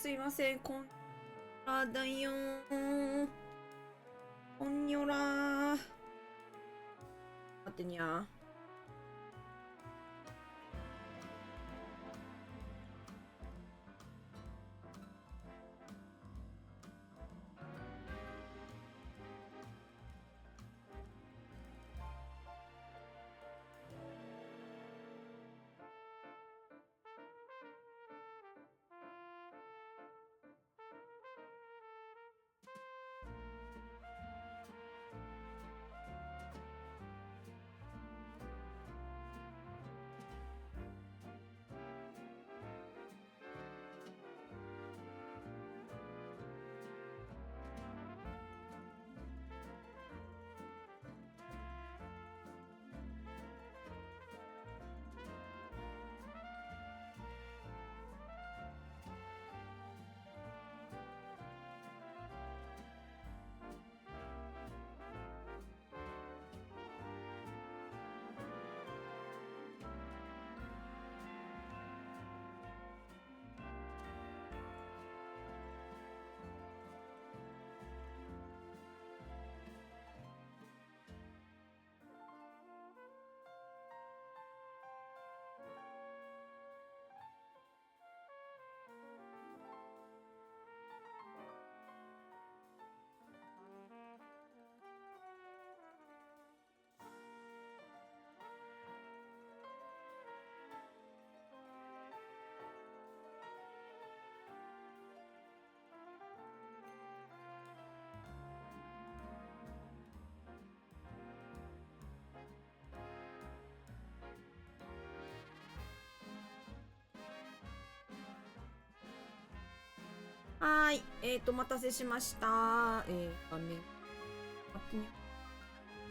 すいません。こんらだよー。こんにょらー。待ってにゃ。はーい。お待たせしました。画面。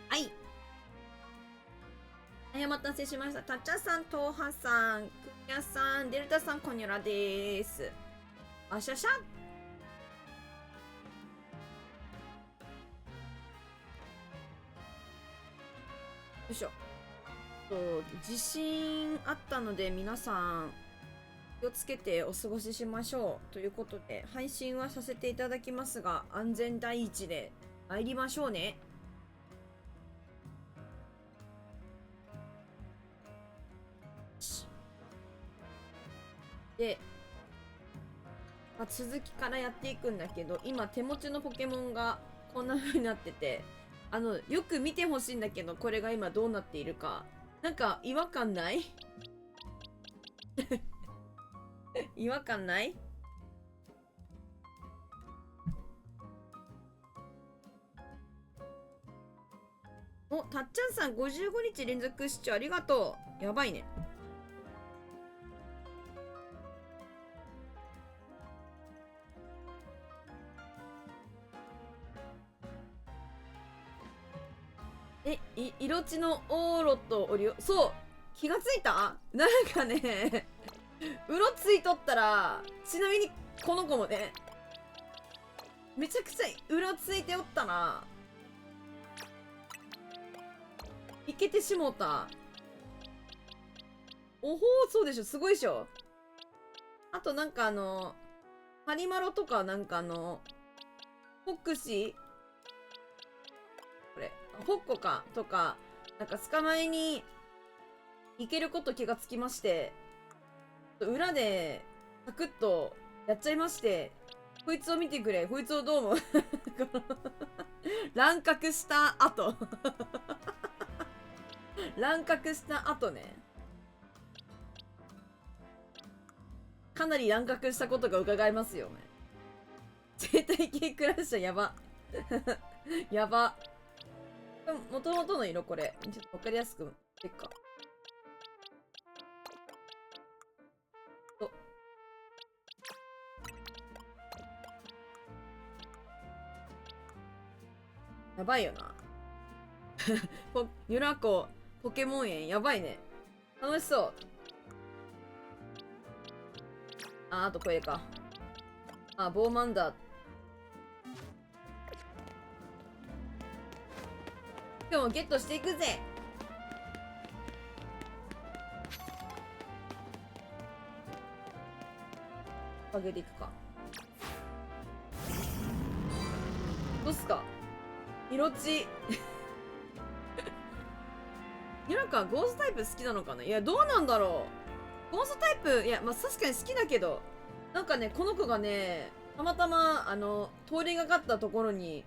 はい。はい、お待たせしました。たっちゃさん、とうはさん、くみやさん、デルタさん、こにょらでーす。あしゃしゃ。よいしょ。地震あったので、皆さん、気をつけてお過ごししましょう。ということで、配信はさせていただきますが、安全第一で参りましょうね。で、続きからやっていくんだけど、今手持ちのポケモンがこんな風になってて、よく見てほしいんだけど、これが今どうなっているか。なんか違和感ない違和感ない？お、たっちゃんさん55日連続視聴ありがとう。やばいね。色地のオーロとオリオ、そう、気がついた？なんかね、うろついとったら、ちなみにこの子もね、めちゃくちゃうろついておったな。いけてしもうた。おほー、そうでしょ、すごいでしょ。あとなんかハリマロとかなんかフォックシーこれ、ホッコかとか、なんか捕まえに行けること気がつきまして、裏でサクッとやっちゃいまして、こいつを見てくれ、こいつをどうも乱獲した後乱獲した後ね。かなり乱獲したことが伺えますよね。生態系クラッシャーやば。やば。もともとの色これ。ちょっとわかりやすく。てっか。やばいよな。ゆらこ、ポケモン園、やばいね。楽しそう。あとこれか。ボーマンダー。今日もゲットしていくぜ。上げていくか。どうっすか？色地なんかゴーストタイプ好きなのかな。いや、どうなんだろう。ゴーストタイプ、いや、まあ、確かに好きだけど、なんかね、この子がね、たまたま、通りがかったところに、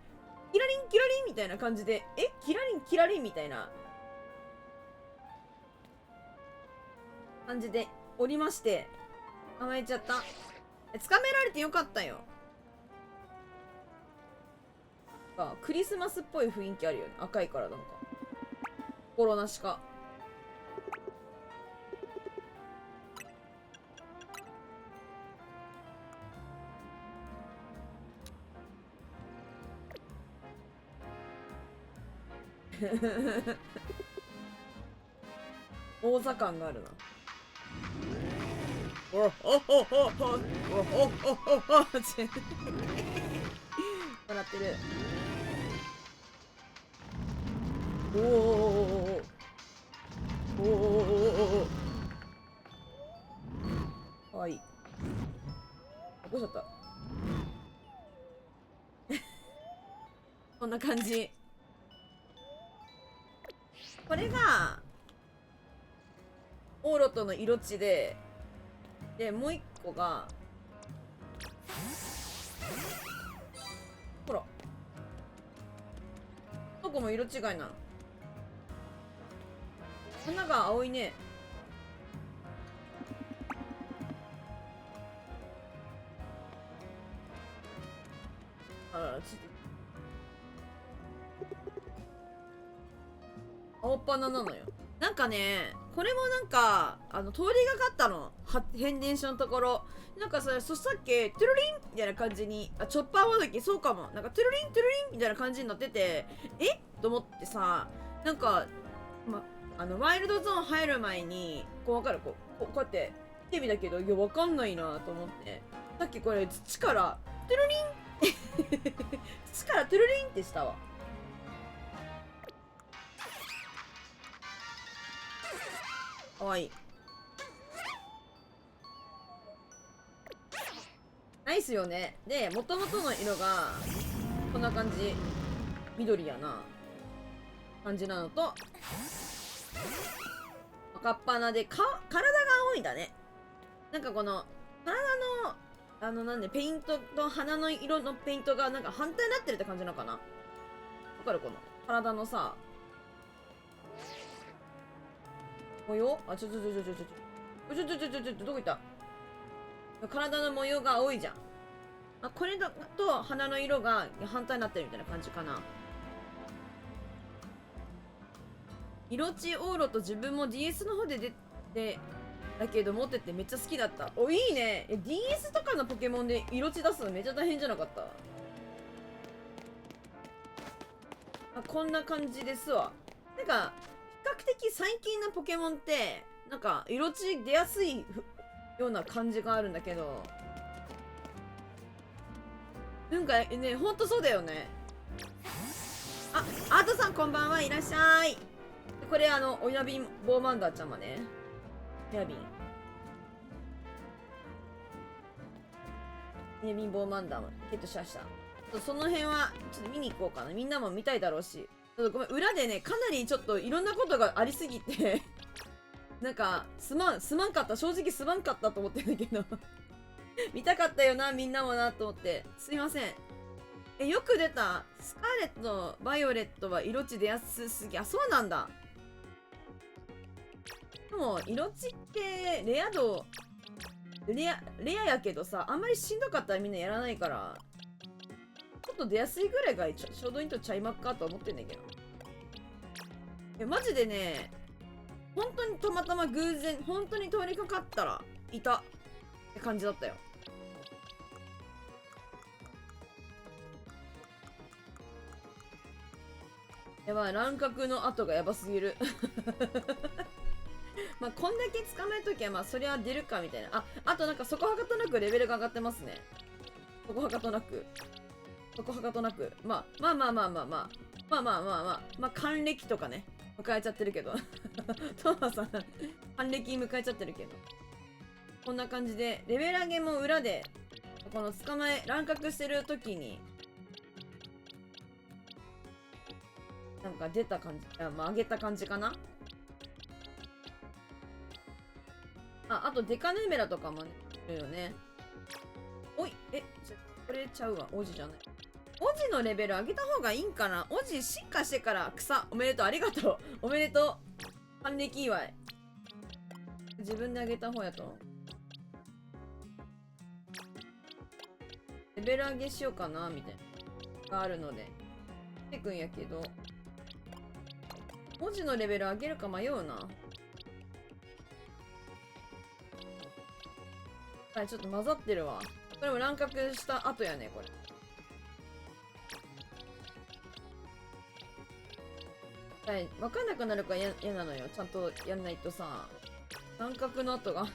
キラリン、キラリンみたいな感じで、キラリン、キラリンみたいな感じでおりまして、甘えちゃった。つかめられてよかったよ。クリスマスっぽい雰囲気あるよね。赤いからなんか。心なしか。王座感があるな。おおおおおおおおおって笑ってる。おおおおおおおおお。はい。どうしちゃった。こんな感じ。これがオーロトの色地で、もう一個がほら、どこも色違いなの。花が青いね。あらら、青っ鼻なのよ。なんかね、これもなんか、通りがかったの。変電所のところ。なんかそしたっけ、トゥルリンみたいな感じに、チョッパーもどき、そうかも。なんかトゥルリン、トゥルリンみたいな感じになってて、と思ってさ、なんか、ワイルドゾーン入る前に、こうわかる？こうやって見てみたけど、いや、わかんないなと思って。さっきこれ、土から、トゥルリン土からトゥルリンってしたわ。かわいい。ナイスよね。で、元々の色が、こんな感じ。緑やな。感じなのと、赤っ鼻で、体が青いんだね。なんかこの、体の、なんで、ペイントと鼻の色のペイントがなんか反対になってるって感じなのかな。わかる？この、体のさ、模様？あ、どこ行った？体の模様が青いじゃん。これと鼻の色が反対になってるみたいな感じかな。色地オーロと自分も DS の方で出て、だけど持っててめっちゃ好きだった。お、いいね。DS とかのポケモンで色地出すのめっちゃ大変じゃなかった？こんな感じですわ。なんか、比較的最近のポケモンって、なんか、色地出やすいような感じがあるんだけど、なんかね、ほんとそうだよね。アートさんこんばんはいらっしゃい。これ親瓶ボーマンダーちゃまね。親瓶。親瓶ボーマンダーもゲットしました。その辺はちょっと見に行こうかな。みんなも見たいだろうし。ごめん、裏でね、かなりちょっといろんなことがありすぎてなんか、すまんかった。正直すまんかったと思ってるんだけど見たかったよな、みんなもなと思って。すいません。よく出た。スカーレット、バイオレットは色地出やすすぎ。あ、そうなんだ。でも、色地ってレア度、レアやけどさ、あんまりしんどかったらみんなやらないから、ちょっと出やすいぐらいがちょうどいいとちゃいまっかと思ってんだけど。マジでね、本当にたまたま偶然、本当に通りかかったら、いたって感じだったよ。やばい、乱獲の後がやばすぎるまあこんだけ捕まえときはまあそりゃ出るかみたいな。あとなんかそこはかとなくレベルが上がってますね。そこはかとなく。まあ還暦とかね迎えちゃってるけどトーマさん還暦迎えちゃってるけど、こんな感じでレベル上げも裏でこの乱獲してる時になんか出た感じ、まあ上げた感じかな。あとデカネメラとかもね、いるよね。おい、これちゃうわ、オジじゃない。オジのレベル上げた方がいいんかな。オジ進化してから草、おめでとう、ありがとう。おめでとう。還暦祝い。自分で上げた方やと。レベル上げしようかな、みたいな。があるので。てくんやけど。文字のレベル上げるか迷うな。はい、ちょっと混ざってるわ。これも乱獲した後やね、これ。はい、分かんなくなるから嫌なのよ。ちゃんとやんないとさ。乱獲の後が。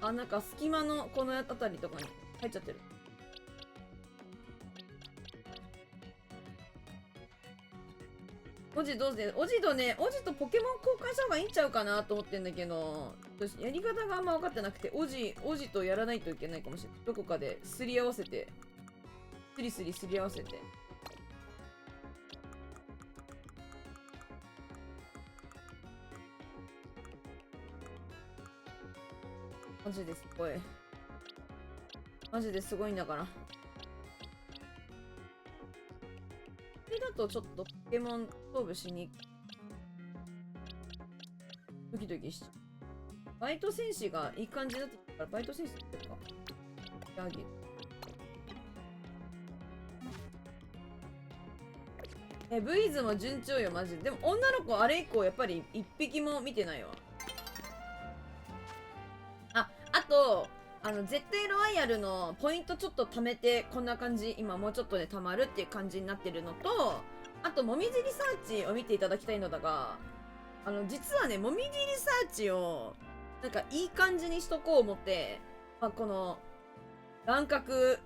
なんか隙間のこの辺りとかに入っちゃってる。オジどうせ、オジとね、オジとポケモン交換した方がいいんちゃうかなと思ってんだけど、やり方があんま分かってなくて、オジとやらないといけないかもしれない。どこかですり合わせて、すりすり合わせて。マジですごい。マジですごいんだから。これだとちょっとポケモン勝負しにドキドキしちゃう。バイト戦士がいい感じになってきたから、バイト戦士っていうか。ヤギ。ブイズも順調よ、マジで。でも女の子あれ以降やっぱり一匹も見てないわ。あと、絶対ロワイヤルのポイントちょっと貯めて、こんな感じ、今もうちょっとで貯まるっていう感じになってるのと、あと、もみじリサーチを見ていただきたいのだが、実はね、もみじリサーチを、なんかいい感じにしとこう思って、この、乱獲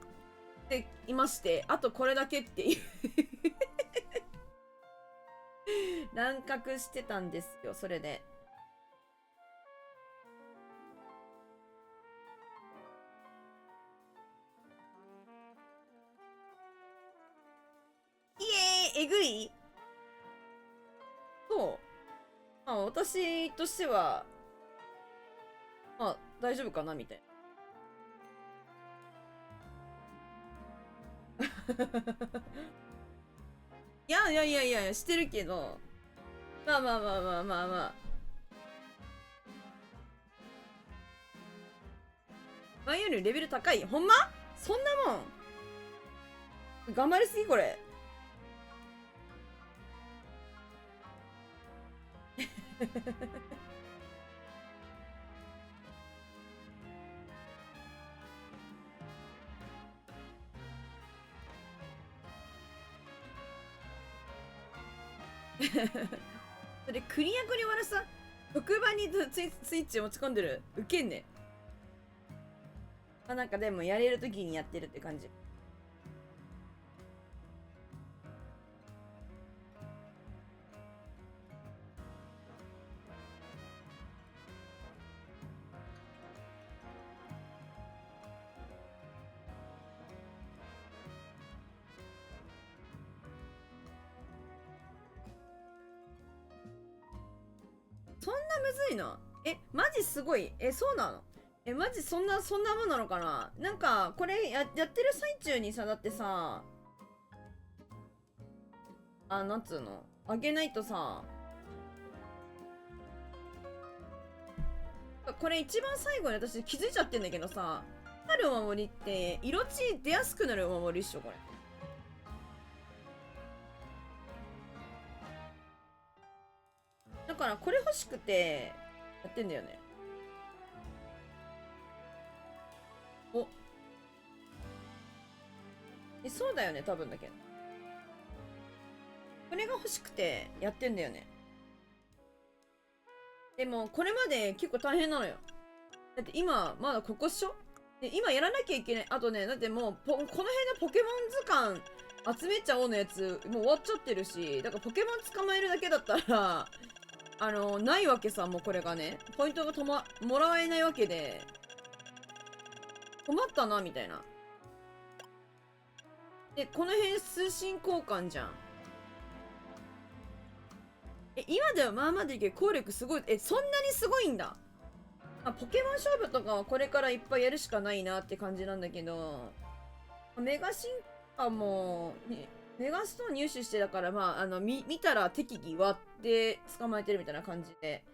っていまして、あとこれだけっていう乱獲してたんですよ、それで。えぐい。そう。私としては、大丈夫かなみたいな。いや、してるけど。まあ。前よりレベル高い。ほんまそんなもん。頑張りすぎこれ。それクリア後に終わらさ、特番にスイッチ持ち込んでる。ウケんね。なんかでもやれるときにやってるって感じ。そんなむずいの？マジすごい。そうなの？マジそんなもんなのかな。なんか、これやってる最中にさ、だってさ、なんつうの？あげないとさ、これ一番最後に私気づいちゃってんだけどさ、光るお守りって色地出やすくなるお守りっしょ、これ。だからこれ欲しくてやってんだよね。お、そうだよね、多分だけど。これが欲しくてやってんだよね。でもこれまで結構大変なのよ。だって今まだここっしょ。で今やらなきゃいけない。あとね、だってもうこの辺のポケモン図鑑集めちゃおうのやつもう終わっちゃってるし、だからポケモン捕まえるだけだったらないわけさ。もうこれがね、ポイントがもらえないわけで、困ったなみたいな。でこの辺通信交換じゃん。今ではまあまあでいいけど、効力すごい。そんなにすごいんだ。ポケモン勝負とかはこれからいっぱいやるしかないなって感じなんだけど、メガ進化も、メガストーン入手してだから、まあ、見たら適宜割って捕まえてるみたいな感じで。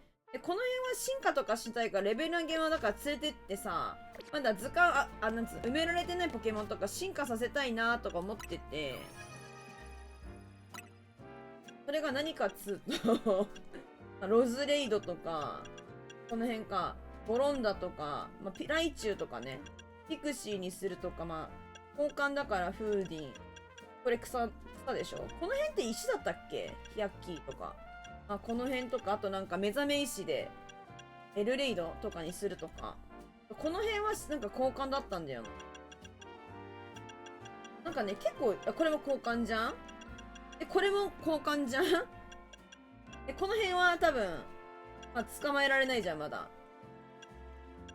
この辺は進化とかしたいから、レベル上げはだから連れてってさ、まだ図鑑、なんつう、埋められてないポケモンとか進化させたいなとか思ってて、それが何かっつうとロズレイドとか、この辺か、ボロンダとか、まあ、ピライチュウとかね、ピクシーにするとか、まあ、交換だからフーディン。これ草でしょ。この辺って石だったっけ？ヒヤッキーとか。この辺とか、あとなんか目覚め石で、エルレイドとかにするとか。この辺はなんか交換だったんだよな。なんかね、結構、これも交換じゃん？で、これも交換じゃん？で、この辺は多分、まあ、捕まえられないじゃん、まだ。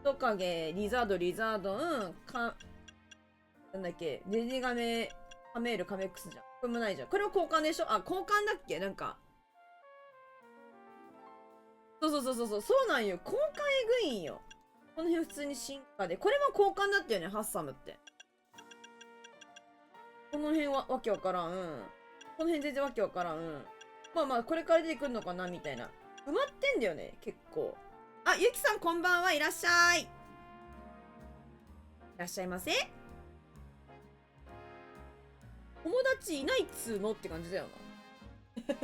トカゲ、リザード、なんだっけ、デジガメ、カメール、カメックスじゃん。これもないじゃん。これも交換でしょ？交換だっけ？なんか。そうなんよ。交換えぐいんよ。この辺普通に進化で。これも交換だったよね、ハッサムって。この辺はわけわからん。この辺全然わけわからん。まあまあ、これから出てくるのかなみたいな。埋まってんだよね、結構。ゆきさんこんばんは、いらっしゃい。いらっしゃいませ。友達いないっつーのって感じだよな。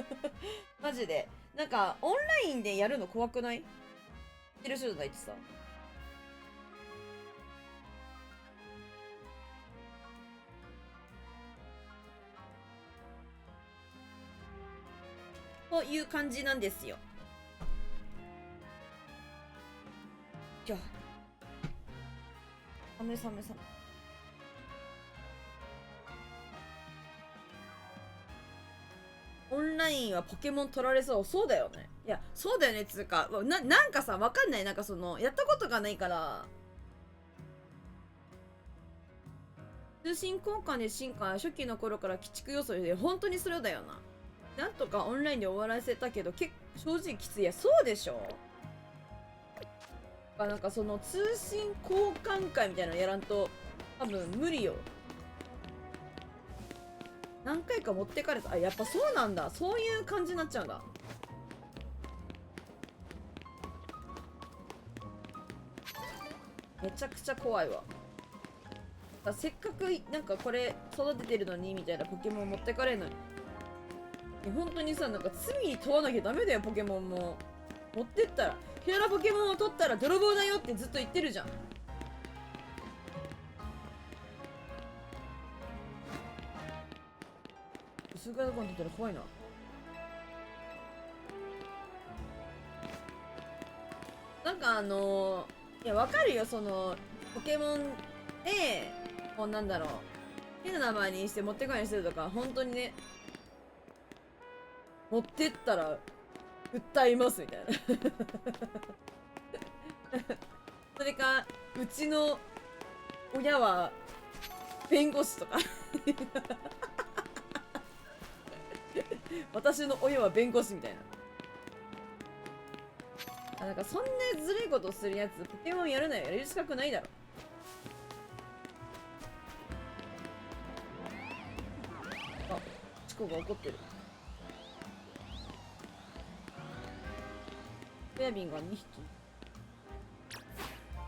マジで。なんか、オンラインでやるの怖くない？知ってる人じゃないってさ。という感じなんですよ。じゃあ。サメ。オンラインはポケモン取られそう。そうだよね。いや、そうだよね。つうか、なんかさ、わかんない。なんかその、やったことがないから、通信交換で進化、初期の頃から鬼畜要素で、本当にそれだよな。なんとかオンラインで終わらせたけど、正直きつい。いや、そうでしょ？なんかその通信交換会みたいなのやらんと、多分無理よ。何回か持ってかれた。やっぱそうなんだ。そういう感じになっちゃうんだ。めちゃくちゃ怖いわ。せっかくなんかこれ育ててるのにみたいなポケモン持ってかれるのに。本当にさ、なんか罪に問わなきゃダメだよ、ポケモンも。持ってったら、ヒララポケモンを取ったら泥棒だよってずっと言ってるじゃん。数回とかに取ったら怖いな。なんかいや、わかるよ、その、ポケモンで、もうなんだろう、変な名前にして持って帰りにするとか、本当にね、持ってったら、訴えますみたいな。それか、うちの親は、弁護士とか。私の親は弁護士みたいな。なんかそんなずるいことするやつ、ポケモンやるなよ。やる資格ないだろ。チコが怒ってる。親瓶が2匹。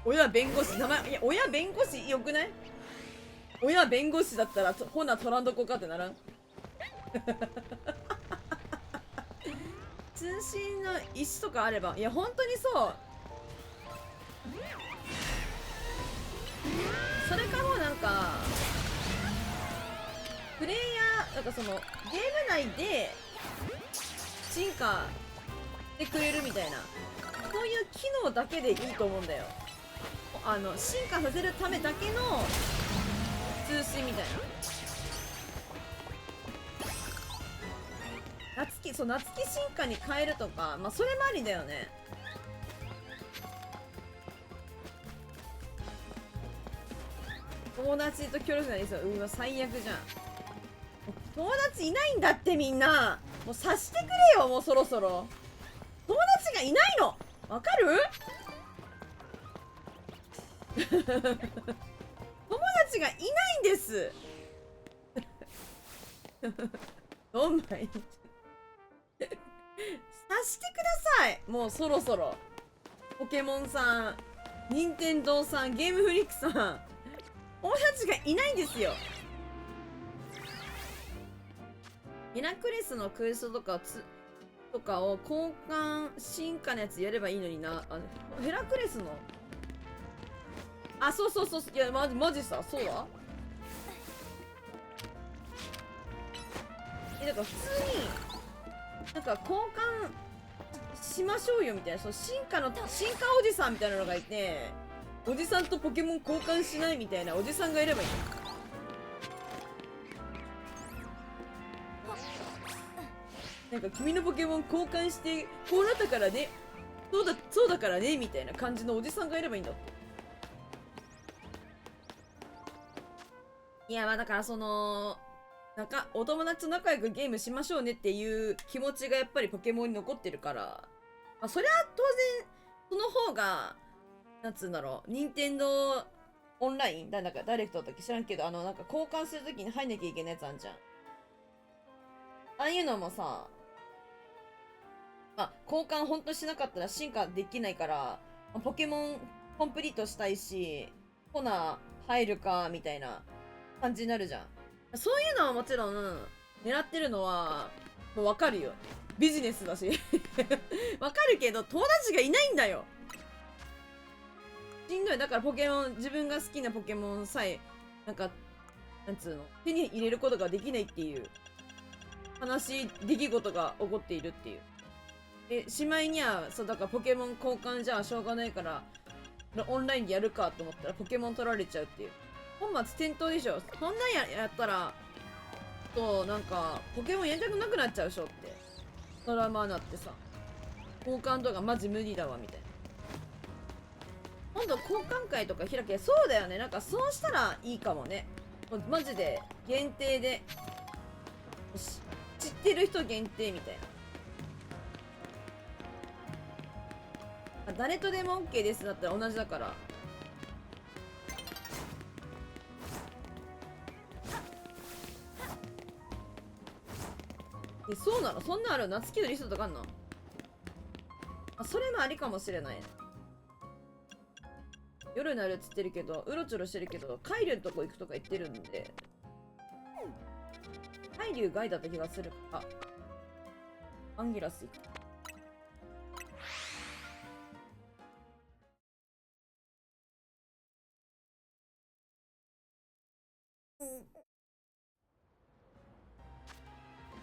親弁護士、名前、いや、親弁護士よくない？親弁護士だったら、ほな取らんどこかってならん？通信の石とかあれば、いや、本当にそう。それかもうなんか、プレイヤー、なんかその、ゲーム内で、進化してくれるみたいな、そういう機能だけでいいと思うんだよ。進化させるためだけの通信みたいな。夏希進化に変えるとか、まあそれもありだよね。友達と協力しないですよ。うわ、最悪じゃん。友達いないんだってみんな。もう察してくれよ、もうそろそろ。友達がいないのわかる？友達がいないんです。どんまい察してください、もうそろそろ。ポケモンさん、任天堂さん、ゲームフリックさん、友達がいないんですよ。ヘラクレスのクエストとかを交換進化のやつやればいいのにな。ヘラクレスの、そうそうそう、いやマジさ、そうだ。だから普通になんか交換しましょうよみたいな、その進化おじさんみたいなのがいて、おじさんとポケモン交換しないみたいなおじさんがいればいい。なんか君のポケモン交換してこうなったからね、そうだからねみたいな感じのおじさんがいればいいんだって。いや、まあだからそのお友達と仲良くゲームしましょうねっていう気持ちがやっぱりポケモンに残ってるから、まあ、そりゃ当然その方がなんつうんだろう、任天堂オンラインなんかダイレクトだったっけ知らんけど、なんか交換するときに入んなきゃいけないやつあんじゃん。ああいうのもさ、まあ、交換ほんとしなかったら進化できないから、ポケモンコンプリートしたいし、コナー入るかみたいな感じになるじゃん。そういうのはもちろん狙ってるのはもうわかるよ。ビジネスだしわかるけど友達がいないんだよ。しんどい。だから自分が好きなポケモンさえなんつうの、手に入れることができないっていう悲しい出来事が起こっているっていう。しまいにはだからポケモン交換じゃしょうがないからオンラインでやるかと思ったらポケモン取られちゃうっていう。本末転倒でしょ。そんなんやったらなんかポケモンやりたくなくなっちゃうでしょって。トラウマになってさ、交換とかマジ無理だわみたいな。今度交換会とか開け。そうだよね。なんかそうしたらいいかもね。マジで限定で知ってる人限定みたいな。誰とでも OK ですだったら同じだから。そうなの？そんなある？夏希のリストとかあんの？それもありかもしれない。夜になるっつってるけど、うろちょろしてるけど、海竜のとこ行くとか言ってるんで、海竜外だった気がする。アンギラス行く。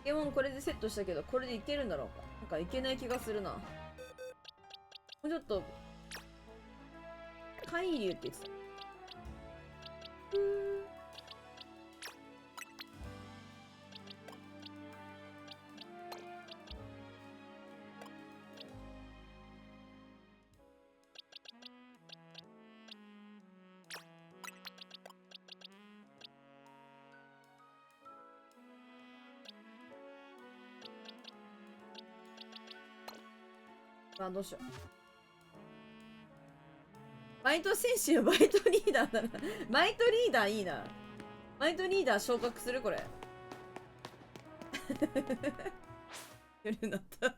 ポケモンこれでセットしたけど、これでいけるんだろうか。なんかいけない気がするな。もうちょっと海竜って言ってた。どうしよう。バイト選手、バイトリーダーだな。バイトリーダーいいな。バイトリーダー昇格するこれ。夜になった。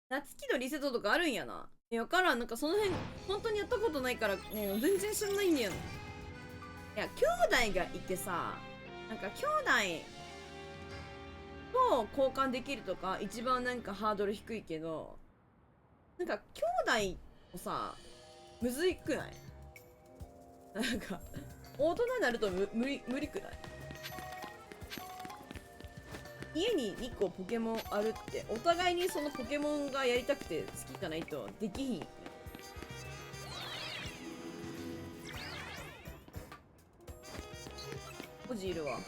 夏希のリセットとかあるんやな。わからん。なんかその辺、本当にやったことないから、全然知らないんだよ。いや、兄弟がいてさ、なんか兄弟と交換できるとか、一番なんかハードル低いけど、なんか兄弟をさ、むずいくない？なんか、大人になると無理くない？家に2個ポケモンあるって、お互いにそのポケモンがやりたくて好きじゃないとできひん。ポジいるわ。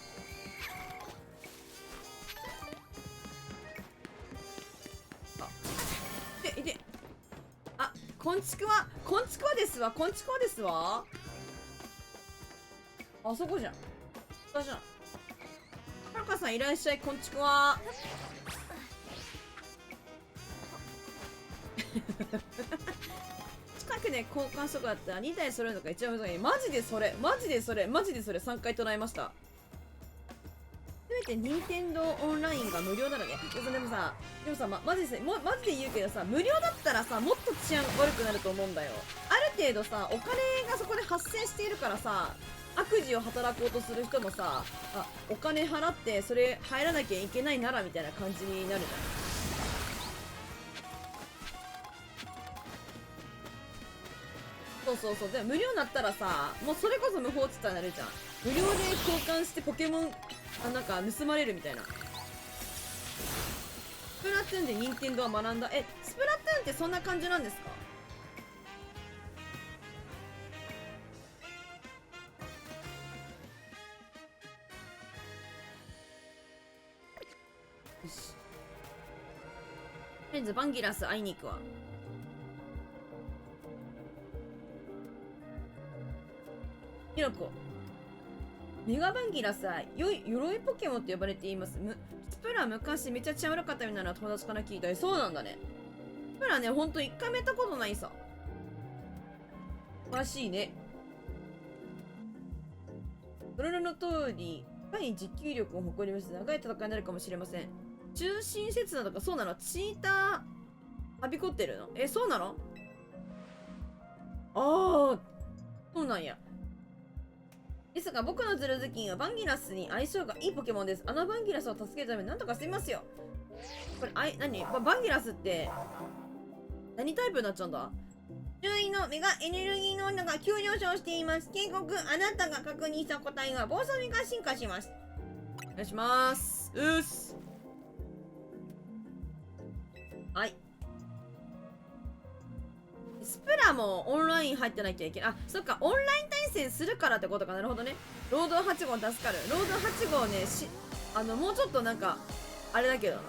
いて。こんちくわですわ。あそこじゃん。下じゃん。はるかさんいらっしゃい、こんちくわ。近くで交換とかだったら2台揃えるのが一番難しい。マジでそれ3回唱えました。せめて任天堂オンラインが無料なのね。でもさ、マジで言うけどさ、無料だったらさ、もっと治安悪くなると思うんだよ。ある程度さ、お金がそこで発生しているからさ、悪事を働こうとする人もさ、お金払ってそれ入らなきゃいけないならみたいな感じになるじゃん。そう。でも無料になったらさ、もうそれこそ無法地帯になるじゃん。無料で交換してポケモン、なんか盗まれるみたいな。スプラトゥーンで任天堂は学んだ。スプラトゥーンってそんな感じなんですか？よし。とりあえずバンギラス会いに行くわ。ヒロコ。メガバンギラスは鎧ポケモンって呼ばれています。スプラ昔めっちゃ治安悪かったみたいな友達から聞いた。そうなんだね。スプラね、ほんと一回もやったことないさ。素晴らしいね。それの通り、深い持久力を誇ります。長い戦いになるかもしれません。中心切断とかそうなの？チーター、はびこってるの？そうなの？そうなんや。ですが僕のズルズキンはバンギラスに相性がいいポケモンです。あのバンギラスを助けるために何とかしてみますよ。これ、バンギラスって、何タイプになっちゃうんだ？周囲のメガエネルギー能力が急上昇しています。警告、あなたが確認した個体は暴走メガ進化します。お願いします。はい。スプラもオンライン入ってなきゃいけない。そっか、オンライン対戦するからってことか。なるほどね。ロード8号助かる。ロード8号ね、もうちょっとなんか、あれだけどな。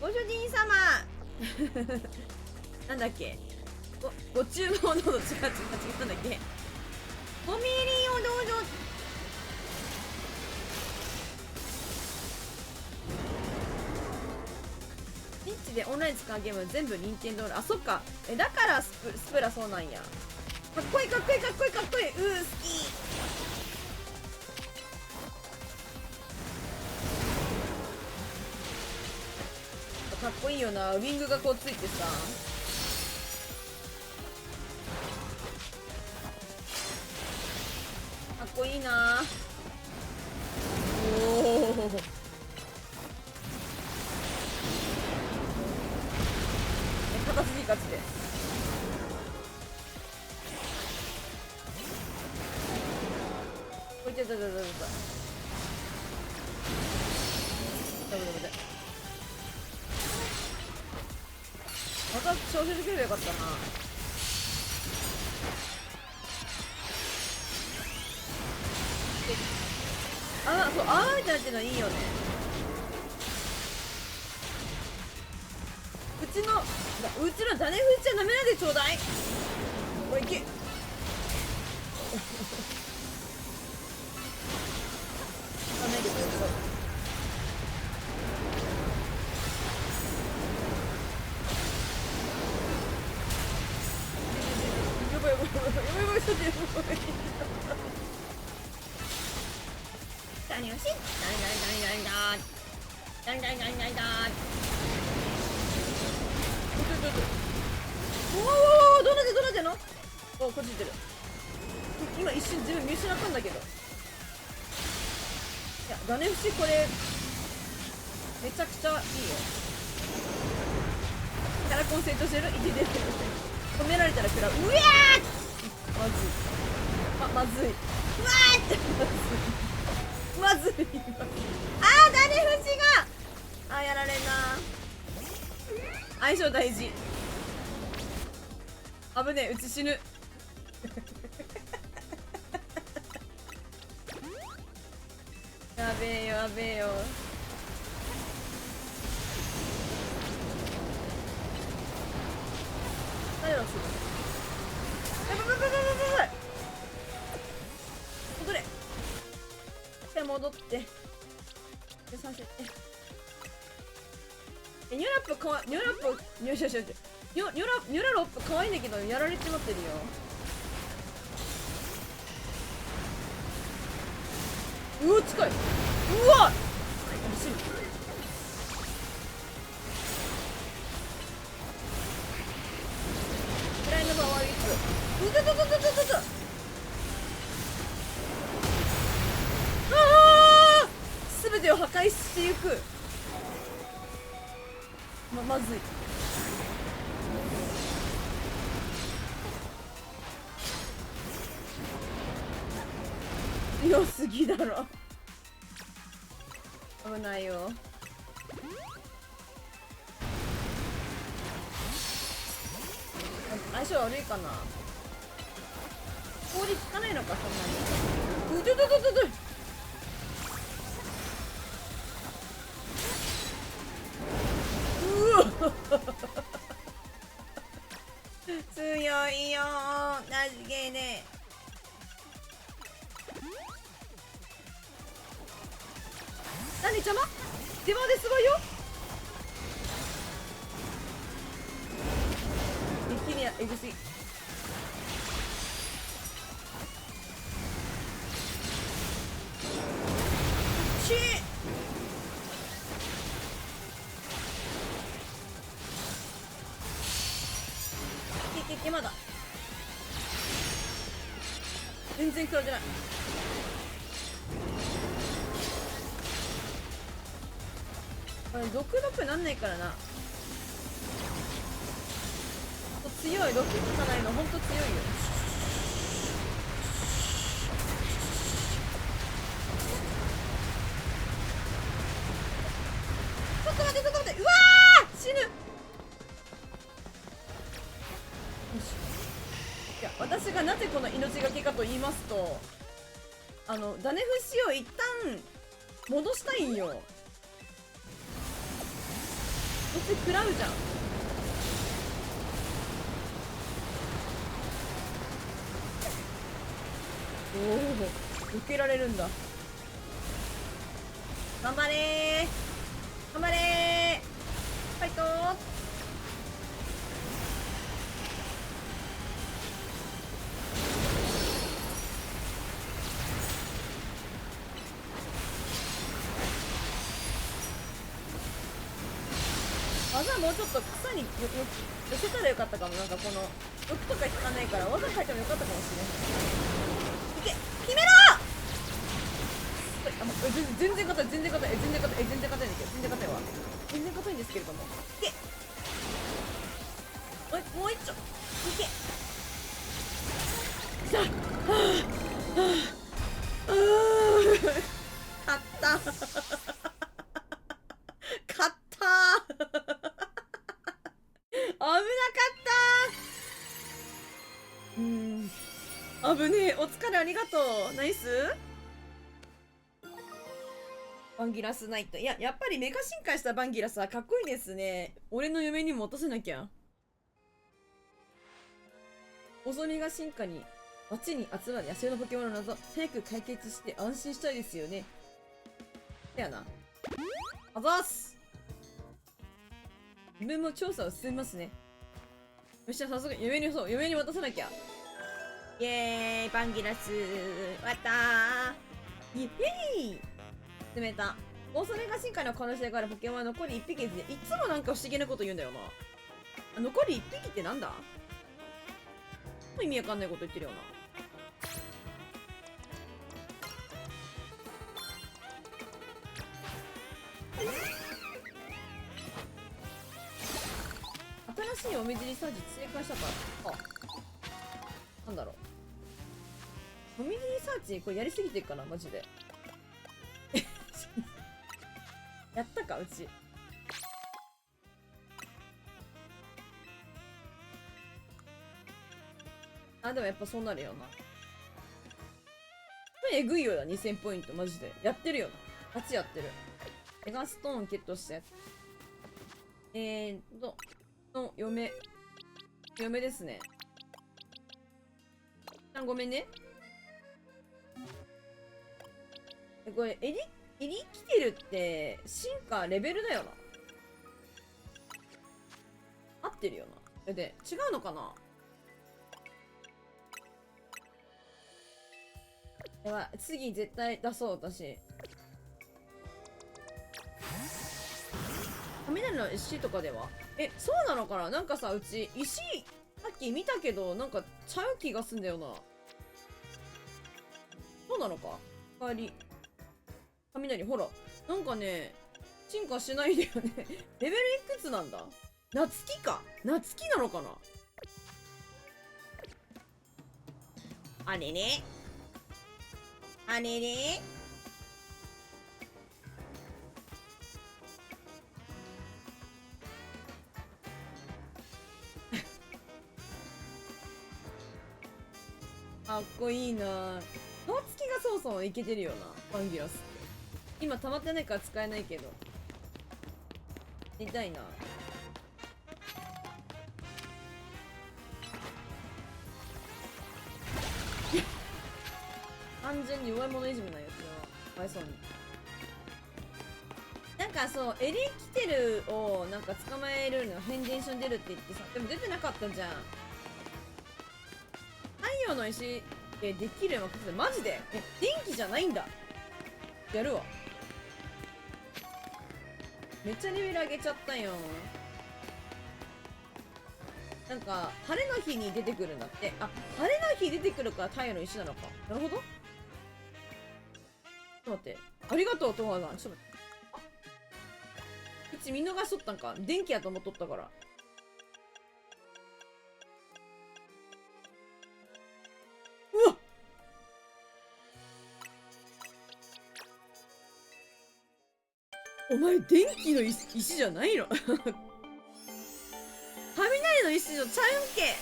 ご主人様なんだっけ、ご注文の違うなんだっけ、ご命令をどうぞ。スイッチでオンライン使うゲーム全部任天堂。そっか。だからスプラそうなんや。かっこいい。好き。かっこいいよな。ウィングがこうついてさ。かっこいいな。硬すぎガチで。こいつだ。また小説ければよかったな。そう、みたいなってのいいよね。うちのダネフイちゃダメなんでちょうだい。おいけ。ダメでください。やばい。何をし？どうなってんの？こっち行ってる。今一瞬自分見失ったんだけど。いや、ダネフシこれめちゃくちゃいいよ。キャラコン成長してる？いてて止められたら食らう。うわー！まずい。うわーってまずい。ダネフシがやられんな。相性大事。危ねえ、うち死ぬ。やべえよ。誰をする？やばい。戻れ。ってさせて。ニュラップかわい、ニュラップ、よしよしよし、ニュラロップかわいいんだけどやられちまってるよ。うわ近い、うわフライの場合はいつうたたたたたたた、あー全てを破壊していく。まずい強すぎだろ。危ないよ。相性悪いかな。氷効かないのかそんなに。うどどどどど、うわ強いよー、なじげね。何邪魔邪魔ですごいよ。一気にえぐすぎ。しいけまだ全然食らってない。これ毒なんないからな。強い、毒効かないのほんと強いよ。ちょっと待ってちょっと待って、うわー死ぬ。よし、いや私がなぜこの命がけかと言いますと、ダネフシを一旦戻したいんよ。そして食らうじゃん。おお、受けられるんだ。頑張れー頑張れー、ファイトー。技もうちょっと草に寄せたらよかったかも。なんかこの毒とか引かないから技書いてもよかったかもしれない。いけ決めろー。全然硬い全然硬い全然硬い全然硬いんだけど、全然硬いわ、全然硬いんですけれども、いけもう一丁いけ。さあ勝った勝った危なかった。危ねえ。お疲れありがとう。ナイスバンギラスナイト。いや、やっぱりメガ進化したバンギラスはかっこいいですね。俺の嫁にも落とせなきゃ。細身が進化に街に集まる野生のポケモンの謎、早く解決して安心したいですよね。だよな。あざーす。自分も調査を進みますね。よっしゃ、早速嫁に渡さなきゃ。イエーイ、バンギラス終わったー。イエーイ。進めた。オーソメガ進化の可能性があるポケモンは残り1匹ですね。いつもなんか不思議なこと言うんだよな。残り1匹ってなんだ？意味わかんないこと言ってるよな。新しいお水リサーチ追加したから。あ、なんだろう。お水リサーチこれやりすぎてるかなマジで。やったかうち。あ、でもやっぱそうなるよな。えぐいよな、2000ポイントマジで。やってるよな。ガチやってる。メガストーンゲットしたやつ。の嫁ですね。ごめんね。これエリキテルって進化レベルだよな。合ってるよな。で違うのかな。やばい、次絶対出そう私。雷の石とかではそうなのかな。なんかさ、うち石さっき見たけどなんかちゃう気がすんだよな。そうなのか。光雷、ほらなんかね進化しないでよねレベルいくつなんだ。夏希か。夏希なのかな。あれね、あれね。かっこいいな。顔つきがそもそもいけてるよな、ファンギラスって。今溜まってないから使えないけど。痛いな。完全に弱い者いじめなやつがかわいそうに。なんかそうエリキテルをなんか捕まえるの変電所に出るって言ってさ、でも出てなかったじゃん。太陽の石でできるわけです。マジで電気じゃないんだ。やるわ。めっちゃレベル上げちゃったよ。なんか晴れの日に出てくるんだって。あ、晴れの日出てくるから太陽の石なのか。なるほど。ちょっと待って、ありがとうトハさん。ちょっと待って、うち見逃しとったんか。電気やと思っとったから。うわっ、お前電気の石じゃないの雷の石じゃちゃうんけ。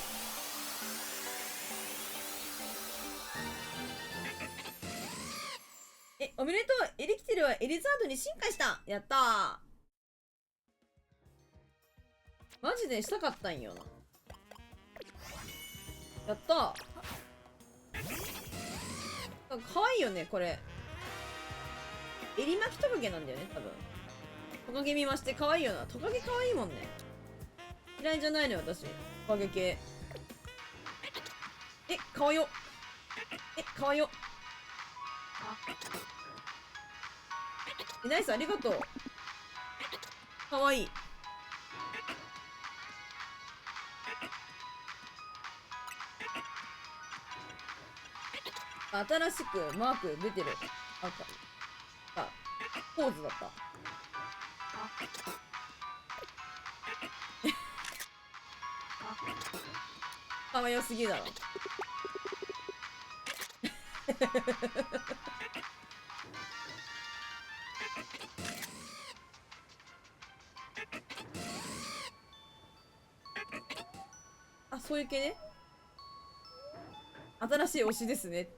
おめでとう。エレキテルはエリザードに進化した。やったー。マジでしたかったんよな。やったー。かわいいよねこれ。襟巻きトカゲなんだよね多分。トカゲ見まして。かわいいよな。トカゲかわいいもんね。嫌いじゃないのよ私、トカゲ系。かわよ。かわよ。ナイス、ありがとう。かわいい。新しくマーク出てる。あ、ポーズだった。かわよすぎだろあ、そういう系ね。新しい推しですね。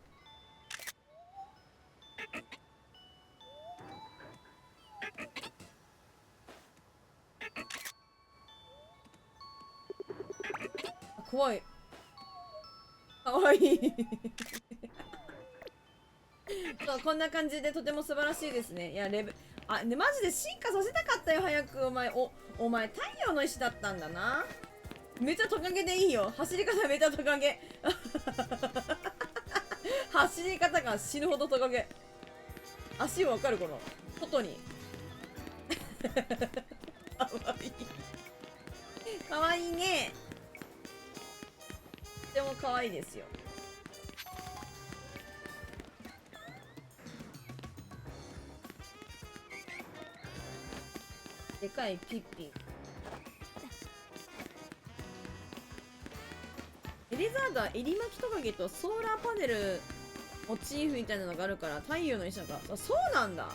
怖い。かわいいそう、こんな感じでとても素晴らしいですね。いや、ね、マジで進化させたかったよ、早く。お前、太陽の石だったんだな。めっちゃトカゲでいいよ。走り方めっちゃトカゲ。走り方が死ぬほどトカゲ。足わかるこの。外に。かわいい。かわいいね。とてもかわいいですよ。でかいピッピン。エリザードは襟巻きトカゲとソーラーパネルモチーフみたいなのがあるから太陽の石なんか。そうなんだ。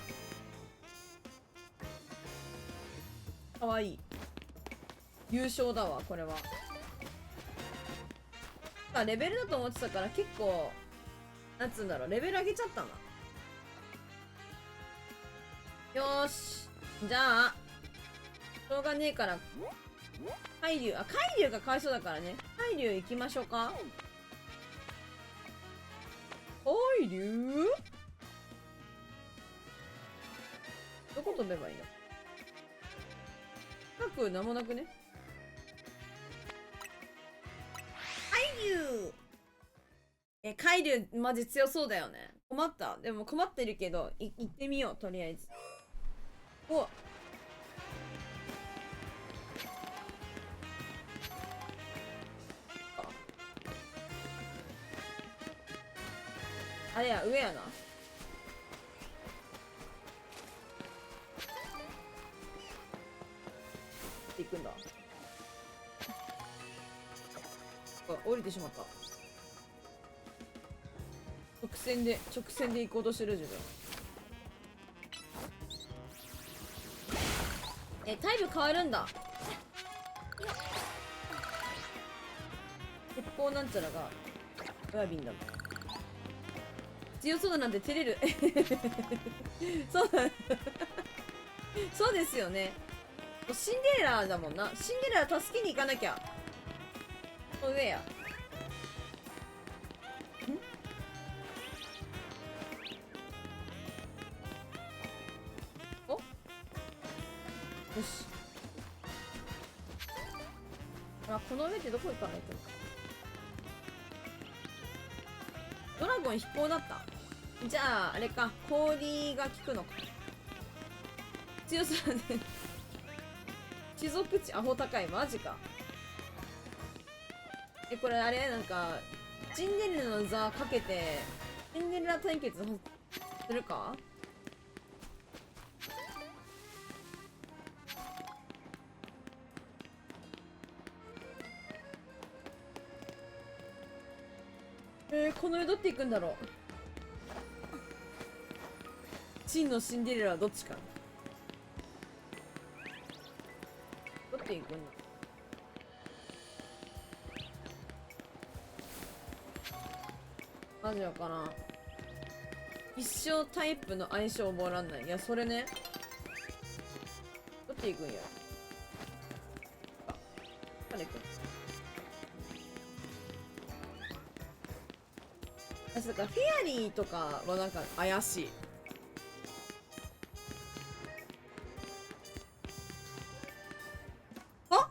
かわいい。優勝だわこれは。レベルだと思ってたから結構なんつうんだろう、レベル上げちゃったな。よーし、じゃあしょうがねえから海流がかわいそうだからね。海流行きましょうか。海流どこ飛べばいいの？深くなんもなくね？海竜マジ強そうだよね。困った。でも困ってるけど、行ってみよう、とりあえず。お、あれや、上やな。行くんだ。あ、降りてしまった。直線で行こうとしてる自分。タイプ変わるんだ。鉄砲なんちゃらが親瓶だ。強そうだなんて照れる。そうだ。そうですよね。シンデレラだもんな。シンデレラ助けに行かなきゃ。上や。お？よし。あ、この上ってどこ行かないと。ドラゴン飛行だった。じゃあ、あれか。氷が効くのか。強さで。地属値アホ高い。マジか。これあれなんか、シンデレラの座かけて、シンデレラ対決するか？この世どっていくんだろう。真のシンデレラはどっちか。どっていくんだ。マジわからん。一生タイプの相性覚えらんない。いや、それね。どっていくんや。あ、誰くん。だからフェアリーとかはなんか怪しい。あ？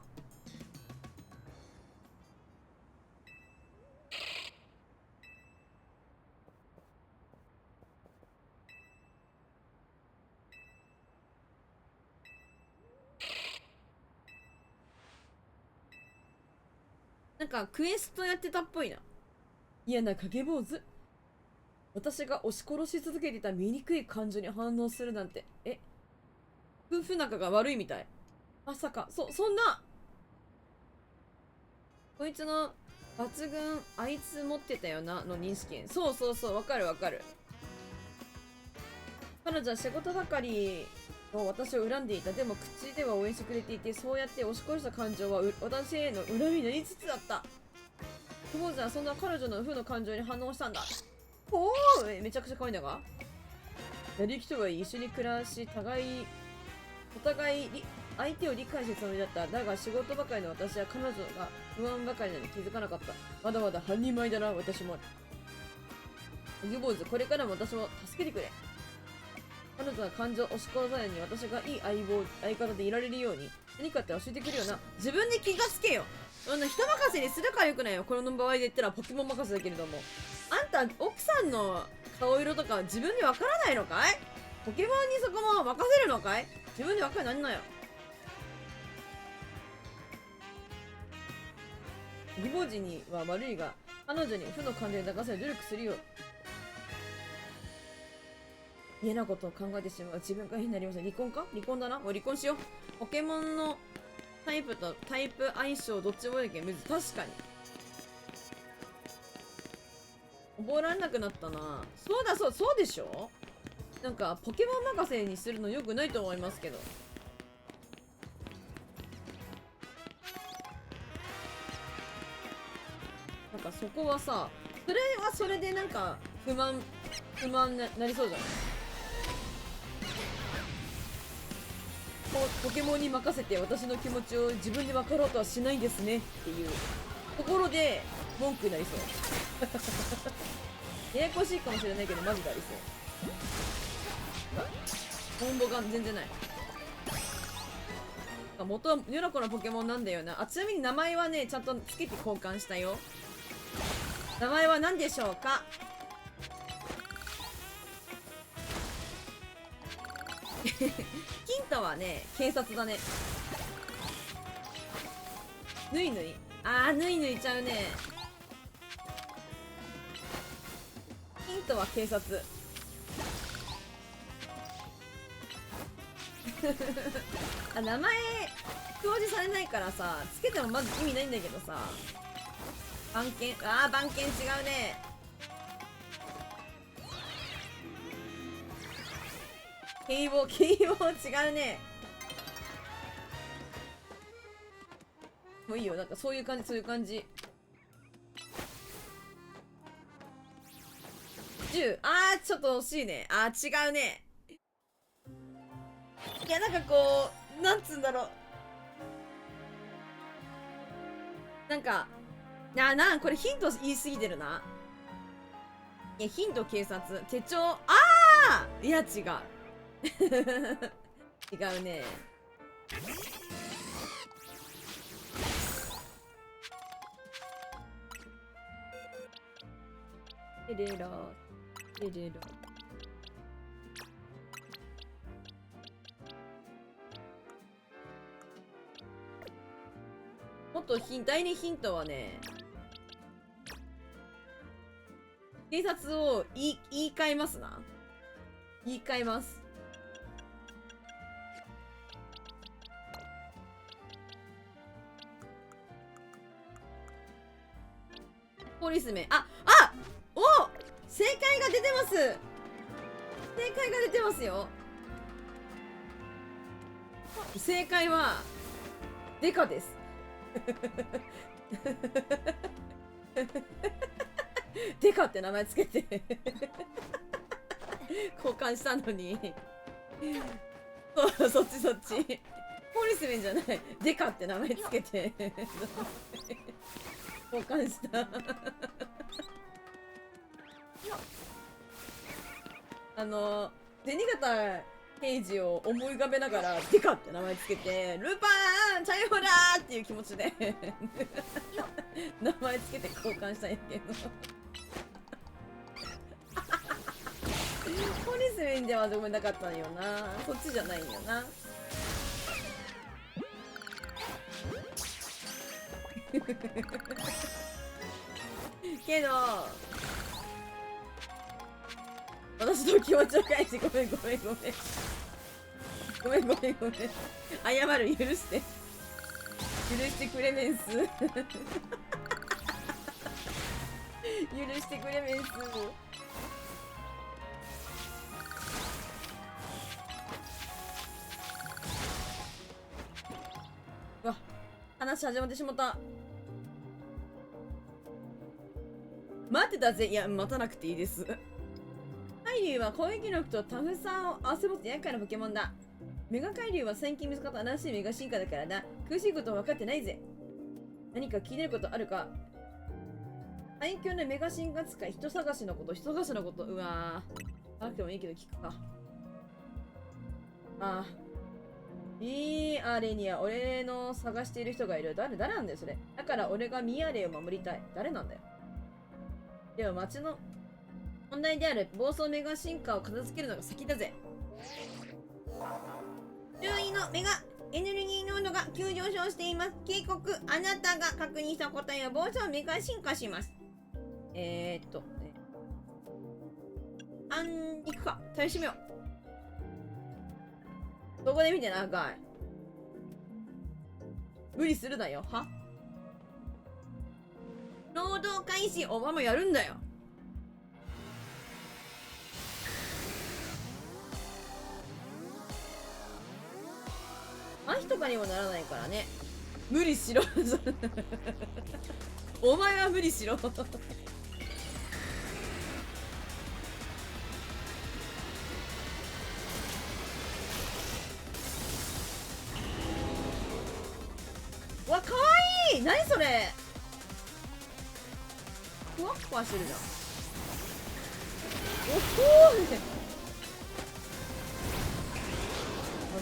なんかクエストやってたっぽいな。嫌な影坊主。私が押し殺し続けていた醜い感情に反応するなんて。夫婦仲が悪いみたい。まさか、そんな。こいつの抜群、あいつ持ってたよな、の認識。そうそうそう、わかるわかる。彼女は仕事ばかりを私を恨んでいた。でも口では応援してくれていて、そうやって押し殺した感情は私への恨みになりつつあった。久保田はそんな彼女の負の感情に反応したんだ。おー、めちゃくちゃ可愛いんだが。やりきとはいい、一緒に暮らし、お互い相手を理解してつもりだった。だが仕事ばかりの私は彼女が不安ばかりなのに気づかなかった。まだまだ半人前だな、私も。ギボーズ、これからも私を助けてくれ。彼女が感情を押し殺さないように、私がいい相方でいられるように、何かって教えてくれよな。自分で気がつけよ。人任せにするからよくないよ。この場合で言ったらポケモン任せだけれども。あんた、奥さんの顔色とか自分でわからないのかい？ポケモンにそこも任せるのかい？自分でわかるなんなよ。義母児には悪いが、彼女に負の感情に流され努力するよ。嫌なことを考えてしまう自分が変になりました。離婚か？離婚だな。もう離婚しよう。ポケモンのタイプとタイプ相性どっちもだけむず。確かに。覚えられなくなったな。そうだ、そうでしょ？なんか、ポケモン任せにするの良くないと思いますけど。なんかそこはさ、それはそれでなんか、不満なりそうじゃない？ポケモンに任せて私の気持ちを自分で分かろうとはしないですねっていうところで文句になりそうややこしいかもしれないけどマジでありそう。コンボが全然ない。元はニョロコのポケモンなんだよな。あ、ちなみに名前はね、ちゃんとつけて交換したよ。名前は何でしょうか？ヒントはね、警察だね。ぬいぬい。あー、ぬいぬいちゃうね。ヒントは警察。あ、名前表示されないからさ、つけてもまず意味ないんだけどさ。番犬、あー、番犬違うね。警棒違うね。もういいよ、なんかそういう感じ、そういう感じ。10、あー、ちょっと惜しいね。あー、違うね。いや、なんかこう、なんつうんだろう。なんか、これヒント言いすぎてるな。いや、ヒント警察。手帳。あー、いや、違う。違うね。テレラ、テレラ。もっと第2ヒントはね、警察を言い換えますな。言い換えます。ポリスメン。お、正解が出てます。正解が出てますよ。正解はデカです。デカって名前つけて交換したのにそっちポリスメンじゃない、デカって名前つけて交換した銭形刑事を思い浮かべながらデカって名前つけて、ルパンチャイホラーっていう気持ちで名前つけて交換したんやけどポリスメンではごめんなかったんよな。そっちじゃないんよなけど私の気持ちを返して、ごめん謝る、許してくれメンス許してくれメンス。うわ、話始まってしまった。待ってたぜ。いや、待たなくていいです。海竜は攻撃力とタフさを合わせ持つ厄介なポケモンだ。メガ海竜は最近見つかった新しいメガ進化だからな。苦しいことは分かってないぜ。何か気になることあるか？最強のメガ進化使い、人探しのこと。うわぁ。なくてもいいけど聞くか。あれには俺の探している人がいる。誰なんだよ、それ。だから俺がミアレイを守りたい。誰なんだよ。では町の問題である暴走メガ進化を片付けるのが先だぜ。周囲のメガエネルギー濃度が急上昇しています。警告、あなたが確認した答えは暴走メガ進化します。行くか。試してみよう。どこで見てな、赤い。無理するなよ。は労働開始。お前もやるんだよ。麻痺とかにもならないからね。無理しろお前は無理しろわ、かわいい。何それ。ふわっふわしてるじゃん。おほー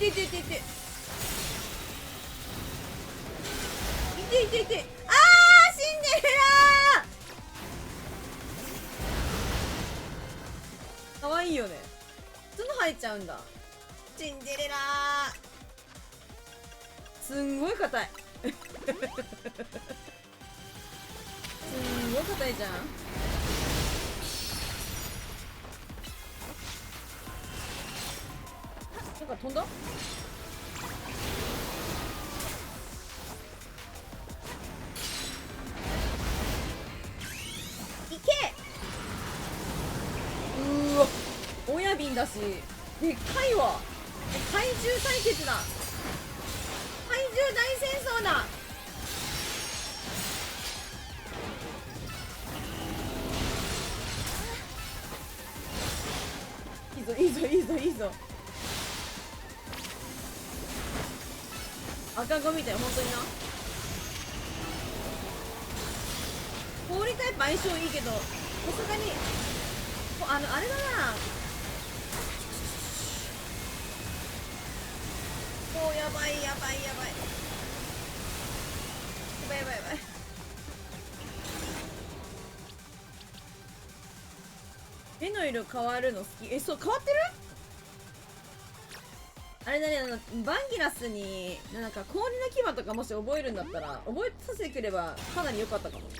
ていていていていていていて、あー、シンデレラーかわいいよね。角生えちゃうんだ。シンデレラーすんごい硬いすんごい硬いじゃん。なんか飛んだ？いけ！うーわ、親瓶だしでっかいわ。怪獣対決だ。怪獣大戦争だ。いいぞいいぞいいぞいいぞ。赤子みたい、本当にな。氷タイプ相性いいけど、さすがにあれだな。もうやばいやばいやばいやばいやばいやばい。目の色変わるの好き。そう、変わってる？あれだね、バンギラスになんか氷の牙とかもし覚えるんだったら覚えさせてくればかなり良かったかも。だ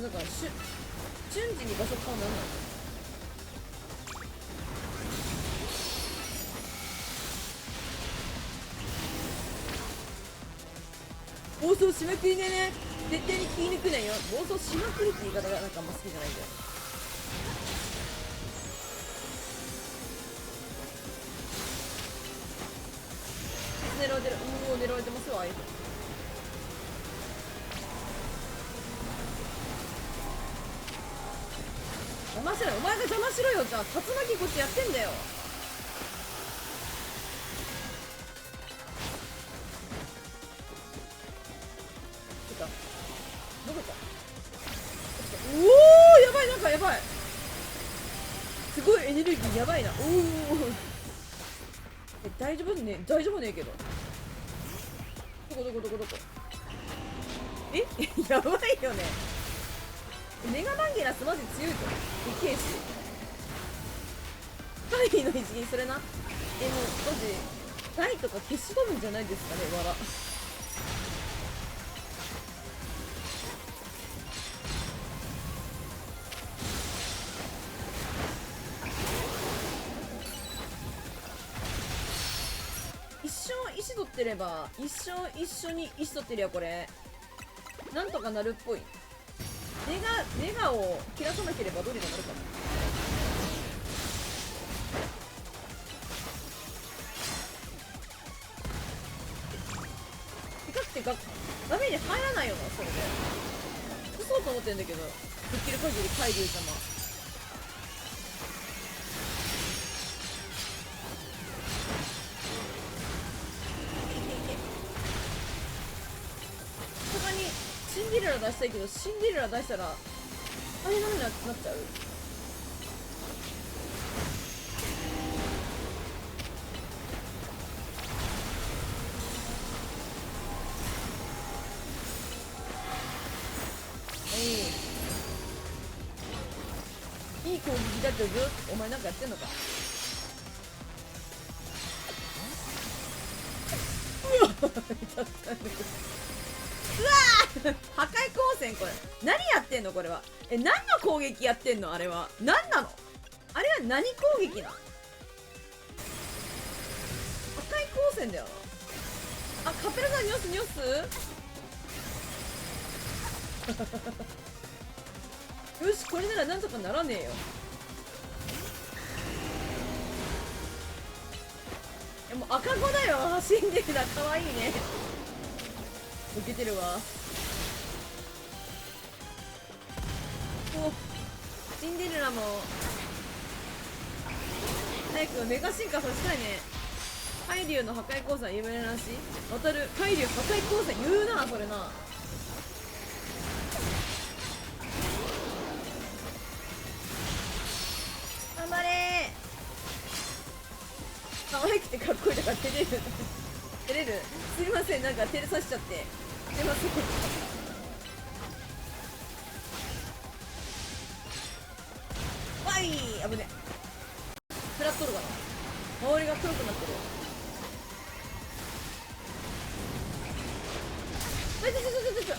から瞬時に場所変わんなんない。暴走しまくりでね、絶対に気抜くなよ。暴走しまくりって言い方がなんかあんま好きじゃないんだよ。狙われてる。うお、狙われてますわ、あいつ。邪魔しろよ、お前が邪魔しろよ。じゃあ竜巻こっちやってんだよ。どこか。おお、やばい、なんかやばい。すごいエネルギーやばいな。おお。大丈夫ね、大丈夫ねえけど。どこどこどこどこ。やばいよね。メガバンゲラスマジ強いぞ。でけえし。カイリの一撃それな。もうマジ台とか消し飛ぶんじゃないですかね、わら。一生石取ってれば、一緒に石取ってるよ、これ。なんとかなるっぽい。ネガを切らさなければどうにかなるかな。てかダメに入らないよな、それで。消そうと思ってんだけど、できる限り海流様。さすがにシンデレラ出したいけど、シンデレラ出したらあれダメになっちゃう。いい攻撃だってずっとお前なんかやってんのか。うわ破壊光線、これ何やってんのこれは。何の攻撃やってんのあれは。何なのあれは。何攻撃な。破壊光線だよな。あ、カペラさんニョスニョスよし、これならなんとかならねえよ。もう赤子だよ。シンデレラかわいいね。受けてるわ。お、シンデレラも早くメガ進化させたいね。海流の破壊鉱山有名ならしい。渡る海流破壊鉱山言うなそれな。頑張れー。可愛くてかっこいいとか照れる照れる。すいません、なんか照れさしちゃってすいません。わい危ね。食らっとるかな。周りが黒くなってる。ちょちょちょちょちょ。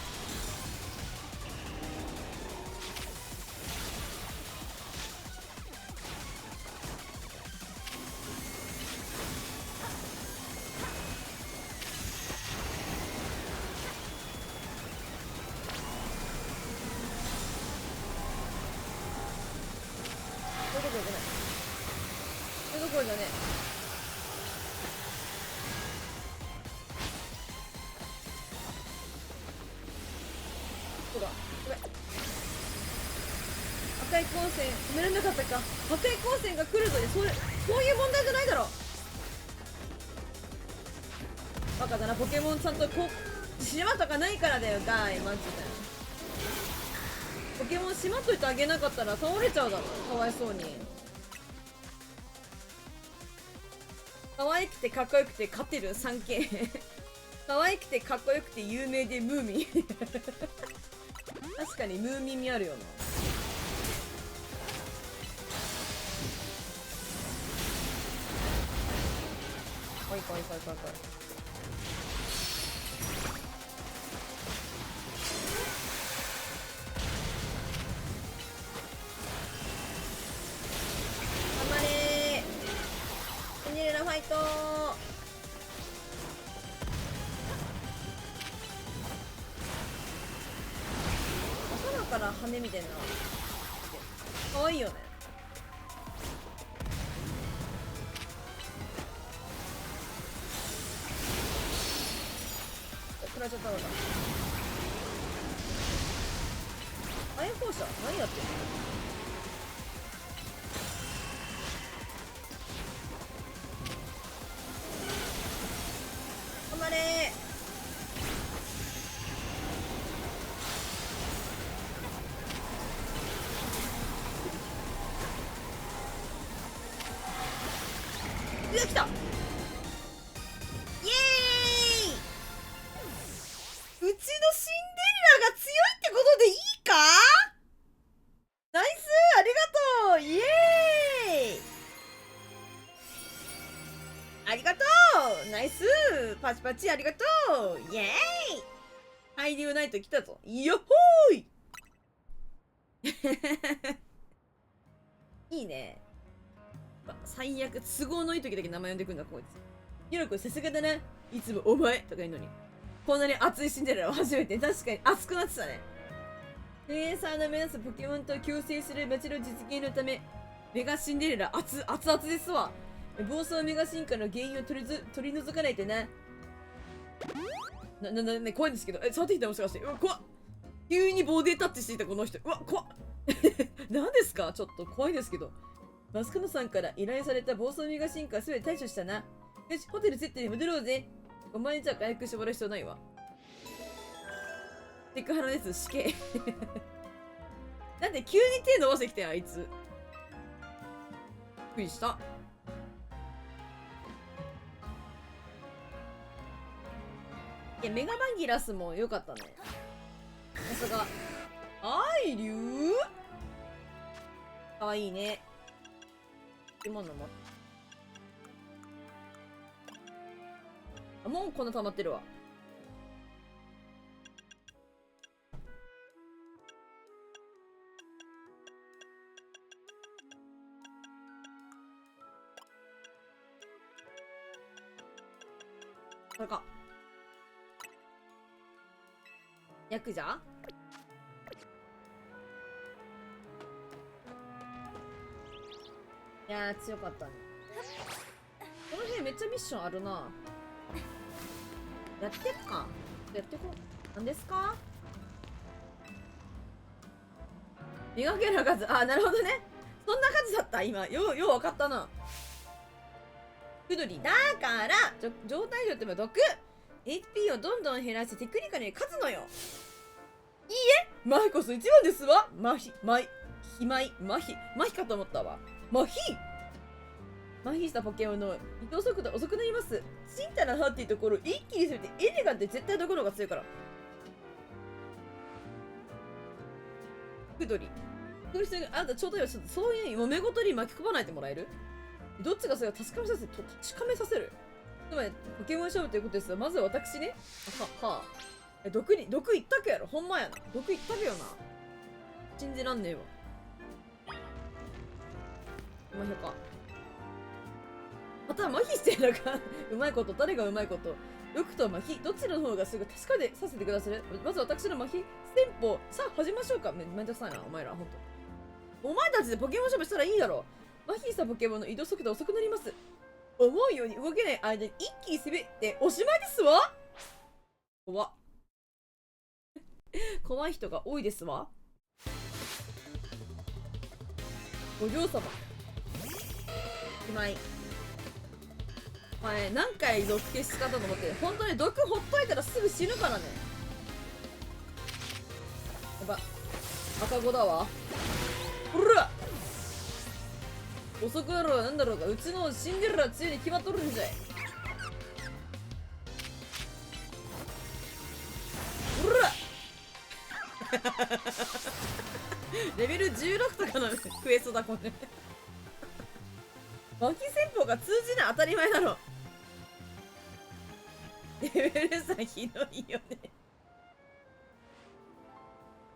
そういうところじゃねえ。そうだ、ごめん。赤い光線止められなかったか。赤い光線が来るのにそういう問題じゃないだろ。バカだな、ポケモンちゃんとこう島とかないからだよガイマジで。ポケモン島といてあげなかったら倒れちゃうだろ、かわいそうに。可愛くてかっこよくて勝てる 3K 可愛くてかっこよくて有名でムーミン確かにムーミン味あるよな。かわいいかわいいかわいいかわいい。頑張れーシンデレラファイトー。頭から羽みたいなかわいいよね。食らっちゃったのだ。火炎放射何やってんの。頑張れー。うわ来た。イエーイ。うちのシンデレラが強いってことでいいか。ナイスありがとう。イエーイありがとう。ナイスパチパチありがとう。イエーイ海流ナイト来たぞ。よっほーいいいね。最悪都合のいい時だけ名前呼んでくんだこいつ。ヒロ君さすがだな。いつもお前とか言うのに。こんなに熱いシンデレラを初めて。確かに熱くなってたね。クリエイターの目指すポケモンと共生する街の実現のため、メガシンデレラ熱々ですわ。暴走メガ進化の原因を取り除かないとな。ね、怖いんですけど。触ってきたもしかして。うわ、怖っ。急にボディタッチしていたこの人。うわ、怖っ。何ですかちょっと怖いですけど。マスカノさんから依頼された暴走メガ進化はすべて対処したな。よし、ホテルセットに戻ろうぜ。お前じゃ回復してもらう必要ないわ。セクハラです、死刑。なんで急に手伸ばしてきたよ、あいつ。びっくりした。いや、メガバンギラスも良かったね。さすが。愛流かわいいね。生き物も。あ、もうこんな溜まってるわ。これか。ヤクザ？いやー強かったね。この辺めっちゃミッションあるな。やってっか。やってこう。何ですか？磨けな数。あ、なるほどね。そんな数だった今。よう分かったな。クドリだから状態上ってば毒 HP をどんどん減らしてテクニカルに勝つのよ。いいえ、マヒこそ一番ですわ。マヒかと思ったわ。マヒしたポケモンの移動速度遅くなります。ちんたらはっていうところ一気に攻めてエレガンって絶対どこの方が強いから。クドリ。あんたちょうどよ、そういう揉め事に巻き込まないでもらえる？どっちがそれを確かめさせる？つまりポケモン勝負ということですが、まずは私ね。毒一択やろ。ほんまやな。毒一択よな。信じらんねえわ。麻痺か。また麻痺してるのかうまいこと、誰がうまいこと。毒と麻痺、どちらの方がすぐ確かめさせてくださる？まず私の麻痺戦法、さあ始めましょうか。めんどくさいな、お前ら、ほんと。お前たちでポケモン勝負したらいいだろ。麻痺したポケモンの移動速度遅くなります。思うように動けない間に一気に滑っておしまいですわ。怖い人が多いですわ。お嬢様。しまい。お前何回毒消し方と思って、本当に毒ほっといたらすぐ死ぬからね。やば、赤子だわ。ほら、遅くなろうがなんだろうが、うちのシンデレラ強いに決まっとるんじゃい。ほらレベル16とかのクエストだこれマキ戦法が通じない当たり前だろ。レベル差ひどいよね。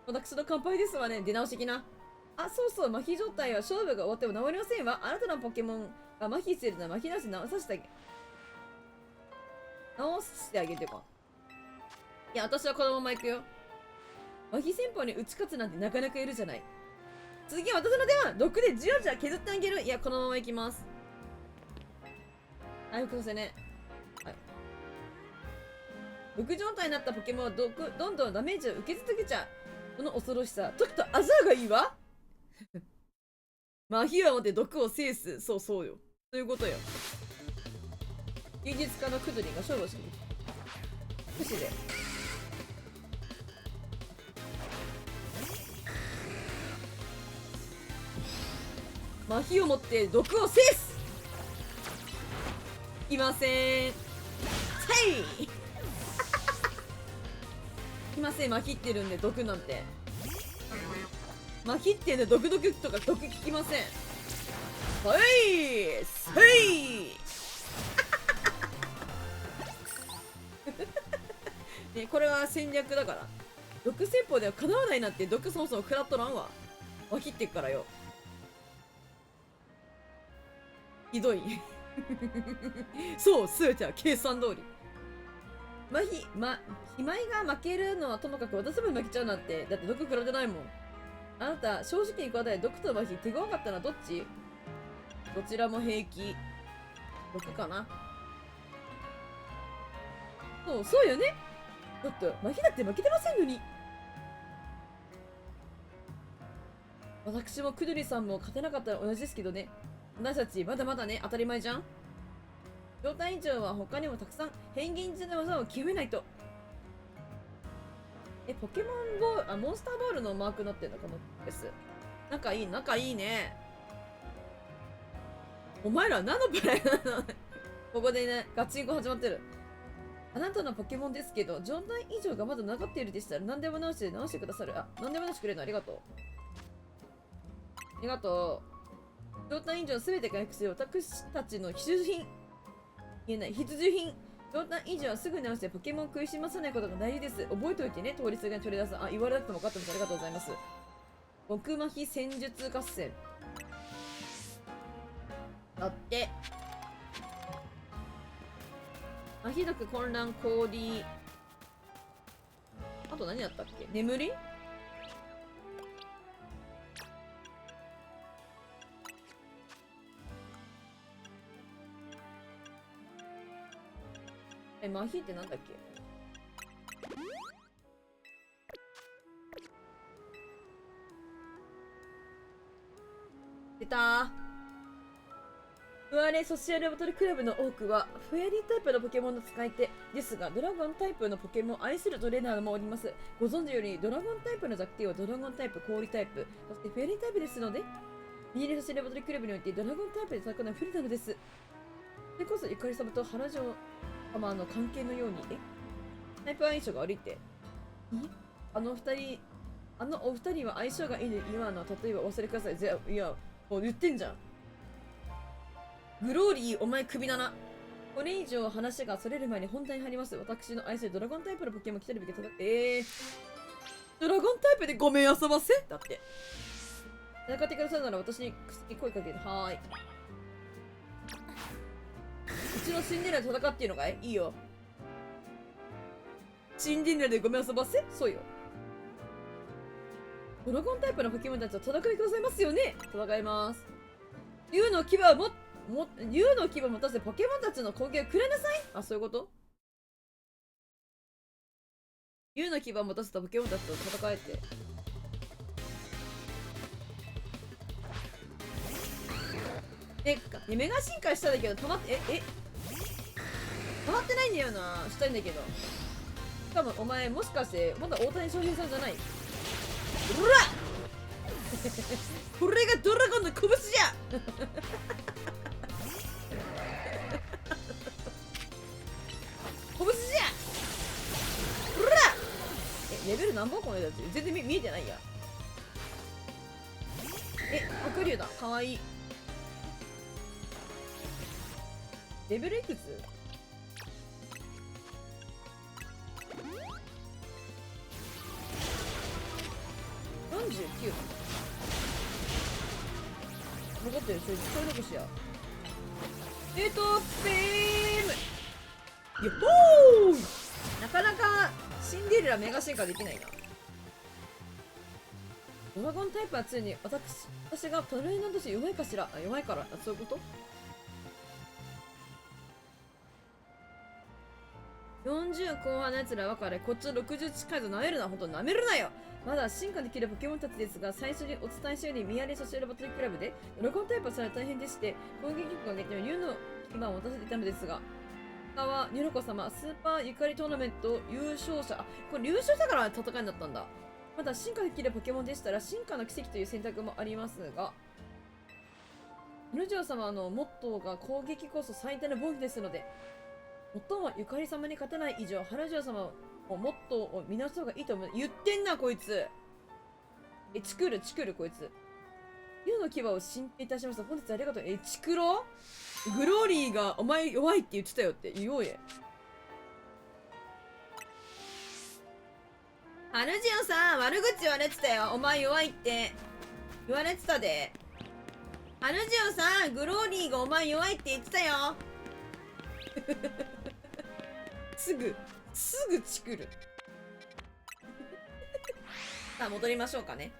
私の乾杯ですわね。出直してきな。あ、そうそう、麻痺状態は勝負が終わっても治りませんわ。あなたのポケモンが麻痺してるのは麻痺なし直させてあげ。直してあげてか。いや、私はこのまま行くよ。麻痺戦法に打ち勝つなんてなかなかいるじゃない。次は私の出番。毒でじわじわ削ってあげる。いや、このまま行きます。回復させね。はい。毒状態になったポケモンはどんどんダメージを受け続けちゃう。この恐ろしさ。とくとアザーがいいわ。麻痺は持って毒を制す。そうよ。そういうことよ。芸術家のクドリが勝負をしてる。不死で。麻痺を持って毒を制す。いません。はいいません、麻痺ってるんで毒なんて。麻痺ってんで毒とか毒効きません。はいね、これは戦略だから。毒戦法ではかなわないなんて毒そもそも食らっとらんわ。麻痺ってっからよ。ひどいそう、すべては計算通り。肥米が負けるのはともかく私も負けちゃうなんて。だって毒食らってないもん。あなた、正直に答え、毒と麻痺手強かったのはどっち？どちらも平気。毒かな。そうよね。だって麻痺だって負けてませんのに。私もクドリさんも勝てなかったら同じですけどね。私たちまだまだね、当たり前じゃん。状態以上は他にもたくさん変幻自の技を決めないと。ポケモンボール、モンスターボールのマークになってんだ、このフェス。仲いいね。お前ら何のプレイなのここでね、ガチンコ始まってる。あなたのポケモンですけど、状態異常がまだ残っているでしたら何でも直してくださる。何でも直してくれるのありがとう。ありがとう。状態異常すべて回復する私たちの必需品。必需品。状態異常はすぐ直してポケモンを食いしまさないことが大事です。覚えておいてね、通りすがりに取り出す。言われなくても分かってます。ありがとうございます。極麻痺戦術合戦。だって。麻痺毒混乱氷。あと何やったっけ？眠り？麻痺ってなんだっけ？出たー。フワレソシアルバトルクラブの多くはフェアリータイプのポケモンの使い手ですが、ドラゴンタイプのポケモンを愛するトレーナーもおります。ご存知よりドラゴンタイプの弱点はドラゴンタイプ、氷タイプ、そしてフェアリータイプですので、フェアリーソシアルバトルクラブにおいてドラゴンタイプで戦うのは不利なのです。それこそゆかり様と原城様の関係のように、タイプ相性が悪いって。あのお二人は相性がいいの今の例えば忘れください。いや、もう言ってんじゃん。グローリー、お前クビだな。これ以上話がそれる前に本題に入ります。私の愛するドラゴンタイプのポケモン来てるべきドラゴンタイプでごめん遊ばせだって。戦ってくださるなら私に声かけて。はーい。うちのシンデレラで戦っていいのかい？いいよ。シンデレラでごめん遊ばせ？そうよ。ドラゴンタイプのポケモンたちは戦いくださいますよね？戦います。竜の牙を竜の牙を持たせてポケモンたちの攻撃をくれなさい。あ、そういうこと？竜の牙を持たせたポケモンたちと戦えて。メガ進化したんだけど止まって止まってないんだよな。したいんだけど。しかもお前もしかしてまだ大谷翔平さんじゃない？うらこれがドラゴンの拳じゃ拳じゃうらレベル何本このやつ全然見えてないや。白龍だ。かわいい。レベルいくつ？49。残ってる。それ残しや。ペームよっほー。なかなかシンデレラメガ進化できないな。ドラゴンタイプはついに私がトレーナーとして弱いかしら。弱いから。そういうこと？40後半のやつら分かれ、こっちの60近いと舐めるな。ほんと舐めるなよ。まだ進化できるポケモンたちですが、最初にお伝えしたようにミヤレソシアルバトルクラブでドラゴンタイプはされ大変でして、攻撃力を上げて竜の牙を持たせていたのですが、他はニュロコ様、スーパーゆかりトーナメント優勝者。これ優勝したから戦いになったんだ。まだ進化できるポケモンでしたら進化の奇跡という選択もありますが、ヌジョー様のモットーが攻撃こそ最大の防御ですので、最もゆかり様に勝てない以上、原城様をモットーを見直した方がいいと思う。言ってんな、こいつ。チクる、こいつ。竜の牙を進呈いたしました。本日ありがとう。チクログローリーがお前弱いって言ってたよって言おうや。原城さん、悪口言われてたよ。お前弱いって言われてたで。原城さん、グローリーがお前弱いって言ってたよ。すぐチクる。さあ戻りましょうかね。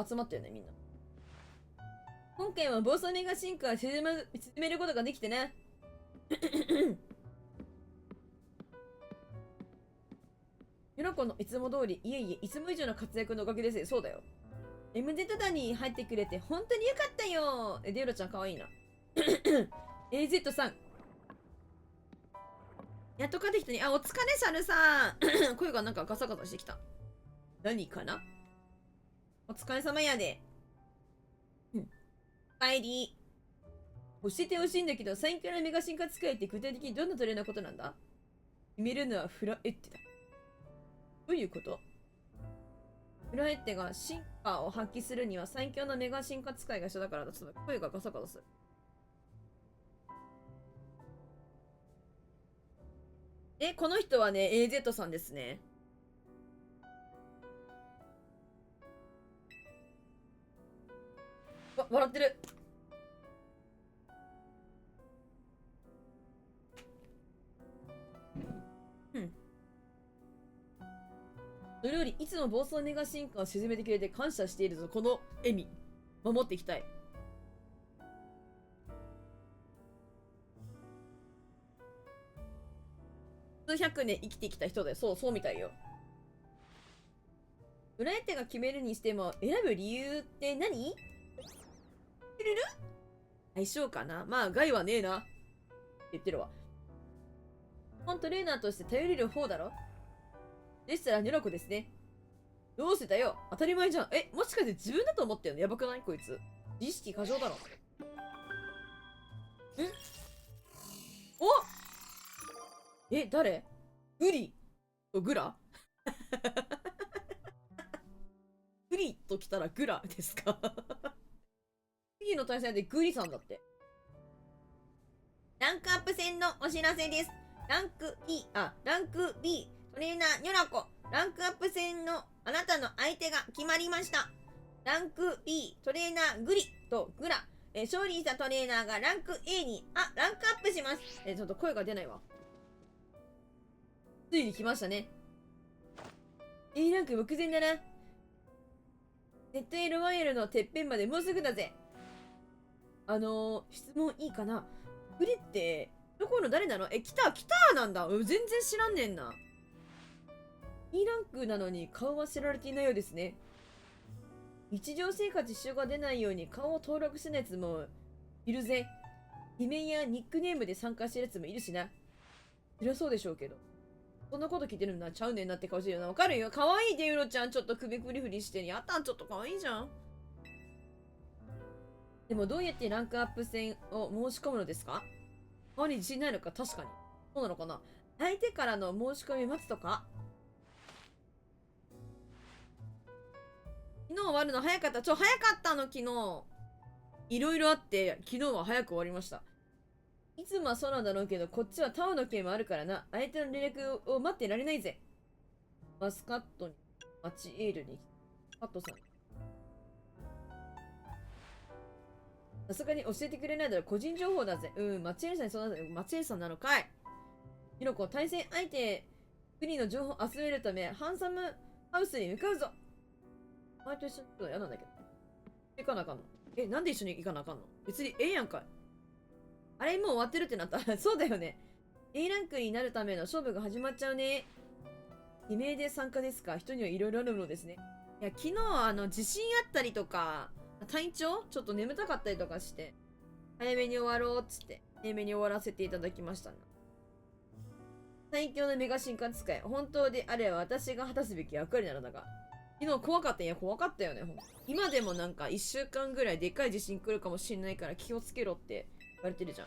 集まってるね、みんな。今回は暴走メガ進化を沈めることができてね。ユナコのいつも通り、いえいえ、いつも以上の活躍のおかげです。そうだよ。MZ 団に入ってくれて本当によかったよ。デューロちゃんかわいいな。AZ さん。やっと帰ってきたね。あ、お疲れ、シャルさん。声がなんかガサガサしてきた。何かな？お疲れ様やで。帰り。教えてほしいんだけど、最強のメガ進化使いって具体的にどんなトレーのことなんだ？決めるのはフラエッテだ。どういうこと？フラエッテが進化を発揮するには最強のメガ進化使いが一緒だからだ。ちょっと声がガサガサする。この人はね、AZ さんですね。笑ってる。それよりいつも暴走メガ進化を沈めてくれて感謝しているぞ。この笑み守っていきたい。数百年生きてきた人だよ。そうみたいよ。裏相手が決めるにしても、選ぶ理由って何？相性かな。まあ、害はねえな。って言ってるわ。本トレーナーとして頼れる方だろ？でしたら、ニョロコですね。どうしてだよ。当たり前じゃん。もしかして自分だと思ってんの？やばくないこいつ。自意識過剰だろ。お！誰？グリとグラグリと来たらグラですか？次の対戦でグリさんだって。ランクアップ戦のお知らせです。ランク B、トレーナーニョラコ。ランクアップ戦のあなたの相手が決まりました。ランク B、トレーナーグリとグラ。勝利したトレーナーがランク A に、ランクアップします。ちょっと声が出ないわ。ついに来ましたね。A ランク目前だな。ZLYL のてっぺんまでもうすぐだぜ。質問いいかな？グリって、どこの誰なの？来たなんだ。全然知らんねんな。E ランクなのに顔は知られていないようですね。日常生活支障が出ないように顔を登録してないやつもいるぜ。偽名やニックネームで参加してるやつもいるしな。そりゃそうでしょうけど。そんなこと聞いてるのはちゃうねんなって顔してるよな。わかるよ。かわいいデユロちゃん。ちょっと首フリフリしてる。やったんちょっとかわいいじゃん。でもどうやってランクアップ戦を申し込むのですか？顔に自信ないのか？確かに。そうなのかな？相手からの申し込み待つとか？昨日終わるの早かった。早かったの昨日。いろいろあって、昨日は早く終わりました。いつもはそうなんだろうけど、こっちはタオの件もあるからな。相手の連絡を待ってられないぜ。マスカットに、マチエールに、カットさん。さすがに教えてくれないだろ。個人情報だぜ。マチエールさんにそうなんだ。マチエールさんなのかい。ヒロコ、対戦相手、国の情報を集めるため、ハンサムハウスに向かうぞ。お前と一緒に行くの嫌なんだけど。行かなあかんの？なんで一緒に行かなあかんの？別にやんかい。あれもう終わってるってなった。そうだよね。A ランクになるための勝負が始まっちゃうね。偽名で参加ですか？人にはいろいろあるのですね。いや、昨日地震あったりとか、体調ちょっと眠たかったりとかして、早めに終わろうっつって、早めに終わらせていただきましたな。最強のメガ進化使い。本当であれば私が果たすべき役割なのだが。昨日怖かった。いや、怖かったよね。今でもなんか1週間ぐらいでっかい地震来るかもしれないから気をつけろって言われてるじゃん。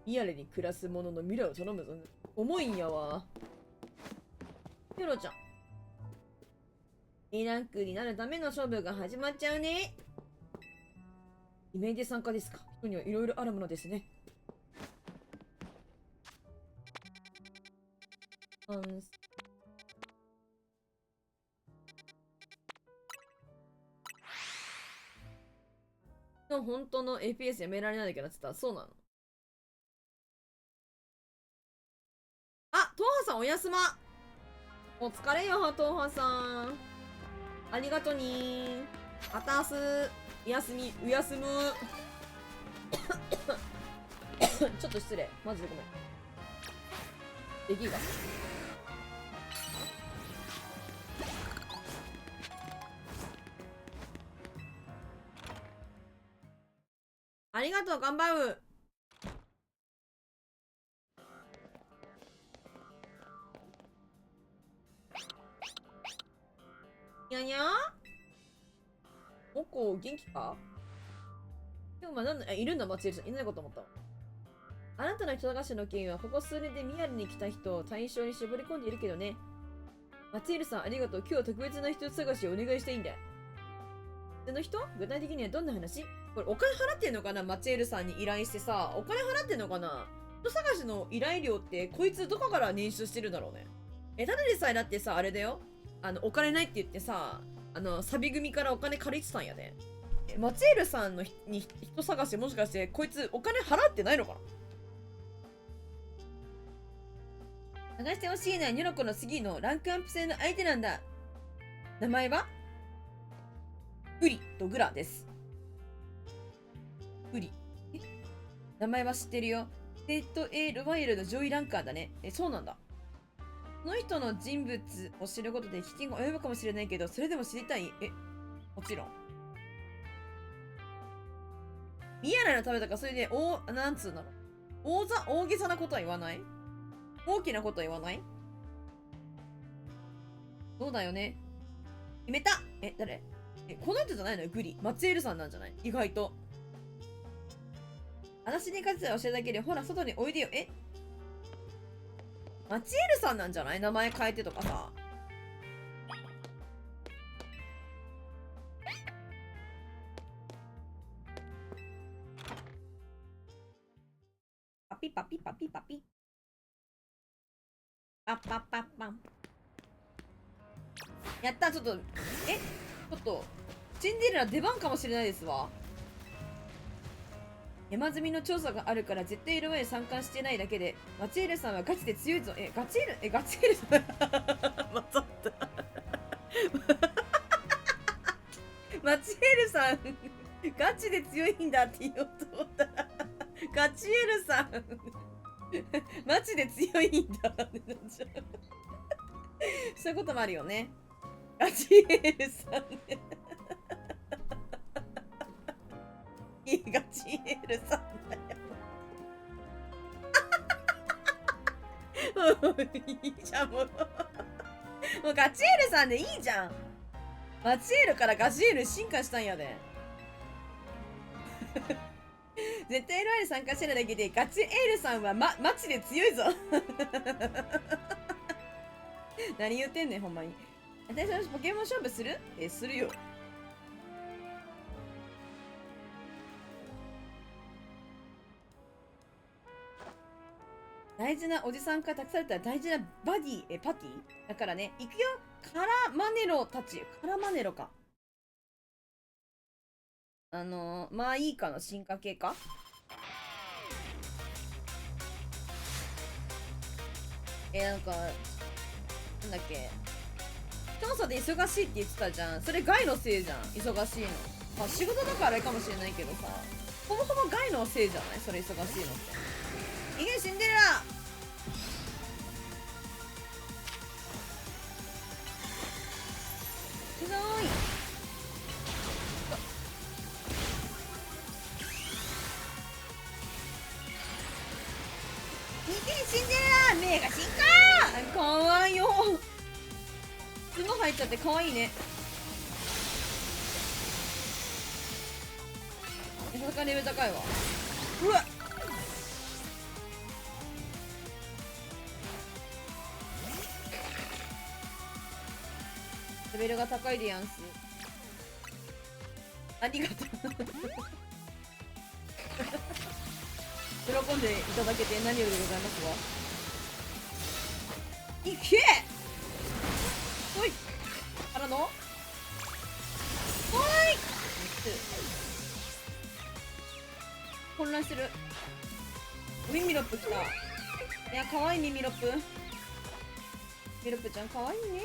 リアルに暮らす者の未来を頼むぞ。重いんやわ。ヒロちゃん。A ランクになるための勝負が始まっちゃうね。イメージ参加ですか？人にはいろいろあるものですね。の本当の FPS やめられないんだけどって言ったらそうなの？トウハさんおやすま。お疲れよ、トウハさん。ありがとに。あたす。やすみ、うやすむ。ちょっと失礼。マジでごめん。できるか。ありがとう、頑張る。にゃにゃモコ、元気か？でもまあいるんだ、松井さん。いないこと思ったわ。あなたの人探しの件はここ数年で宮城に来た人を対象に絞り込んでいるけどね。松井さん、ありがとう。今日は特別な人探しをお願いしたいんだ。その人？具体的にはどんな話？これお金払ってんのかな？マチエルさんに依頼してさ、お金払ってんのかな？人探しの依頼料ってこいつどこから捻出してるんだろうね。ただでさえだってさ、あれだよ。お金ないって言ってさ、サビ組からお金借りてたんやで。マチエルさんのに人探し、もしかしてこいつお金払ってないのかな？探してほしいのはニョロコの次のランクアップ戦の相手なんだ。名前はグリとグラです。グリ。名前は知ってるよ。ステート A ロワイヤルの上位ランカーだね。そうなんだ。この人の人物を知ることで危険が及ぶかもしれないけど、それでも知りたい？もちろん。宮根の食べたか、それで、なんつうんだろう。大げさなことは言わない？大きなことは言わない？そうだよね。決めた！誰？この人じゃないのよ、グリ。松エルさんなんじゃない？意外と。私に勝つは教えただけで、ほら、外においでよ。マチエルさんなんじゃない？名前変えてとかさ。パピパピパピパピ。パッパッパッパン。やった、ちょっと、ちょっと、シンデレラ出番かもしれないですわ。山積みの調査があるから絶対色々参加してないだけで、マチエルさんはガチで強いぞ。ガチエルさんまたったマチエルさんガチで強いんだって言おうと思ったらガチエルさんマジで強いんだそういうこともあるよね。ガチエルさんねガチエルさんだよいいじゃん、もうガチエルさんでいいじゃん。マチエルからガチエル進化したんやで絶対 LR 参加してるだけでガチエールさんはマジで強いぞ何言ってんねんほんまに。私たちポケモン勝負する？するよ。大事なおじさんから託された大事なバディ、パティだからね。行くよ。カラマネロたち。カラマネロか。まあいいかの進化系か。なんか、なんだっけ。調査で忙しいって言ってたじゃん。それガイのせいじゃん。忙しいの。まあ仕事だからあれかもしれないけどさ。ほぼほぼガイのせいじゃない？それ忙しいのって。いけシンデレラ！すごーい。いけシンデレラ！目が進化！かわいいよ。角入っちゃってかわいいね。さすがレベル高いわ。うわっ！レベルが高いでやんす。ありがとう喜んでいただけて何よりでございますわ。いけ！ほい！からのほい！混乱してる。ミミロップ来た。いや、かわいいミミロップ。ミミロップちゃんかわいいね。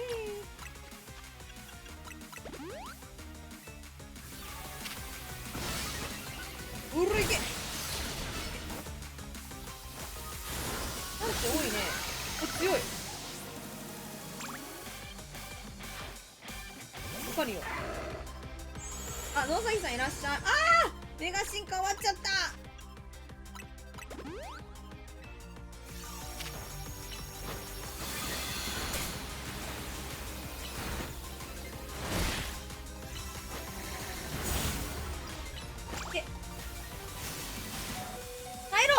うるいけ！パンチ多いね。強い。わかるよ。あ、野崎さんいらっしゃい。ああ！メガ進化終わっちゃった。入ろう。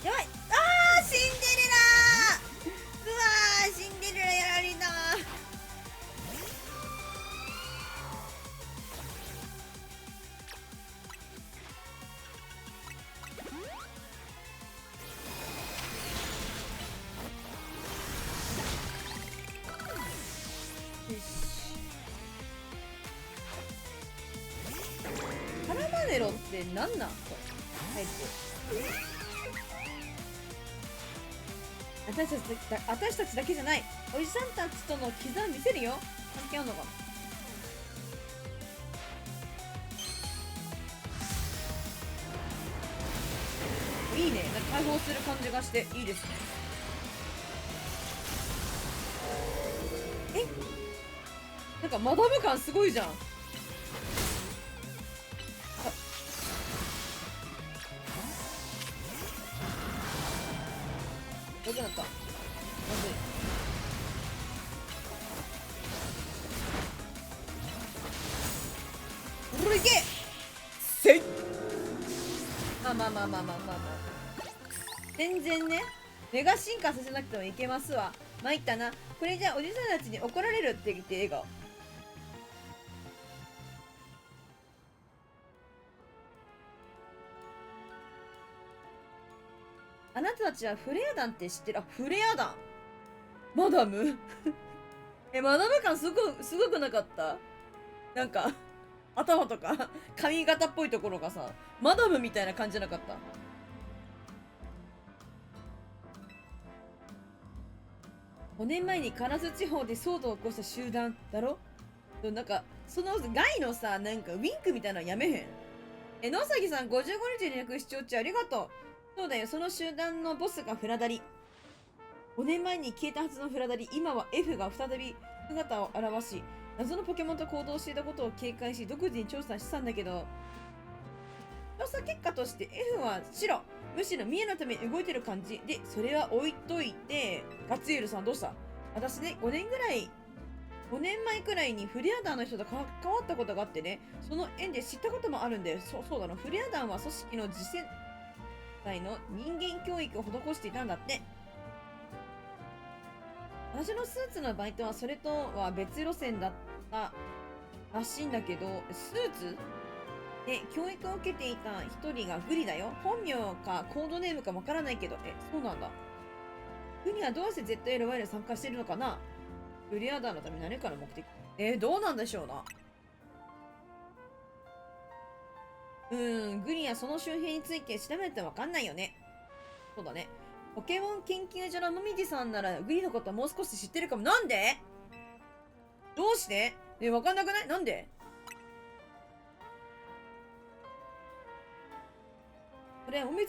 やばい。あーシンデレラー。うわーシンデレラやられた。カラマネロってなんなんこれ入って私たちだけじゃない。おじさんたちとの絆を見せるよ。関係あんのかな。いいね。なんか解放する感じがしていいですね。え、なんかマダム感すごいじゃん。どうなった。まずい。これいけ。せい。まあまあまあまあまあまあまあ。全然ね、メガ進化させなくてもいけますわ。参ったな。これじゃおじさんたちに怒られるって言って笑顔。あなたたちはフレア団って知ってる？あ、フレア団。マダムマダム感すごくなかった？なんか、頭とか髪型っぽいところがさ、マダムみたいな感じじゃなかった？5年前に唐津地方で騒動を起こした集団だろ？なんか、そのガイのさ、なんかウィンクみたいなのやめへん？野崎さん55日連絡視聴中ありがとう。そうだよ、その集団のボスがフラダリ。5年前に消えたはずのフラダリ、今は F が再び姿を現し、謎のポケモンと行動していたことを警戒し、独自に調査したんだけど、調査結果として F は白。むしろ見栄のために動いてる感じ。で、それは置いといて、ガツエルさんどうした？私ね、5年前くらいにフレア団の人と関わったことがあってね、その縁で知ったこともあるんで、そうだな、フレア団は組織の次世代の人間教育を施していたんだって。私のスーツのバイトはそれとは別路線だったらしいんだけど、スーツで教育を受けていた一人がグリだよ。本名かコードネームかわからないけど、そうなんだ。グリはどうして ZLY に参加してるのかな？フレア団のために何かの目的。どうなんでしょうな。グリやその周辺について調べてわかんないよね。そうだね。ポケモン研究所のもみじさんならグリのこともう少し知ってるかも。なんで？どうして？わかんなくない？なんで？これ、もみ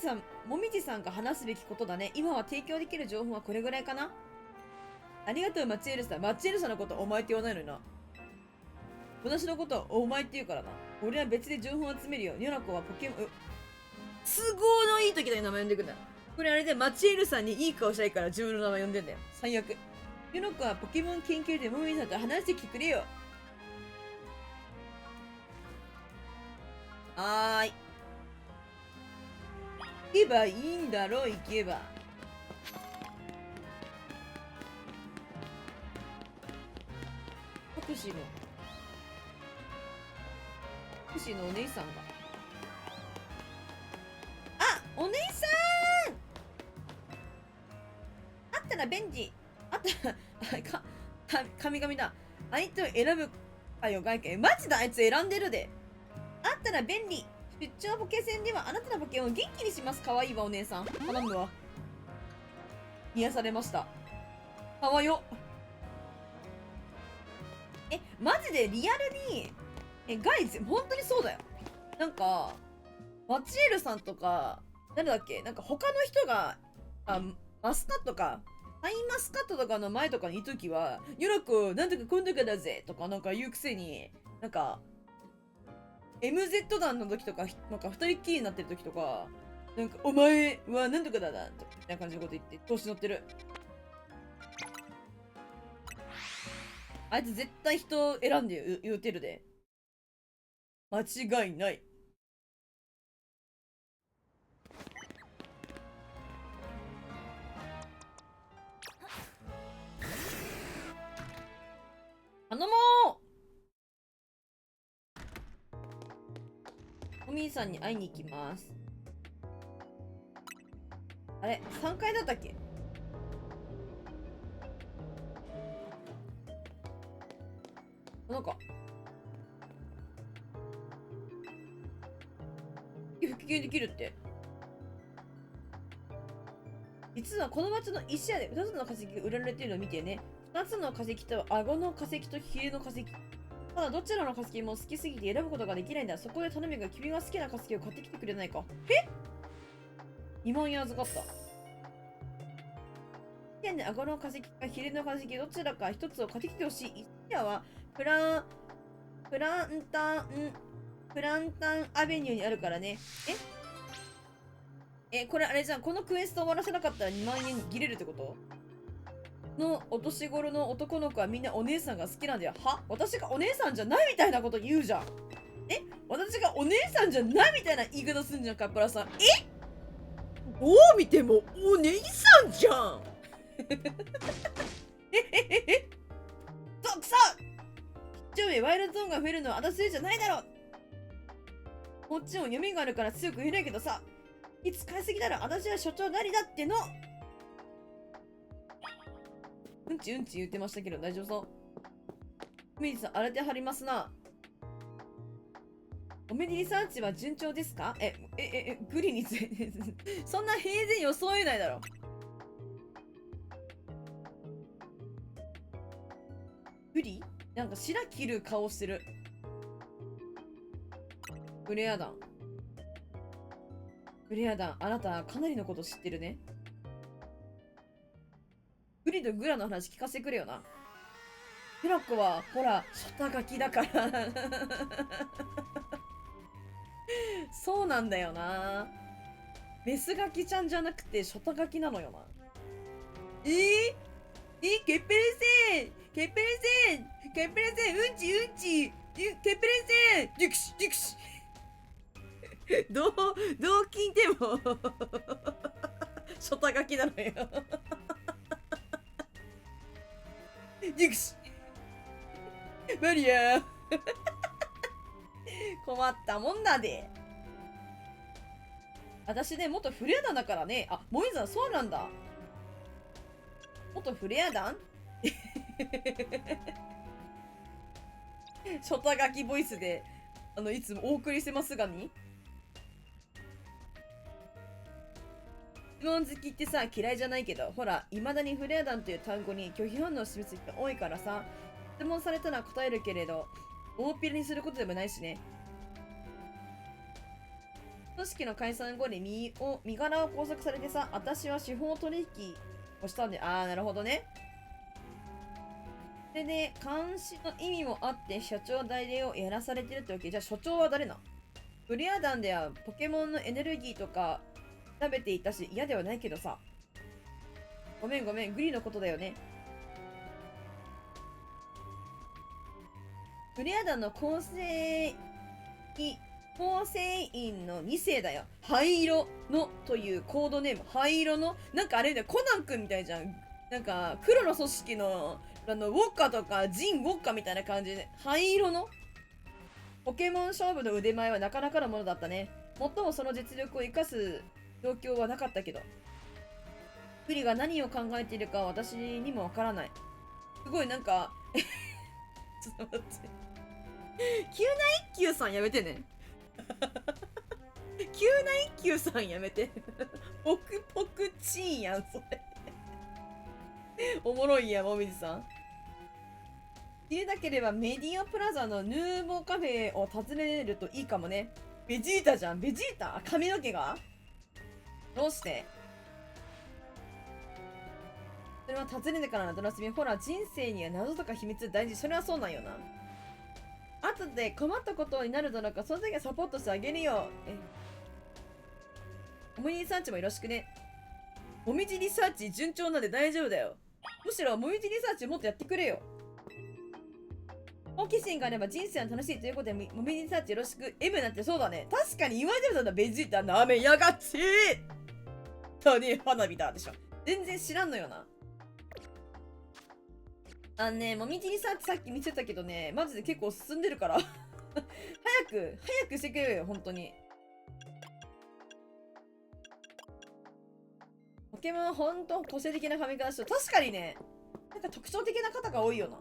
じさんが話すべきことだね。今は提供できる情報はこれぐらいかな。ありがとう、マチエルさん。マチエルさんのことお前って言わないのにな。私のことはお前って言うからな。俺は別で情報を集めるよ。ニョラコはポケモン、都合のいい時だけ名前呼んでくんだよ。これあれでマチエルさんにいい顔したいから自分の名前呼んでんだよ。最悪。ニョラコはポケモン研究でもみじさんと話してきてくれよ。はーい。行けばいいんだろ、行けば。福祉のお姉さんが。あ、お姉さんあったら便利。あったら、神々だ。相手を選ぶかよ、外見。マジであいつ選んでるで。あったら便利。出張ポケ戦ではあなたのポケモンを元気にします。かわいいわ、お姉さん。頼むわ。癒されました。かわよ。マジでリアルに、ガイズ、本当にそうだよ。なんか、マチエルさんとか、誰だっけ？なんか他の人が、マスカットか、ハイマスカットとかの前とかにいるときは、ヨラコ、なんとか今度かだぜとかなんか言うくせに、なんか、MZ 団の時とか、なんか二人っきりになってる時とか、なんか、お前はなんとかだな、みたいな感じのこと言って、調子乗ってる。あいつ絶対人選んで言うてるで。間違いない。頼もう。おみーさんに会いに行きます。あれ ?3 階だったっけ？なんか、復旧できるって。実はこの町の石屋で2つの化石が売られているのを見てね。2つの化石と顎の化石とヒレの化石。ただどちらの化石も好きすぎて選ぶことができないんだ。そこで頼みが君が好きな化石を買ってきてくれないか。2万円預かった。県で顎の化石かヒレの化石どちらか一つを買ってきてほしい。一夜はプランタンアベニューにあるからね。これあれじゃん。このクエスト終わらせなかったら2万円切れるってことのお年頃の男の子はみんなお姉さんが好きなんだよ。は私がお姉さんじゃないみたいなこと言うじゃん。私がお姉さんじゃないみたいな言い方すんじゃん、カップラさん。どう見てもお姉さんじゃんくそ上位ワイルドゾーンが増えるのは私じゃないだろう。もちろん読みがあるから強く言えないけどさ、いつ買いすぎたら私は所長なりだっての。うんち言ってましたけど大丈夫そう。ミリさん荒れてはりますな。おめでリサーチは順調ですか？グリについてそんな平然装えないだろ。グリなんか白切る顔してる。グレアダン。あなたかなりのこと知ってるね。グリとグラの話聞かせてくれよな。ペラコはほらショタガキだからそうなんだよな。メスガキちゃんじゃなくてショタガキなのよな。ケッペレセンうんちケッペレセンデュクシどう聞いてもショタガキなのよデュクシマリア困ったもんだで。私ね、元フレア団だからね。あ、モイザーそうなんだ。元フレア団ショタガキボイスでいつもお送りしてますがに。質問好きってさ、嫌いじゃないけど、ほら、未だにフレア団という単語に拒否反応を示す人が多いからさ、質問されたら答えるけれど、大っぴらにすることでもないしね。組織の解散後に身柄を拘束されてさ、私は司法取引をしたんで、なるほどね。それで、監視の意味もあって、社長代理をやらされてるってわけ。じゃあ、所長は誰な？フレア団ではポケモンのエネルギーとか食べていたし、嫌ではないけどさ。ごめん、グリのことだよね。フレア団の構成員の2世だよ。灰色のというコードネーム。灰色のなんかあれだよ、コナン君みたいじゃん。なんか黒の組織のウォッカとかジンウォッカみたいな感じで、灰色のポケモン勝負の腕前はなかなかのものだったね。もっともその実力を生かす状況はなかったけど、グリが何を考えているか私にもわからない。すごいなんかちょっと待って、急な一休さんやめてね急な一休さんやめてポクポクチーンやんそれおもろいやもみじさん。知りたければメディアプラザのヌーボーカフェを訪ねるといいかもね。ベジータじゃん。ベジータ髪の毛がどうして？それは訪ねてからの楽しみ。ほら、人生には謎とか秘密大事。それはそうなんよな。後で困ったことになるだろうか、その時はサポートしてあげるよ。もみじリサーチもよろしくね。もみじリサーチ順調なんで大丈夫だよ。むしろもみじリサーチもっとやってくれよ。好奇心があれば人生は楽しいということで、もみじリサーチよろしく。M なんてそうだね。確かに言われてるんだ、ベジータなめやがち種花火だでしょ。全然知らんのよな。もみじリサーチさっき見せたけどね、マジで結構進んでるから早くしてくれよ、本当に。ポケモンはほんと個性的な髪型してる。確かにね、なんか特徴的な方が多いよな。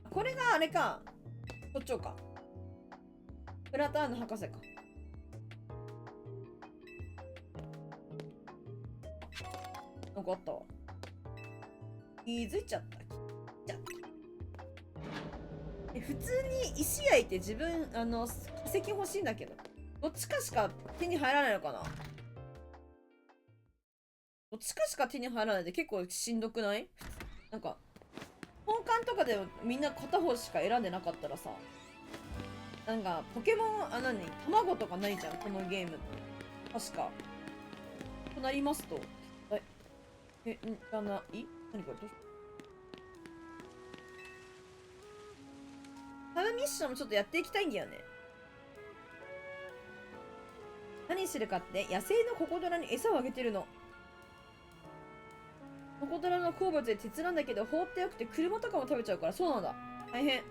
これがあれか。そっちか。プラターンの博士か。なんかあったわ。気づいちゃった。普通に石焼いて自分、化石欲しいんだけど。どっちかしか手に入らないのかな。地下しか手に入らないで結構しんどくない？なんか本館とかでみんな片方しか選んでなかったらさ、なんかポケモン卵とかないじゃんこのゲーム。確かとなりますと、じゃない？何これどうしサブミッションもちょっとやっていきたいんだよね。何するかって野生のココドラに餌をあげてるの。ココドラの好物で鉄なんだけど放っておくて車とかも食べちゃうから、そうなんだ。大変。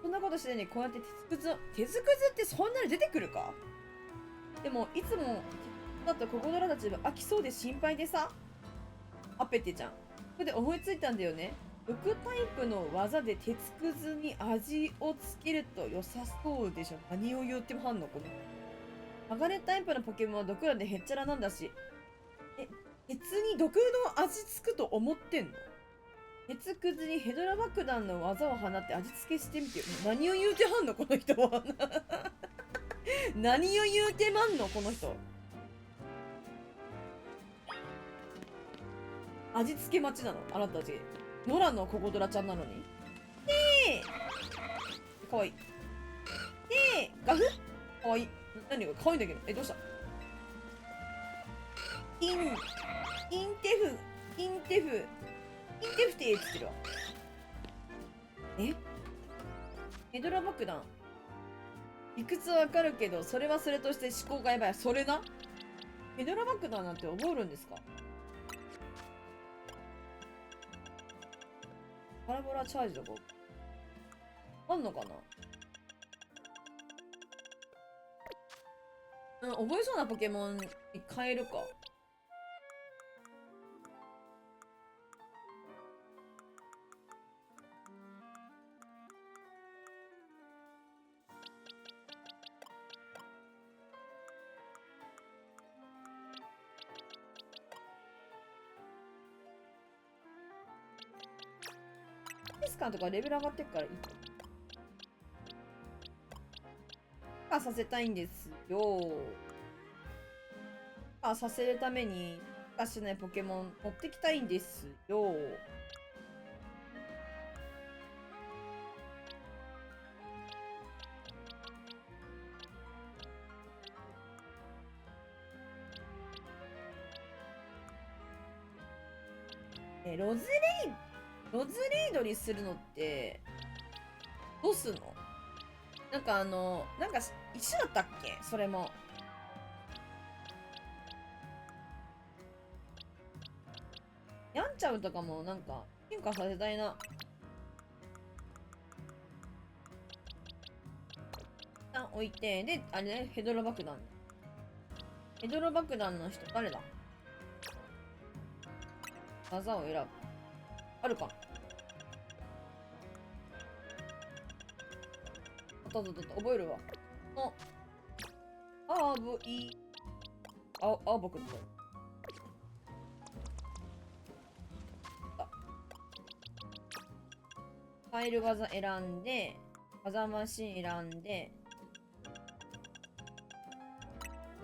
そんなことしてね、こうやって鉄くずってそんなに出てくるか？でもいつもだってココドラたちが飽きそうで心配でさ。アペテちゃん。それで思いついたんだよね。毒タイプの技で鉄くずに味をつけると良さそうでしょ。何を言ってもはんのこの。鋼タイプのポケモンは毒なんでへっちゃらなんだし。鉄に毒の味つくと思ってんの？鉄くずにヘドラ爆弾の技を放って味付けしてみてよ。何を言うてはんのこの人は。何を言うてまんのこの人。味付け待ちなのあなたたち。ノラのココドラちゃんなのに。かわいい。ガフかわいい。何がかわいいんだけど。どうした？インテフテーって言ってるわ。ヘドラ爆弾。理屈はわかるけど、それはそれとして思考がやばい。それな。ヘドラ爆弾なんて覚えるんですか？パラボラチャージとかあんのかな？覚えそうなポケモンに変えるか。スカンとかレベル上がってっからいいかさせたいんですよ。させるために化しないポケモン持ってきたいんですよ。ロズレイドにするのってどうすんの？なんか一緒だったっけそれも。やんちゃうとかもなんか変化させたいな。一旦置いて、で、あれね、ヘドロ爆弾。ヘドロ爆弾の人誰だ？技を選ぶ。あるか。覚えるわ。青僕のファイル技選んで、技マシン選んで、ヘ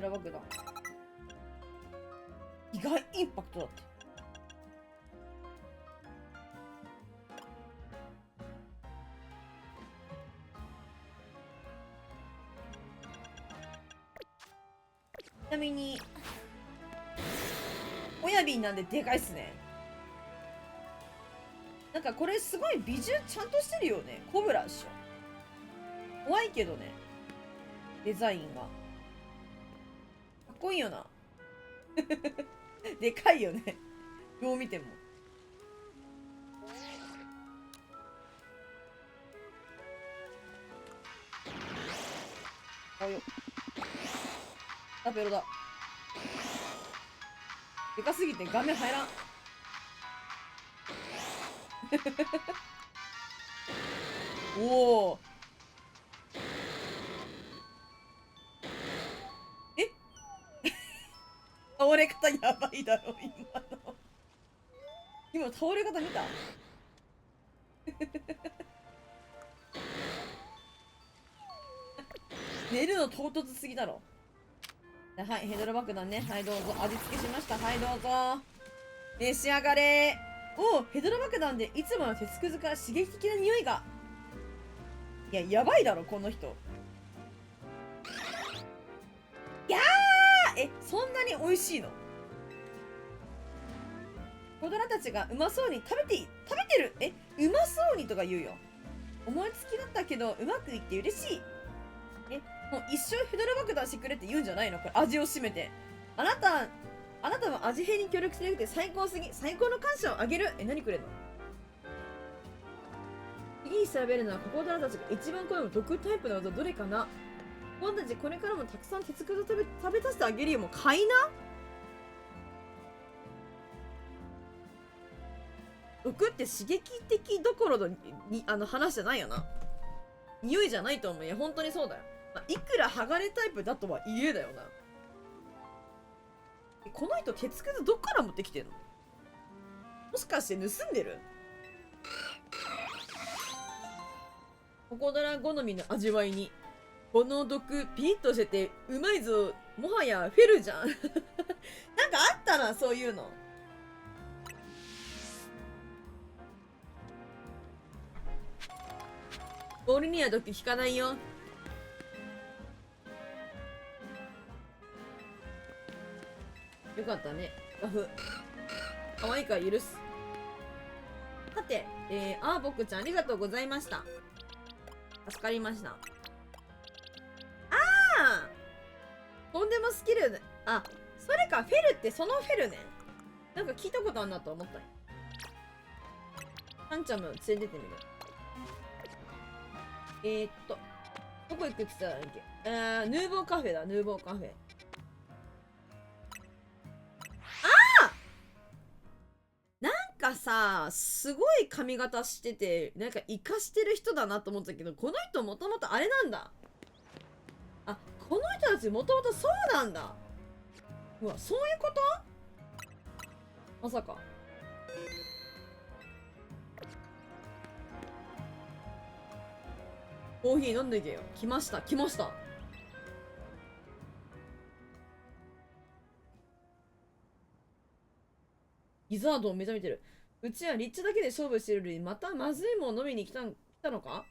ドロ爆弾。意外インパクトだって。ちなみに親瓶なんででかいっすね。なんかこれすごい美術ちゃんとしてるよね。コブラでしょ。怖いけどね、デザインがかっこいいよな。でかいよね、どう見ても。あよダペロだ。でかすぎて画面入らん。おお。倒れ方やばいだろ今倒れ方見た？寝るの唐突すぎだろ。はい、ヘドロ爆弾ね。はい、どうぞ。味付けしました。はい、どうぞ。召し上がれ。おお、ヘドロ爆弾でいつもの鉄くずから刺激的な匂いが。いや、やばいだろ、この人。いやー、そんなに美味しいの？子供たちがうまそうに食べてる。うまそうにとか言うよ。思いつきだったけど、うまくいって嬉しい。もう一生ヘドロ爆弾してくれって言うんじゃないの？これ味を占めて。あなたも味変に協力しなくて最高すぎ。最高の感謝をあげる。何くれんの？次に調べるのはココドラたちが一番好む毒タイプの技どれかな。僕たちこれからもたくさん鉄くず食べさせてあげるよ。もう買いな。毒って刺激的どころの話じゃないよな。匂いじゃないと思う。いや本当にそうだよ。いくら剥がれタイプだとはいえだよな。この人鉄くずどっから持ってきてんの？もしかして盗んでる？ココドラ好みの味わいに。この毒ピリッとしててうまいぞ。もはやフェルじゃん。なんかあったな、そういうの。俺には毒効かないよ。よかったね。ラフ。可愛いから許す。さて、僕ちゃんありがとうございました。助かりました。とんでもスキル。それか、フェルってそのフェルね。なんか聞いたことあるなと思ったよ。ハンちゃんも連れてってみる。どこ行くって言ったらいいっけ？ヌーボーカフェだ、ヌーボーカフェ。なんかさ、すごい髪型してて、なんかイカしてる人だなと思ったけど、この人もともとあれなんだ。この人たちもともとそうなんだ。うわ、そういうこと？まさか。コーヒー飲んでいけよ。来ました、来ました。リザードンめちゃ見てる。うちはリッチだけで勝負してるのに、またまずいもの飲みに来たのか？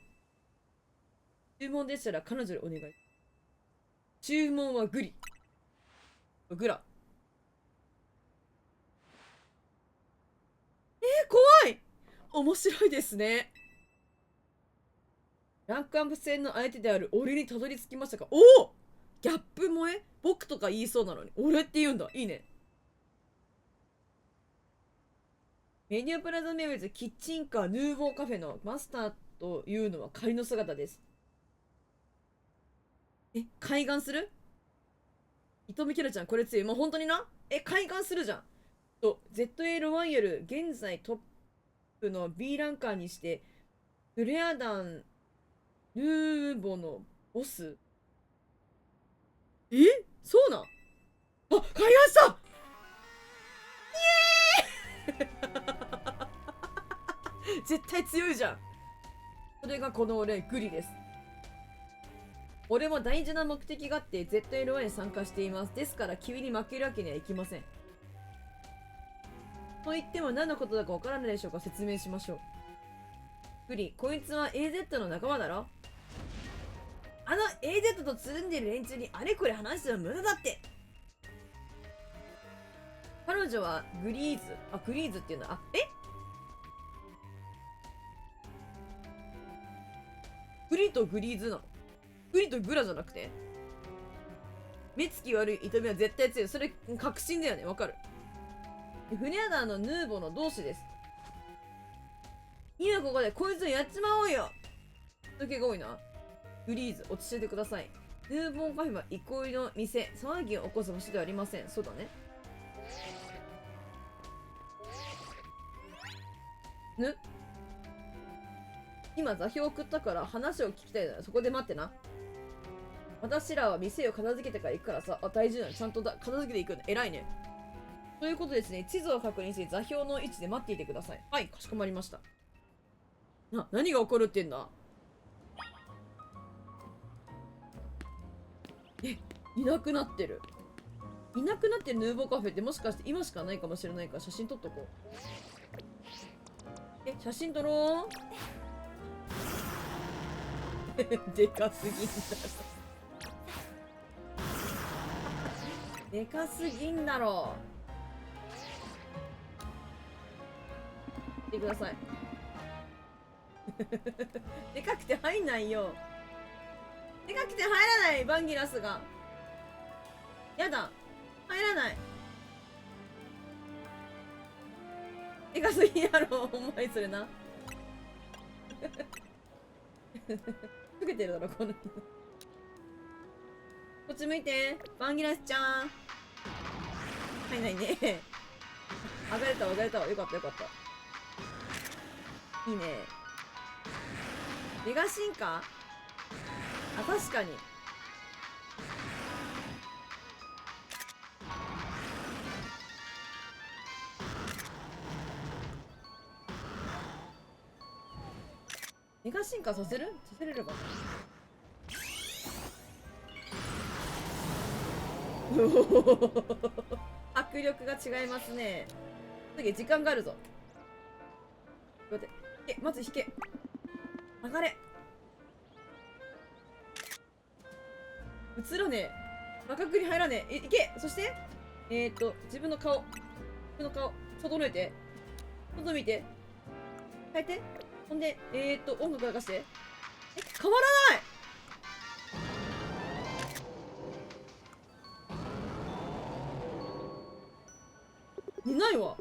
注文でしたら彼女にお願い。注文はグリ。グラ。怖い。面白いですね。ランクアップ戦の相手である俺にたどり着きましたか？おお、ギャップ萌え？僕とか言いそうなのに俺って言うんだ。いいね。メニュープラザ名物キッチンカーヌーボーカフェのマスターというのは仮の姿です。開眼する？伊藤美キラちゃんこれ強い。もう本当にな。開眼するじゃん。ZA ロワイヤル現在トップの B ランカーにしてフレアダンヌーボのボス。そうなん？開眼した。イエーイ絶対強いじゃん。それがこの俺グリです。俺も大事な目的があって ZLY に参加しています。ですから君に負けるわけにはいきません。と言っても何のことだかわからないでしょうか。説明しましょう。グリ、こいつは AZ の仲間だろ。あの AZ とつるんでる連中にあれこれ話しても無駄だって。彼女はグリーズ。グリーズっていうのは、グリとグリーズなの？グリとグラじゃなくて？目つき悪い痛みは絶対強い。それ確信だよね。わかる。フレアダーのヌーボの同志です。今ここでこいつをやっちまおうよ。人気が多いな。グリーズ、落ち着いてください。ヌーボンカフェは憩いの店。騒ぎを起こす場所ではありません。そうだね。今座標を送ったから話を聞きたいならそこで待ってな。私らは店を片付けてから行くからさ。大事なの。ちゃんと片付けていくんだ。偉いね。ということですね。地図を確認して座標の位置で待っていてください。はい、かしこまりました。何が起こるってんだ？いなくなってる。いなくなってるヌーボーカフェってもしかして今しかないかもしれないから写真撮っとこう。写真撮ろう。でかすぎんだろ。でかすぎんだろ。見てください。でかくて入んないよ。でかくて入らないバンギラスが。やだ。入らない。でかすぎやろ。ほんまにそれな。溶けてるだろ、この人。こっち向いて。バンギラスちゃん。入んないね。上がれたわ、上がれたわ。よかったよかった。いいね。メガ進化？あ、確かに。メガ進化させる？させれるかな。迫力が違いますね。次時間があるぞ。待って。引け、まず引け。上がれ。映らねえ。画角に入らねえ。いけ。そして、自分の顔。整えて。外見て。変えて。ほんで、音楽流して。変わらない。寝ないわ。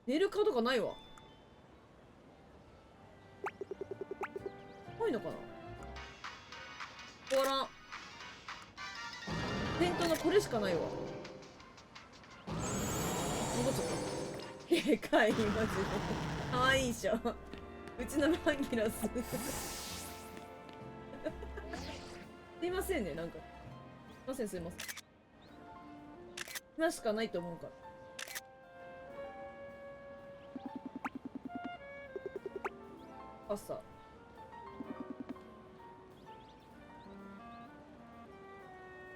寝る顔とかないわ。ないのかな。変わらん。店頭のこれしかないわ。戻っちゃった。でかい、マジで。かわいいっしょ。うちのバンギラス。すいませんね、なんか。すいません、すいません。今しかないと思うから。朝。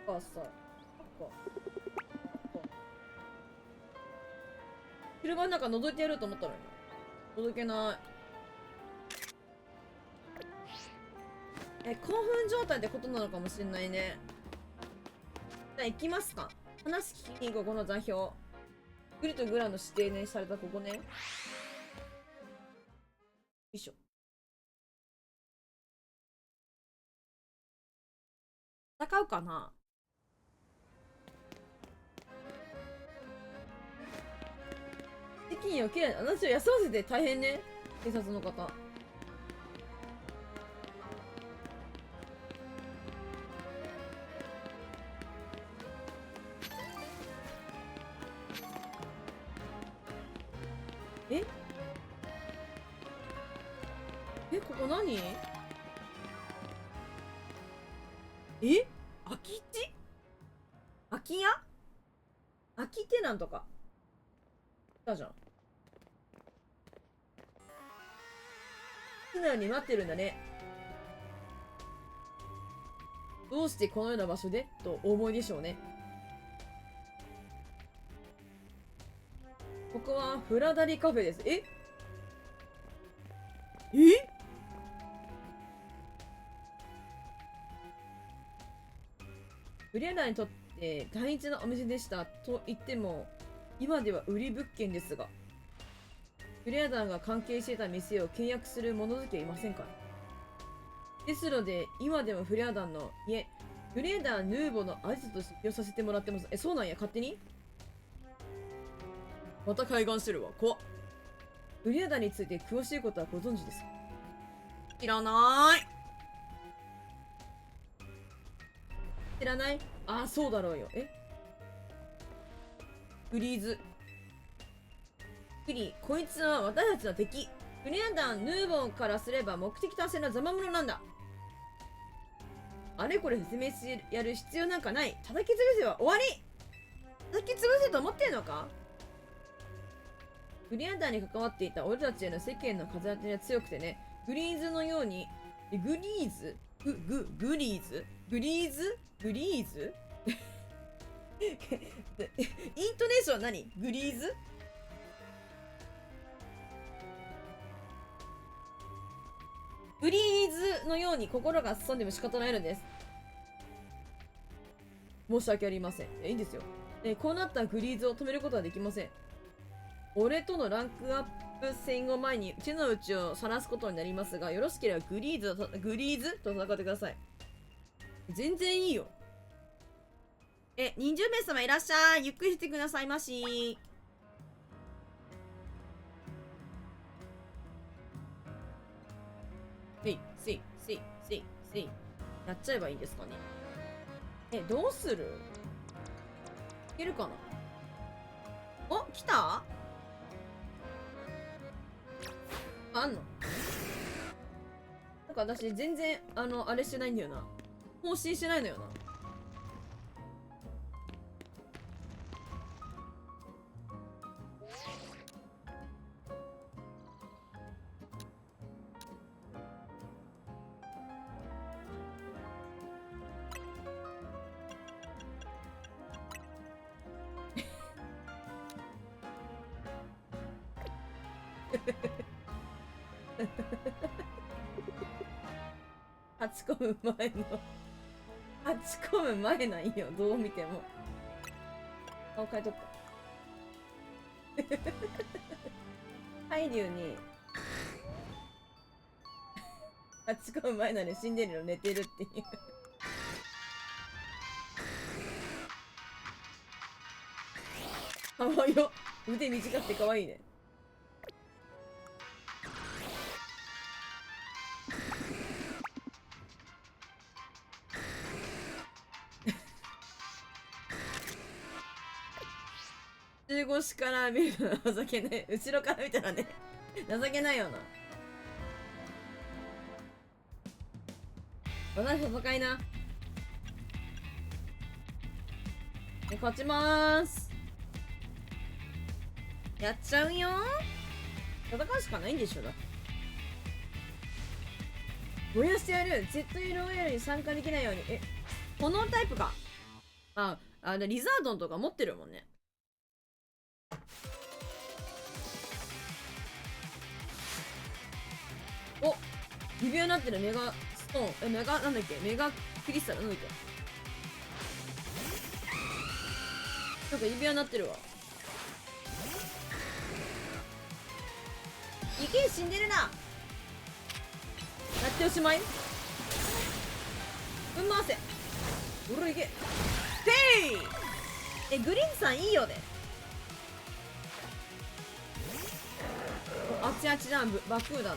朝。昼間なんか覗いてやろうと思ったのに。覗けない。興奮状態ってことなのかもしれないね。じゃあ行きますか。話聞きに行こう、この座標。グリとグラの指定にされたここね。よいしょ。戦うかな。責任をきれいに話を休ませて大変ね。警察の方。ここ何？空き地？空き家？空きテナントか。来たじゃん。素直に待ってるんだね。どうしてこのような場所でとお思いでしょうね。ここはフラダリカフェです。フリアダにとって大事なお店でしたと言っても、今では売り物件ですが、フリアダンが関係していた店を契約する者好きはいませんから。ですので、今でもフリアダンの、フリアダンヌーボのアジトとして利用させてもらってます。そうなんや、勝手に？また海岸してるわ。怖っ。フリアダンについて詳しいことはご存知ですか？知らない。知らない？あ、そうだろうよ。フリーズ。こいつは私たちの敵。フリアダン・ヌーボンからすれば目的達成の邪魔者なんだ。あれこれ説明してやる必要なんかない。叩き潰せば終わり。叩き潰せと思ってんのか？フリアダンに関わっていた俺たちへの世間の風当たりが強くてね。グリーズのように、グリーズイントネーションは何？グリーズ？グリーズのように心が進んでも仕方ないのです。申し訳ありません。いいんですよ。こうなったグリーズを止めることはできません。俺とのランクアップ戦を前に手の内を晒すことになりますが、よろしければグリーズと戦ってください。全然いいよ。20名様いらっしゃい。ゆっくりしてくださいまし。せい。やっちゃえばいいんですかね。どうする？いけるかな？お、来た？あんの？なんか私全然あれしてないんだよな。更新してないのよな。8込む前の8込む前なんよ、どう見ても。顔変えとくか。ハイリュウに8込む前なのに死んでるの寝てるっていうかわいよ。腕短くてかわいいね。中腰から見るの情けない。後ろから見たらね情けないよな。私戦いな。勝ちまーす。やっちゃうよ。戦うしかないんでしょ。だ燃やしてやる。ZLOL に参加できないように。このタイプか。リザードンとか持ってるもんね。お、指輪になってる。メガストーン。メガ、なんだっけ、メガクリスタルなんだっけ。なんか指輪になってるわ。いけ、死んでるな。やっておしまい。ぶん回せ。おらいけ。へい。グリーンさんいいよね。あちあちじゃん。バクーダだ。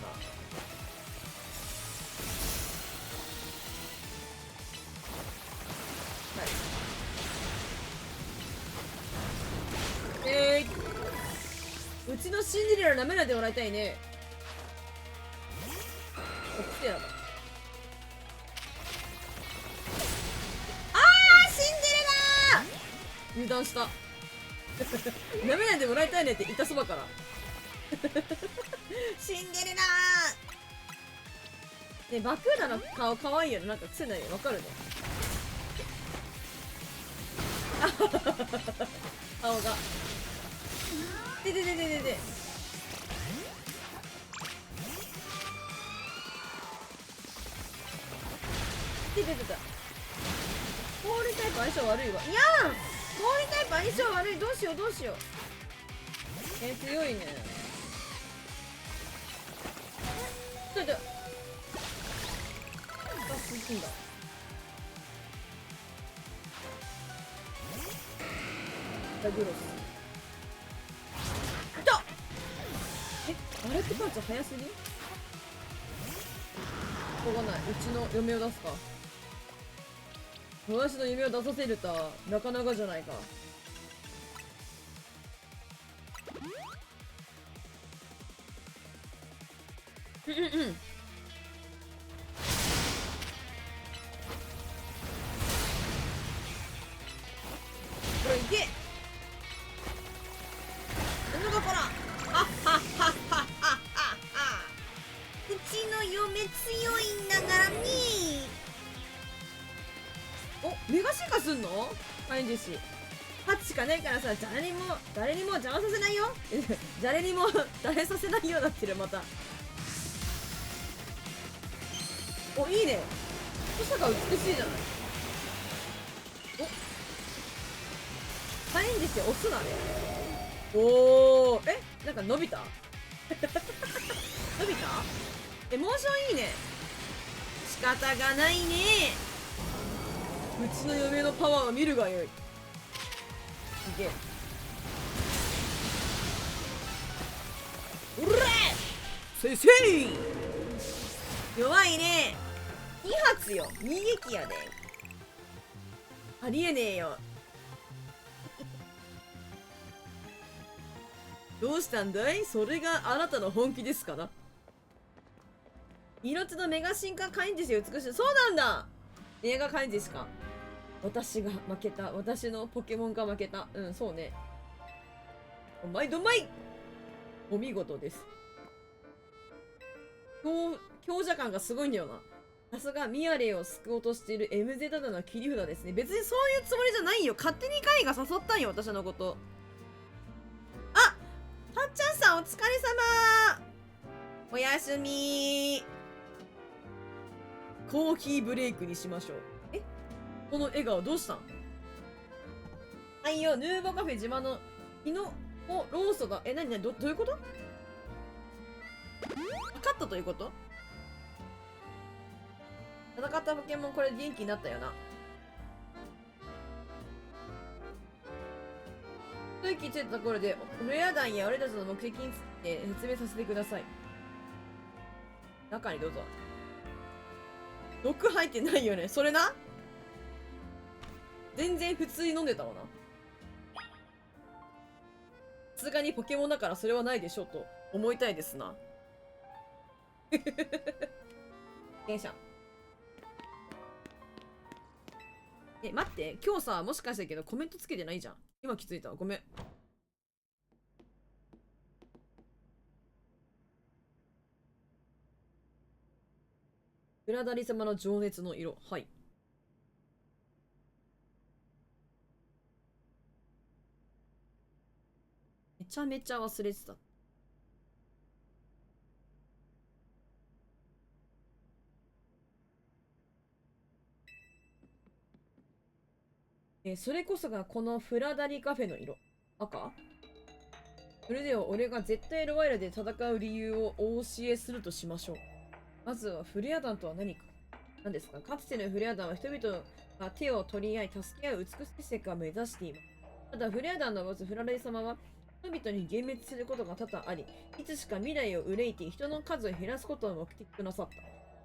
うちのシンデレラ舐めないでもらいたいね。おきてらだ。シンデレラ油断した舐めないでもらいたいねって言ったそばからシンデレラね、バクーダの顔かわいいよね。なんか癖ないよ。わかるね顔がでで氷タイプ相性悪いわ。いやー、氷タイプ相性悪い。どうしよう強いね。ちょっと進んだ。ダグロスいた。あれってパンチ早すぎ。しょうがない。うちの嫁を出すか。私の夢を出させるとはなかなかじゃないか。これいけ。なんだこら。うちの嫁強いんだからね。お、メガ進化すんの？飼い主。しかないからさ、誰にも邪魔させないよ誰にも誰させないようになってる。またお、いいね。太さが美しいじゃない。お、サインですよ、押すなね。おお、なんか伸びた伸びた。モーションいいね。仕方がないね。うちの嫁のパワーを見るがよい。いけ。うらせいせい。弱いね。2発よ。2撃やで。ありえねえよ。どうしたんだい。それがあなたの本気ですかな。命のメガ進化カインジシ美しい。そうなんだ。メガカインジシか。私が負けた。私のポケモンが負けた。うん、そうね。お前どんまい。お見事です。強者感がすごいんだよな。さすがミアレイを救おうとしている MZ の切り札ですね。別にそういうつもりじゃないよ。勝手にカイが誘ったんよ、私のこと。あ、はっちゃんさんお疲れ様。おやすみ。コーヒーブレイクにしましょう。この笑顔どうしたん。はいよ、ヌーボカフェ自慢の日のローストだ。なにどういうこと。分かったということ。戦ったポケモンこれ元気になったよな。一息ついたところでフレア団や俺たちの目的について説明させてください。中にどうぞ。毒入ってないよね。それな。全然普通に飲んでたわな。さすがにポケモンだからそれはないでしょと思いたいですな。よいしょ。待って、今日さ、もしかしたけどコメントつけてないじゃん。今気づいたわ。ごめん。ブラダリ様の情熱の色。はい。めちゃめちゃ忘れてた。それこそがこのフラダリカフェの色。赤。それでは俺が絶対エルワイラで戦う理由をお教えするとしましょう。まずはフレア団とは何か。何ですか。かつてのフレア団は人々が手を取り合い助け合う美しい世界を目指しています。ただフレア団のボスフラダリ様は人々に幻滅することが多々あり、いつしか未来を憂いて人の数を減らすことを目的となさった。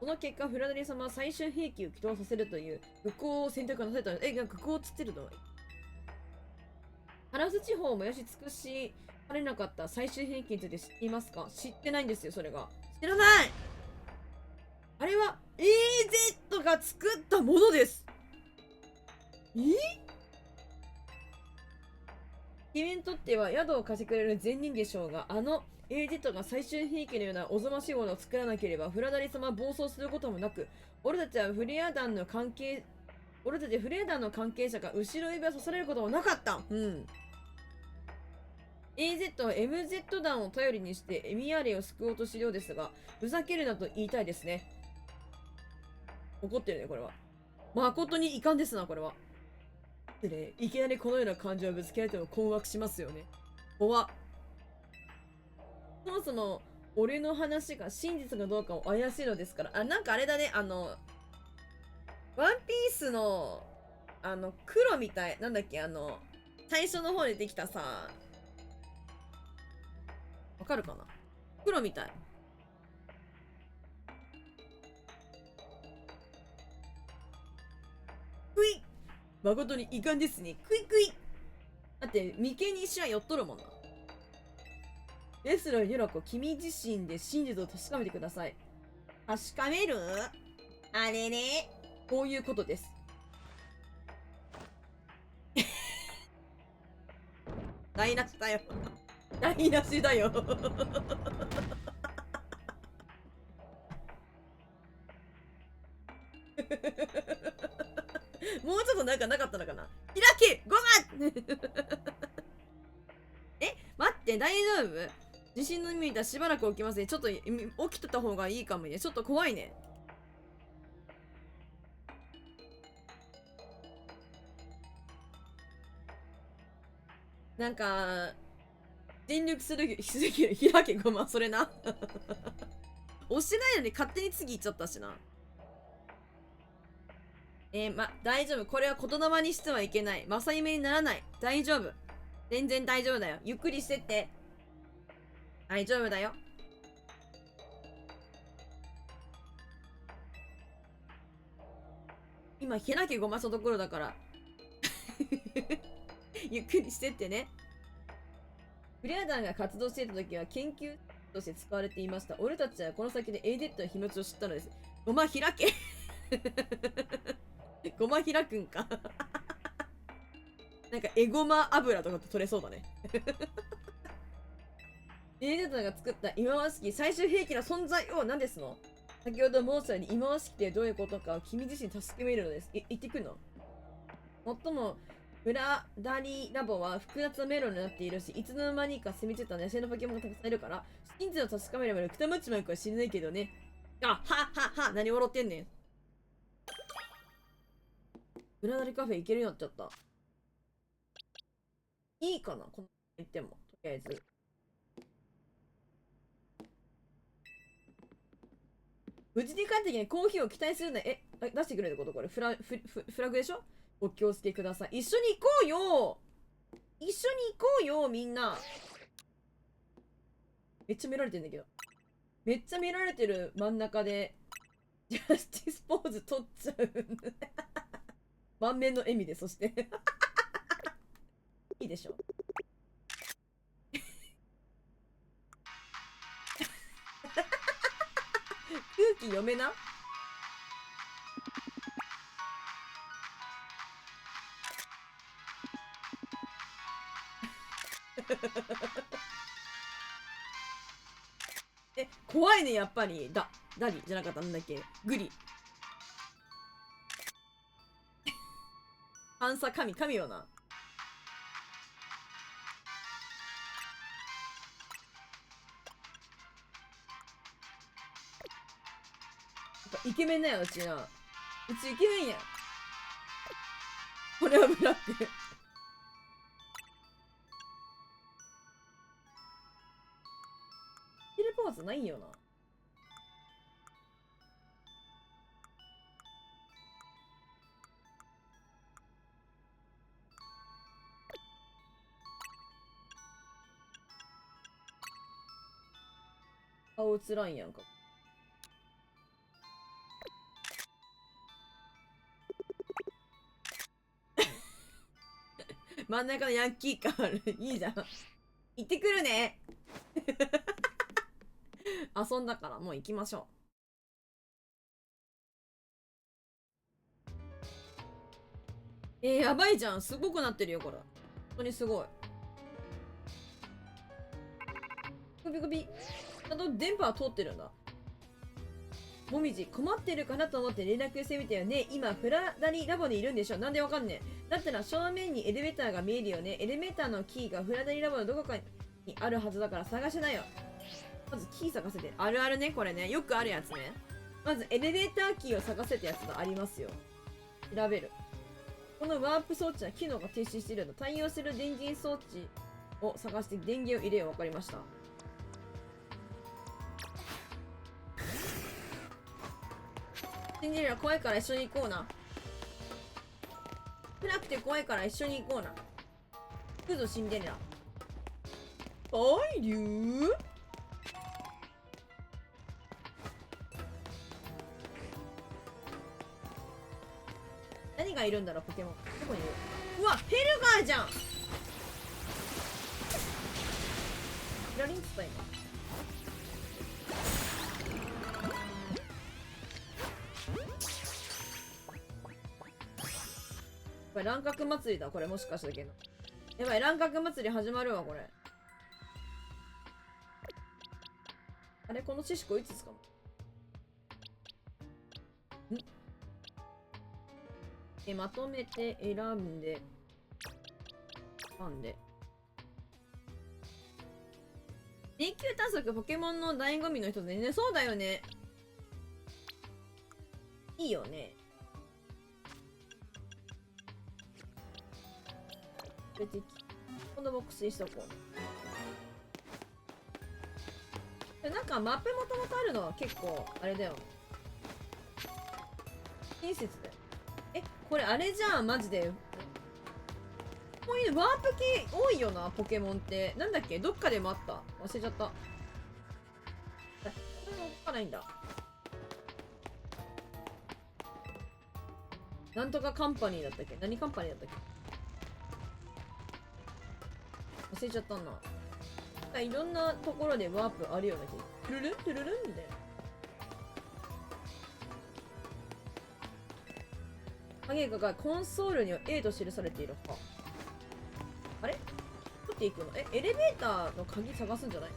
その結果、フラダリ様は最終兵器を起動させるという愚行を選択なされたので、愚行をつってるの。ハラス地方を燃やし尽くしかれなかった最終兵器について知っていますか。知ってないんですよ、それが。知らない。あれは AZ が作ったものです。君にとっては宿を貸してくれる善人でしょうが、AZ が最終兵器のようなおぞましいものを作らなければ、フラダリ様は暴走することもなく、俺たちフレア団の関係者が後ろ指を刺されることもなかった。AZ は MZ 団を頼りにしてエミアレイを救おうとしているようですが、ふざけるなと言いたいですね。怒ってるね、これは。誠に遺憾ですな、これは。いきなりこのような感情をぶつけられても困惑しますよね。怖っ。そもそも、俺の話が真実かどうかも怪しいのですから。なんかあれだね、ワンピースの、黒みたい、なんだっけ、最初の方でできたさ、わかるかな。黒みたい。クイッ。誠に遺憾ですね。クイクイ。だって、眉間に一瞬は寄っとるもんな。レスラーユラコ、君自身で真実を確かめてください。確かめる？あれね。こういうことです。台無しだよ。台無しだよ。もうちょっとなんかなかったのかな。開け !5 番って大丈夫？地震の意味見たらしばらく起きますね。ちょっと起きとった方がいいかもね。ちょっと怖いね。なんか、全力する開けごま、それな。押してないのに勝手に次行っちゃったしな。大丈夫。これは言霊にしてはいけない。正夢にならない。大丈夫。全然大丈夫だよ。ゆっくりしてって。大丈夫だよ。今、開けごましたところだから。ゆっくりしてってね。フレア団が活動していた時は研究として使われていました。俺たちはこの先でエイデットの秘密を知ったのです。ごま開けごま開くんかなんかエゴマ油とかって取れそうだねエイデットが作った忌まわしき最終兵器の存在を何ですの？先ほど申したように忌まわしきってどういうことかを君自身助けめるのです。言ってくるの？もっともブラダリーラボは複雑な迷路になっているし、いつの間にか攻めついた野生のポケモンがたくさんいるから、真実を確かめればくたまっちまうかは知れないけどね。あ、は、何笑ってんねん。ブラダリカフェ行けるようになっちゃった。いいかなこの行っても。とりあえず。無事に帰ってきてコーヒーを期待するな。出してくれることこれ。フラグでしょ？お気をつけください。一緒に行こうよ！一緒に行こうよ、みんな。めっちゃ見られてんだけど。めっちゃ見られてる真ん中で、ジャスティスポーズ取っちゃう。満面の笑みで、そして。いいでしょ。空気読めな。怖いね、やっぱり。ダリじゃなかった、なんだっけ。グリ。パンサ神よな。やっぱイケメンだよ、うちな。うちイケメンやん。これはブラック。テレポーズないよな。顔映らんやんか。真ん中のヤンキー感ある。いいじゃん。行ってくるね。遊んだからもう行きましょう。やばいじゃん。すごくなってるよ、これ。本当にすごい。グビグビ。ちゃんと電波は通ってるんだ。もみじ、困ってるかなと思って連絡してみたよね。今、フラダリラボにいるんでしょ。なんでわかんねえ。だったら正面にエレベーターが見えるよね。エレベーターのキーがフラダリラボのどこかにあるはずだから探しなよ。まずキー探せて。あるあるね、これね。よくあるやつね。まずエレベーターキーを探せってやつがありますよ。調べる。このワープ装置は機能が停止しているの。対応する電源装置を探して電源を入れよう。わかりました。シンデレラ怖いから一緒に行こうな。暗くて怖いから一緒に行こうな。行くぞシンデレラ。はいりゅう。何がいるんだろうポケモン。どこにいる？うわヘルガーじゃん。ラリンつった今。これ乱獲祭りだこれもしかしたけど。やばい乱獲祭り始まるわこれ。あれこのシシコいつですか？まとめて選んでパンで永久探索ポケモンの醍醐味の一つでね。そうだよね。いいよね。このボックスにしとこう。なんかマップもともとあるのは結構あれだよ。親切だよ。これあれじゃん、マジで。こういうワープ系多いよな、ポケモンって。なんだっけ、どっかでもあった。忘れちゃった。これも動かないんだ。なんとかカンパニーだったっけ、何カンパニーだったっけ、忘れちゃったな。いろんなところでワープあるような気が。トゥルルントゥルルンみたいな。影がコンソールには A と記されているか。あれ取っていくの？エレベーターの鍵探すんじゃない？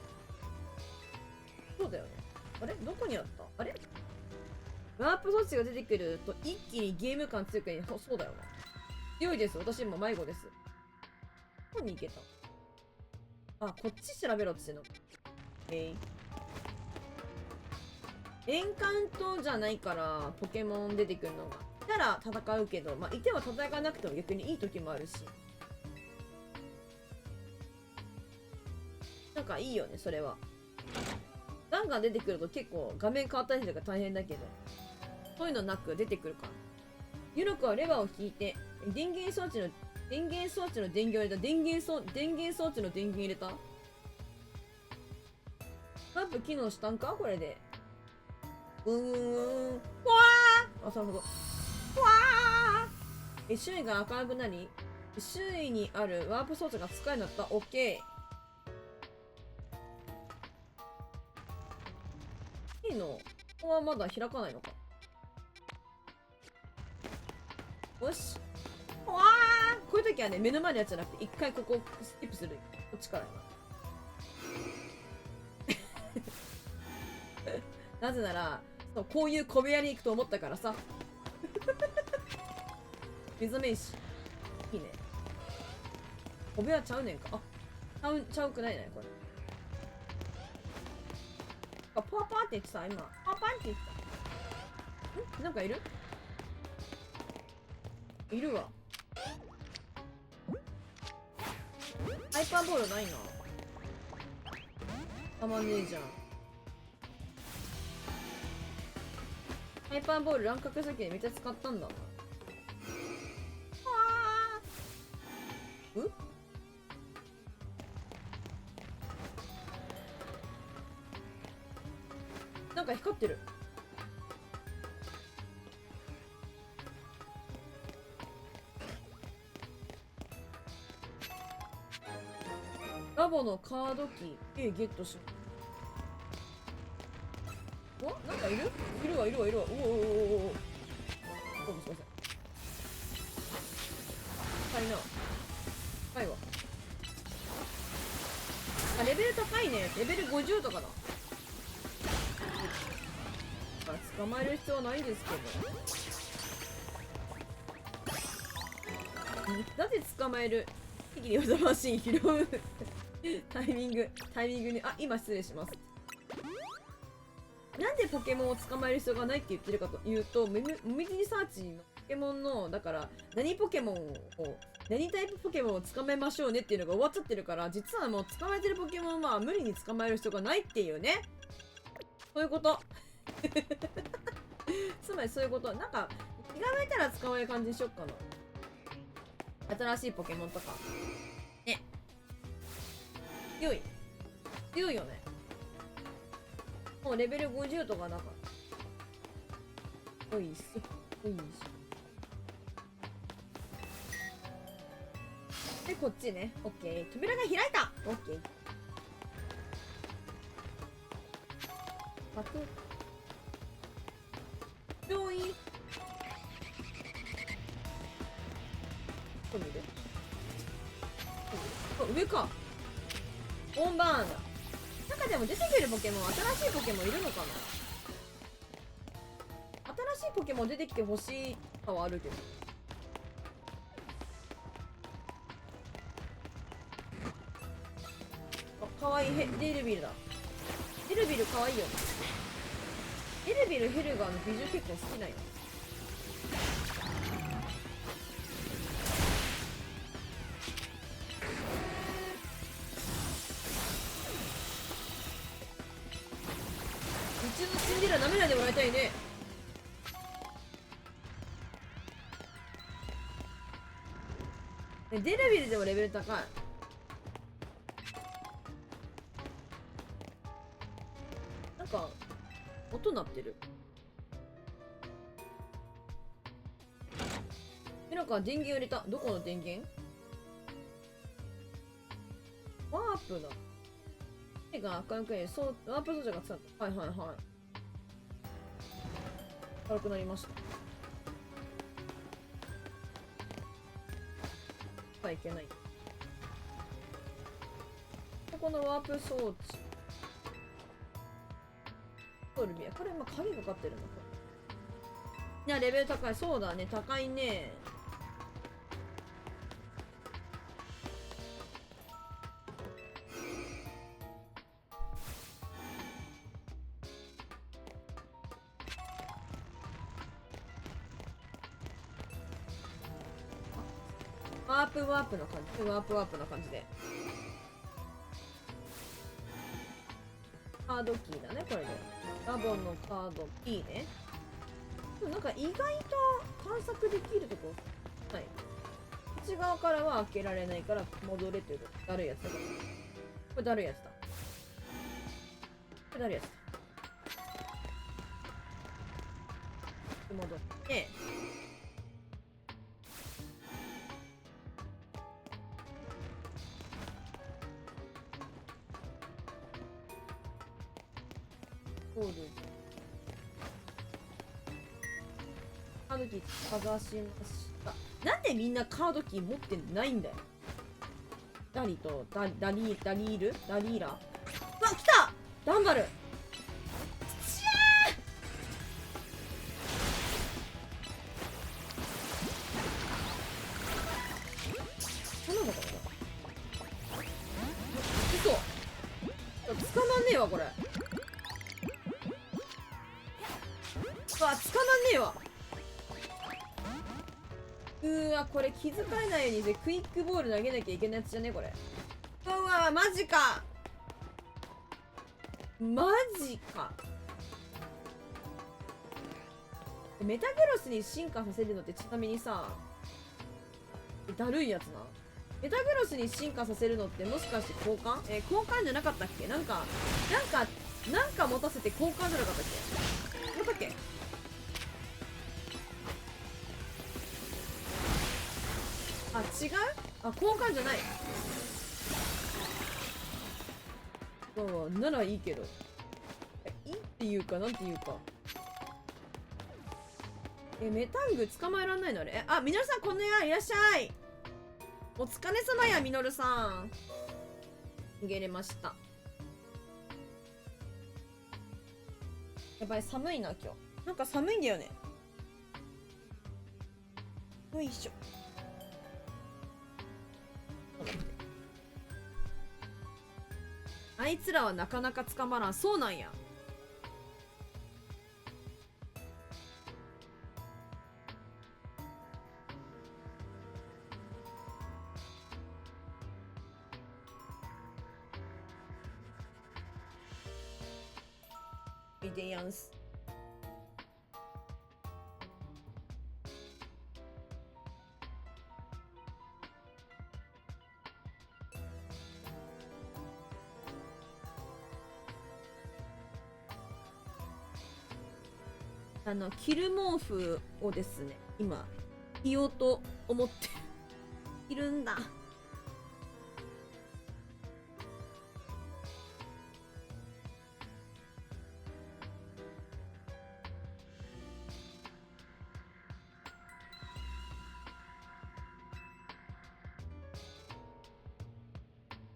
そうだよね。あれどこにあった？あれワープ装置が出てくると一気にゲーム感強くなる。そうだよな。強いです。私も迷子です。どこに行けた？あ、こっち調べろって言ってんの。エンカウントじゃないからポケモン出てくるのが。いたら戦うけど、まあ、いては戦わなくても逆にいい時もあるし。なんかいいよね、それは。ガンガン出てくると結構画面変わったりするから大変だけど、そういうのなく出てくるから。ユノコはレバーを引いて、電源装置の電源を入れた。電源装置の電源入れた。ワープ機能したんかこれで。わーあ、なるほど。わー周囲が明るくなり、周囲にあるワープ装置が使えるようになった。オッケー。いいの？ここはまだ開かないのか。よし。わーこういう時はね、目の前のやつじゃなくて、一回ここスキップする。こっちからな。なぜなら、そう、こういう小部屋に行くと思ったからさ。水面石。いいね。小部屋ちゃうねんか。あ、ちゃうくないね、これ。あ、パワパーって言ってた、今。パワパーって言ってた。なんかいる？いるわ。ハイパーボールないな。たまんねえじゃん。ハイパーボール乱獲するけどめっちゃ使ったんだな。なんか光ってる。ラボのカードキー A ゲットし。お、なんかいる？いるわ。おお。どうもすいません。高いわ。あ、レベル高いね。レベル50とかだ。捕まえる必要はないんですけど。なぜ捕まえる適宜おマシン拾うタイミングに、あ、今失礼します。なんでポケモンを捕まえる必要がないって言ってるかというと、モミジリサーチのポケモンの、だから、何タイプポケモンを捕まえましょうねっていうのが終わっちゃってるから、実はもう捕まえてるポケモンは無理に捕まえる必要がないっていうね。そういうこと。つまりそういうこと。なんか、気が向いたら捕まえる感じにしよっかな。新しいポケモンとか。ね。強いよね。もうレベル50とかだから。おいし。で、こっちね。オッケー。扉が開いた。オッケー。パク。病院。ここ見る？あ、上か。オンバーンだ。中でも出てくるポケモン、新しいポケモンいるのかな？新しいポケモン出てきてほしいかはあるけど。あ、かわいい。デルビルだ。デルビルかわいいよね。デルビルヘルガーの美女結構好きなんよ。うちのシンデレラ舐めないでもらいたいね。デルビルでもレベル高い。なんか音鳴ってる。なんか電源入れた。どこの電源？ワープだ。手が赤くね、そうワープ装置がついた。はいはいはい。軽くなりました。いけない。このワープ装置。ソルビア。これ今鍵かかってるのか。いや、レベル高い。そうだね。高いね。ワープの感じ。ワープな感じで。カードキーだね、これで。ラボのカードキーね。でもなんか意外と探索できるとこない。内側からは開けられないから戻れてる。だるいやつだから。これだるいやつだ。これだるいやつだ。で戻って。ゴールカードキーかざしました。なんでみんなカードキー持ってないんだよ。ダリとダリーラ。うわ、来たダンバル。しゃー頼むかな。嘘。捕まんねえわこれ。うわ、捕まんねえわ。わ、これ気づかれないようにクイックボール投げなきゃいけないやつじゃねこれ。うわ、マジか。マジか。メタグロスに進化させるのってちなみにさ、だるいやつな。メタグロスに進化させるのってもしかして交換？交換じゃなかったっけ？なんか持たせて交換じゃなかったっけ？どうだっけ？あ、違う？あ、交換じゃない。ならいいけど。いいっていうか、なんていうか。メタング捕まえらんないのあれ？あ、みのるさん、こんにちは。いらっしゃい。お疲れ様や、みのるさん。逃げれました。やばい、寒いな、今日。なんか寒いんだよね。よいしょ。あいつらはなかなか捕まらん。そうなんや。いでやんす。着る毛布をですね、今着ようと思っているんだ。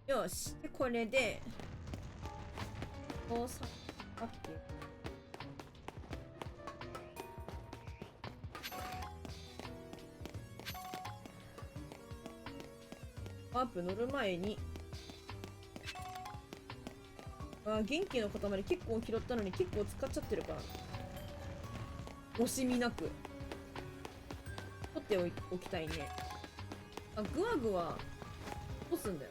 よし、でこれで大三角形。ワープ乗る前にあ、元気の塊結構拾ったのに結構使っちゃってるから。惜しみなく。取っておきたいね。あ、グワグワ、どうすんだよ。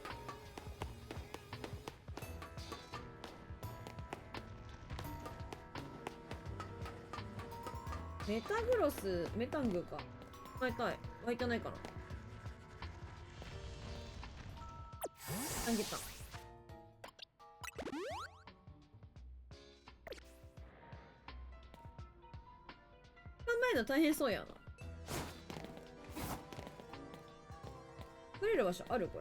メタグロス、メタングか。湧いたい。湧いてないかな。あげた。考えるの大変そうやな。作れる場所あるこ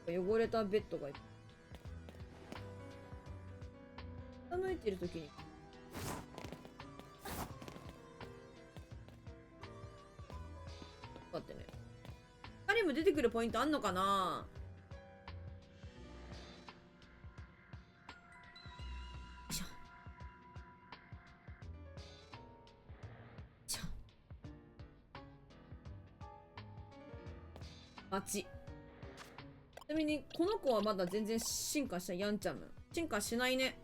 れ。汚れたベッドがいっぱい。傾いてるときに。待ってね。他にも出てくるポイントあんのかな。よいしょ。よいしょ。ちなみにこの子はまだ全然進化したヤンちゃん。進化しないね。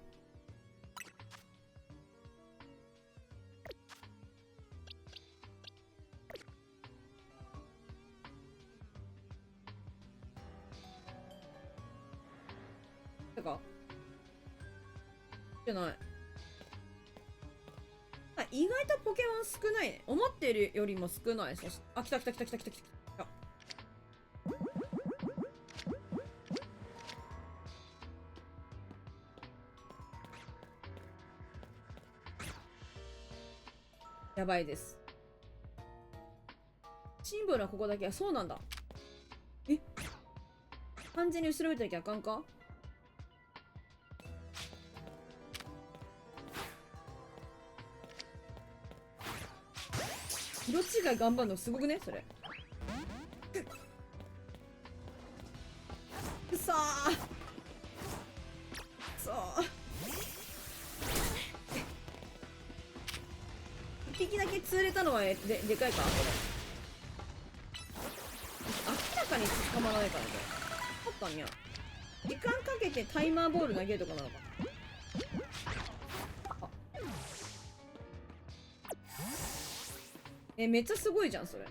てかじゃない。あ、意外とポケモン少ないね。思ってるよりも少ない。そして、あ、来た来た来た来た来た来た。やばいです。シンボルはここだけ。そうなんだ。え、完全に後ろ見てなきゃあかんか。色違い頑張るのすごくねそれ。くそー。くそー。一匹だけ釣れたのはでかいかこれ。明らかに捕まらないからね。あったんや。時間かけてタイマーボール投げるとかなのか。めっちゃすごいじゃんそれ。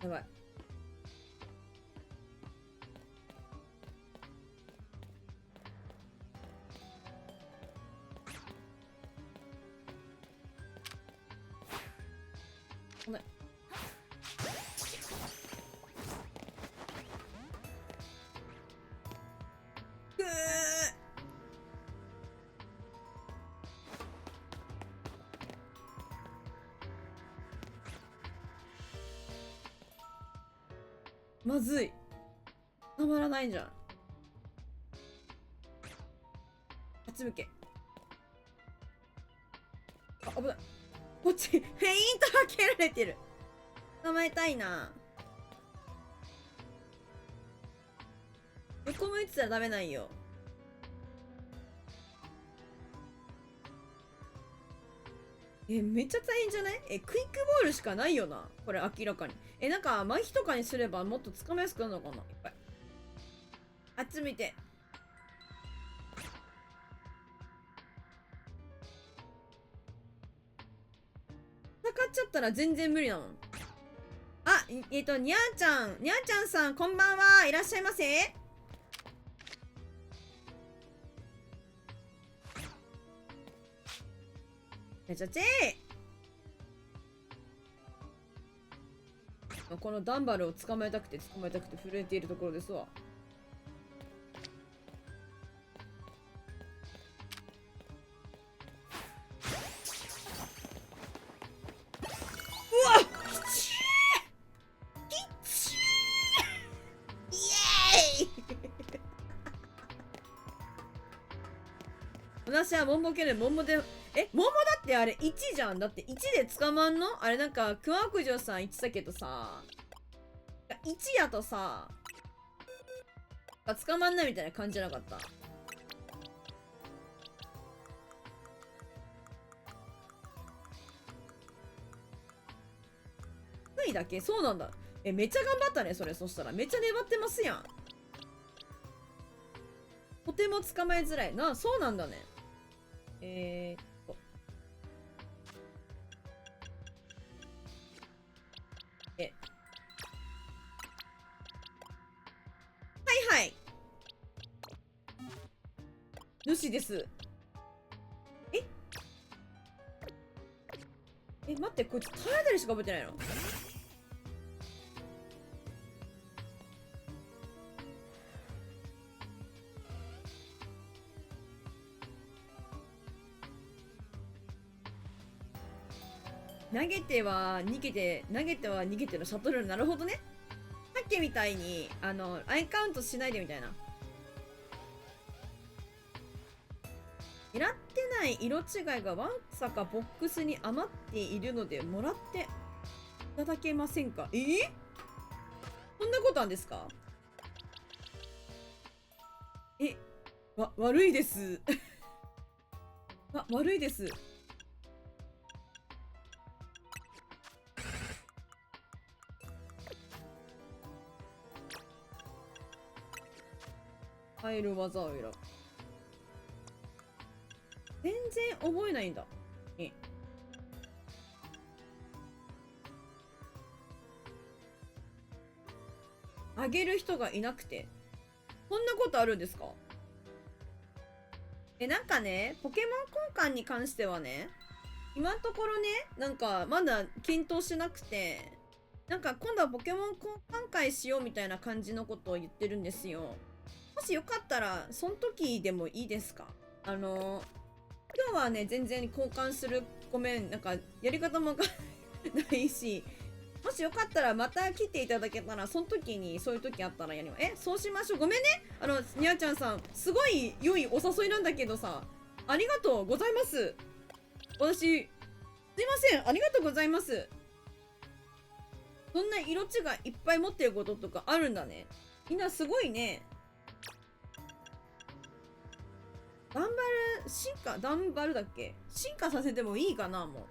やばい。ごめん。くー。まずい。たまらないんじゃん。あっち向け。あ、危ない。こっち、フェイントかけられてる。捕まえたいな。横向いてたらダメなんよ。めっちゃ大変じゃない？クイックボールしかないよな。これ明らかに。なんか、麻痺とかにすればもっと捕まえやすくなるのかな。いっぱい。あっち見て。戦っちゃったら全然無理なの。あ、にゃーちゃん。にゃーちゃんさん、こんばんは。いらっしゃいませ。めちゃちー。このダンバルを捕まえたくて震えているところですわ。うわっ、きちーきちーイエーイ私はモンボケるモンボで、モンボだってあれ1じゃん。だって1で捕まんのあれ。なんかクワクジョさん言ってたけどさ、1やとさ捕まんないみたいな感じじゃなかった？位だけ？そうなんだ。めっちゃ頑張ったね、それ。そしたら。めっちゃ粘ってますやん。とても捕まえづらい。そうなんだね。はいはい。主です。待って、こいつ体当たりしか覚えてないの？投げては逃げて、投げては逃げてのシャトル。なるほどね。さっきみたいに、アイカウントしないでみたいな。狙ってない色違いがわんさかボックスに余っているので、もらっていただけませんか？そんなことあんですか？悪いです。悪いです。入る技を選ぶ。全然覚えないんだ。あげる人がいなくて。こんなことあるんですか？なんかね、ポケモン交換に関してはね、今のところね、なんかまだ検討しなくて、なんか今度はポケモン交換会しようみたいな感じのことを言ってるんですよ。もしよかったら、その時でもいいですか？今日はね、全然交換する、ごめん、なんかやり方もわかんないし、もしよかったらまた来ていただけたら、その時にそういう時あったらやります。そうしましょう。ごめんね。にゃちゃんさん、すごい良いお誘いなんだけどさ、ありがとうございます。私、すいません。ありがとうございます。そんな色違いいっぱい持ってることとかあるんだね。みんなすごいね。ダンバルだっけ？進化させてもいいかな、もう。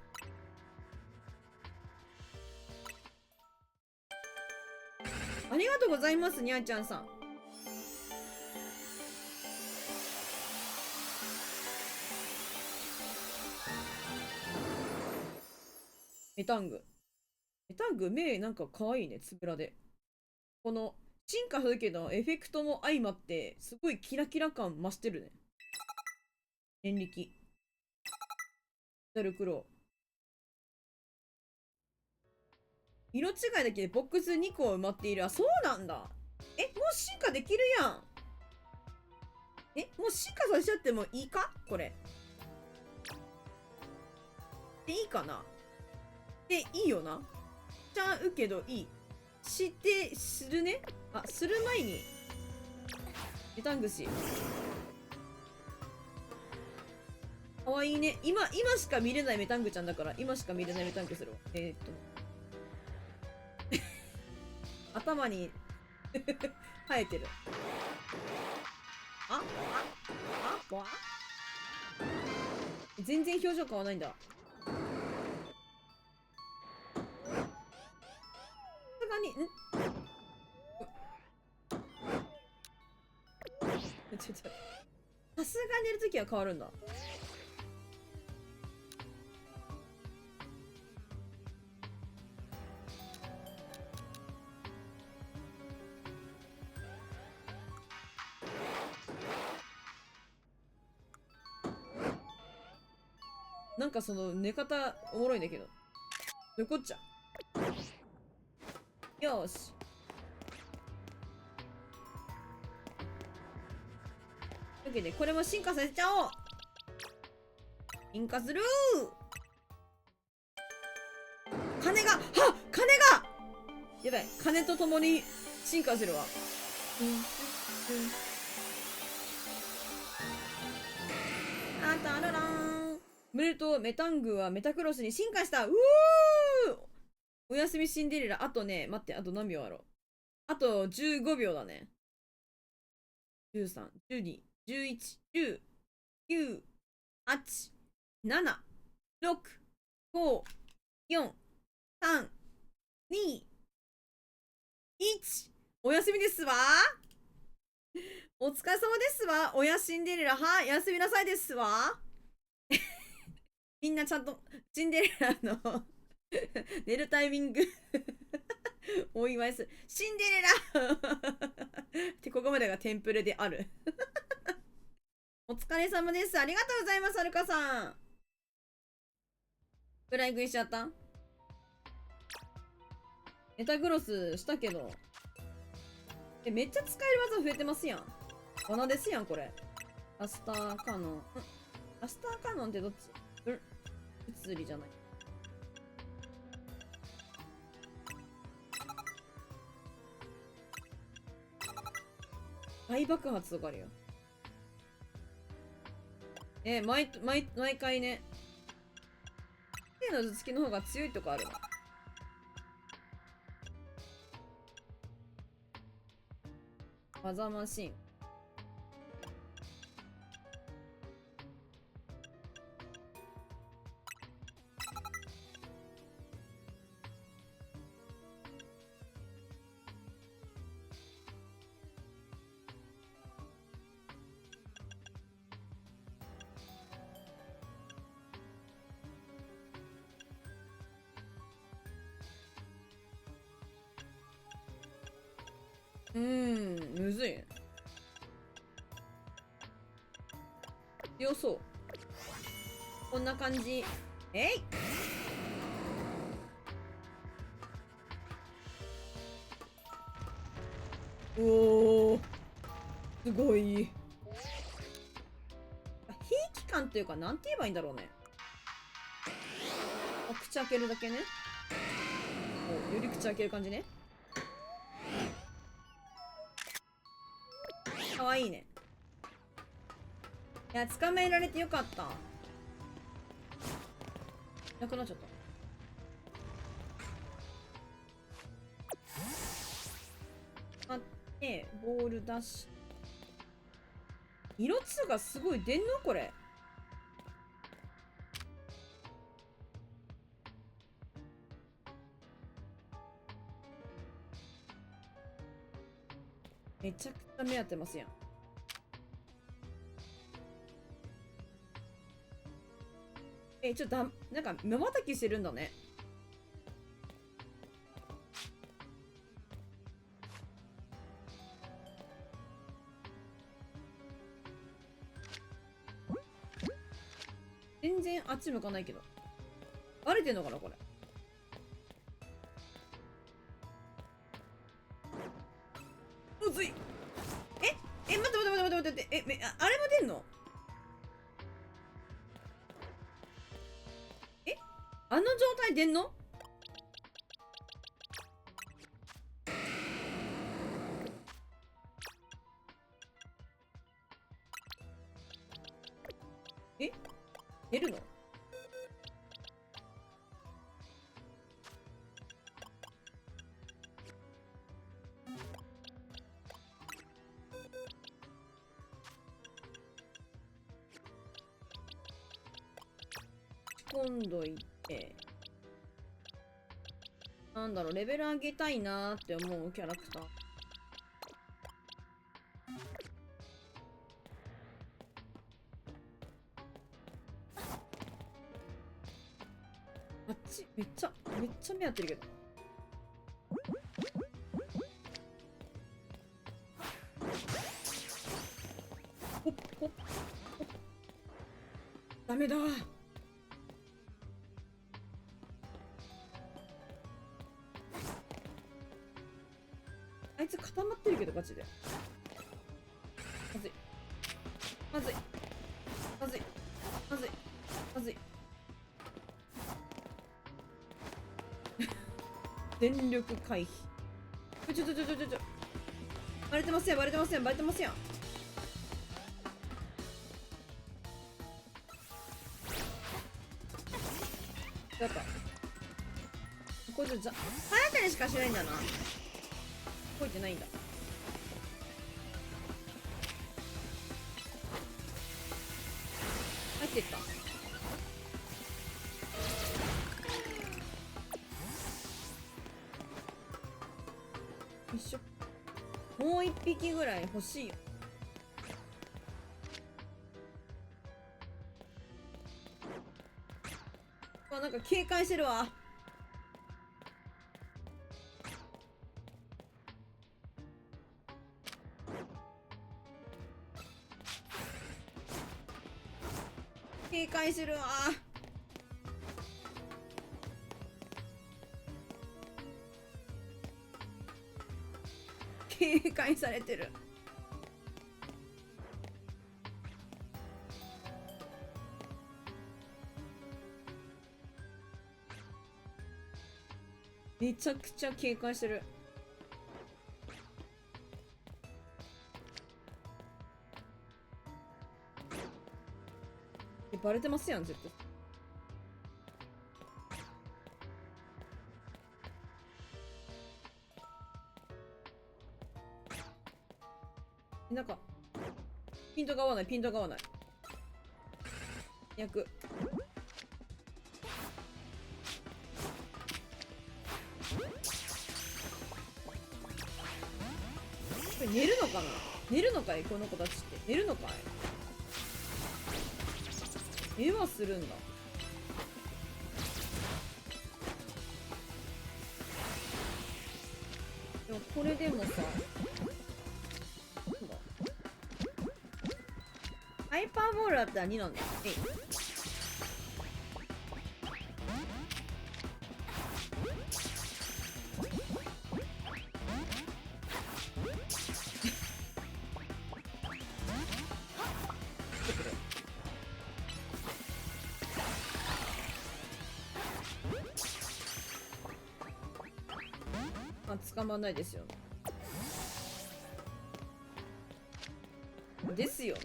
ありがとうございます、にゃんちゃんさん。メタング。メタング、目なんか可愛いね、つぶらで。この、進化するけど、エフェクトも相まって、すごいキラキラ感増してるね。念力。ダルクロー。色違いだけでボックス2個埋まっている。あ、そうなんだ。もう進化できるやん。もう進化させちゃってもいいかこれ。でいいかな？で、いいよな。ちゃうけどいい。するね。する前に、メタングシ。かわいいね。今しか見れないメタングちゃんだから、今しか見れないメタングするわ。頭に生えてる。わ全然表情変わらないんだ。さすがに、さすがに寝るときは変わるんだ。なんかその寝方おもろいんだけど。どういうこっちゃ。よーし。というわけで、これも進化させちゃおう。進化する金がやばい。金とともに進化するわ。タララーン。おめでとう。メタングはメタクロスに進化した。おやすみシンデレラ。あとね、待って、あと何秒あろう。あと15秒だね。13、12、11、10、9、8、7、6、5、4、3、2、1、おやすみですわ。お疲れ様ですわ。おやシンデレラ、はい、やすみなさいですわ。みんなちゃんとシンデレラの寝るタイミングお祝いする。シンデレラってここまでがテンプレであるお疲れ様です。ありがとうございます、はるかさん。フライ食いしちゃった。ネタグロスしたけど。めっちゃ使える技増えてますやん。罠ですやん、これ。アスターカノン。アスターカノンってどっち？物理じゃない。大爆発とかあるよ。毎回ね。手の頭突きの方が強いとかあるわ。技マシン。むずい。強そう。こんな感じ。えい！おー。すごい。兵器感っていうか、なんて言えばいいんだろうね。口開けるだけね。より口開ける感じね。かわいいね。いや、捕まえられてよかった。なくなっちゃった。待って、ボール出し。色つがすごい出んのこれ。めちゃくちゃ目当てますやん。ちょっとなんか目またきしてるんだね。全然あっち向かないけど。バレてんのかなこれ。むずい。待って待って待って待って。あれも出んの？あの状態出んの？出るの？今度行ってなんだろう、レベル上げたいなーって思うキャラクター。あっちめっちゃ目合ってるけど。ほっほっほっ。ダメだー。あいつ固まってるけどガチで。まずいまずいまずいまずいまずい全力回避。ちょバレてませんバレてませんバレてません。やったこいつ早くにしかしないんだな。こいてないんだ。入ってった。しょ。もう一匹ぐらい欲しいよ。あ、なんか警戒してるわ。警戒してるわ。警戒されてる。めちゃくちゃ警戒してる。バレてますやん、絶対。なんかピントが合わない、ピントが合わない。焼く。これ寝るのかな。寝るのかい、この子たちって。寝るのかい。寝はするんだ。でもこれでもさ、ハイパーボールだったら2なんだよ。えい。まあ、捕まんないですよね。ですよね。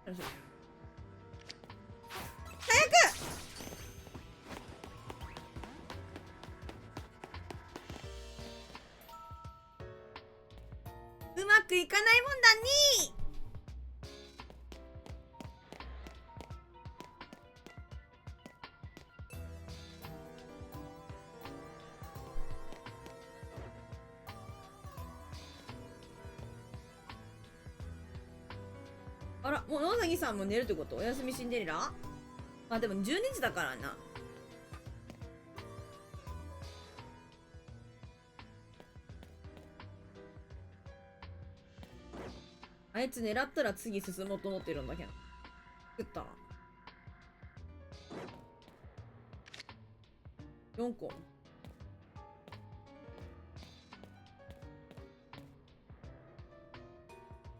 よいしょ。早く。うまくいかないもんだに。あら、もう野崎さんも寝るってこと？おやすみシンデレラ。あ、でも12時だからな。あいつ狙ったら次進もうと思ってるんだけど。食ったな。4個。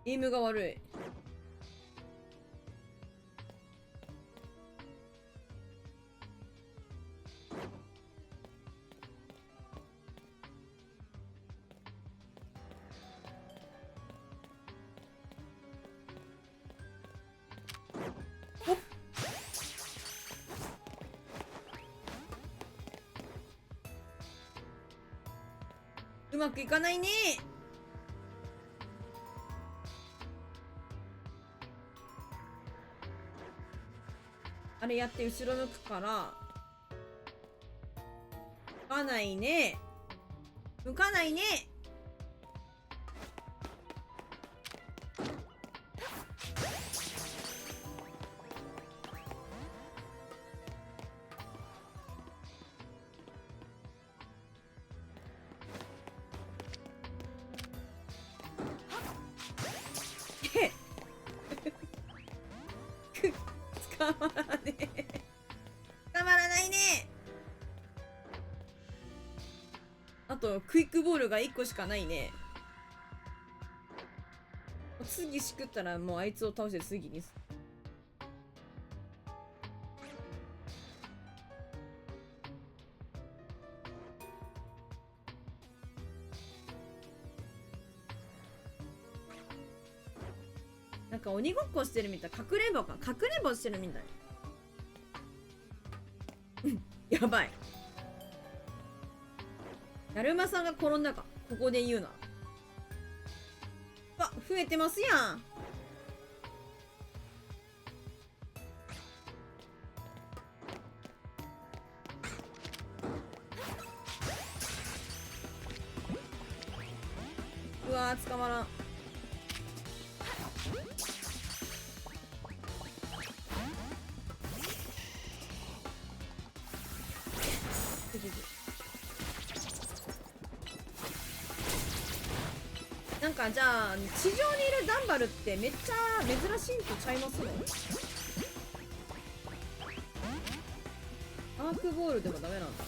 エイムが悪い。うまくいかないね。あれやって後ろ向くから向かないね。向かないね。捕まらねえ。捕まらないね。あとクイックボールが1個しかないね。次しくったらもうあいつを倒して次にす。なんか鬼ごっこしてるみたい。かくれんぼか。かくれんぼしてるみたい。やばい。だるまさんが転んだか。ここで言うな。あ、増えてますやん。わー、捕まらん。なんかじゃあ地上にいるダンバルってめっちゃ珍しいんとちゃいますの？アークボールでもダメなんだ。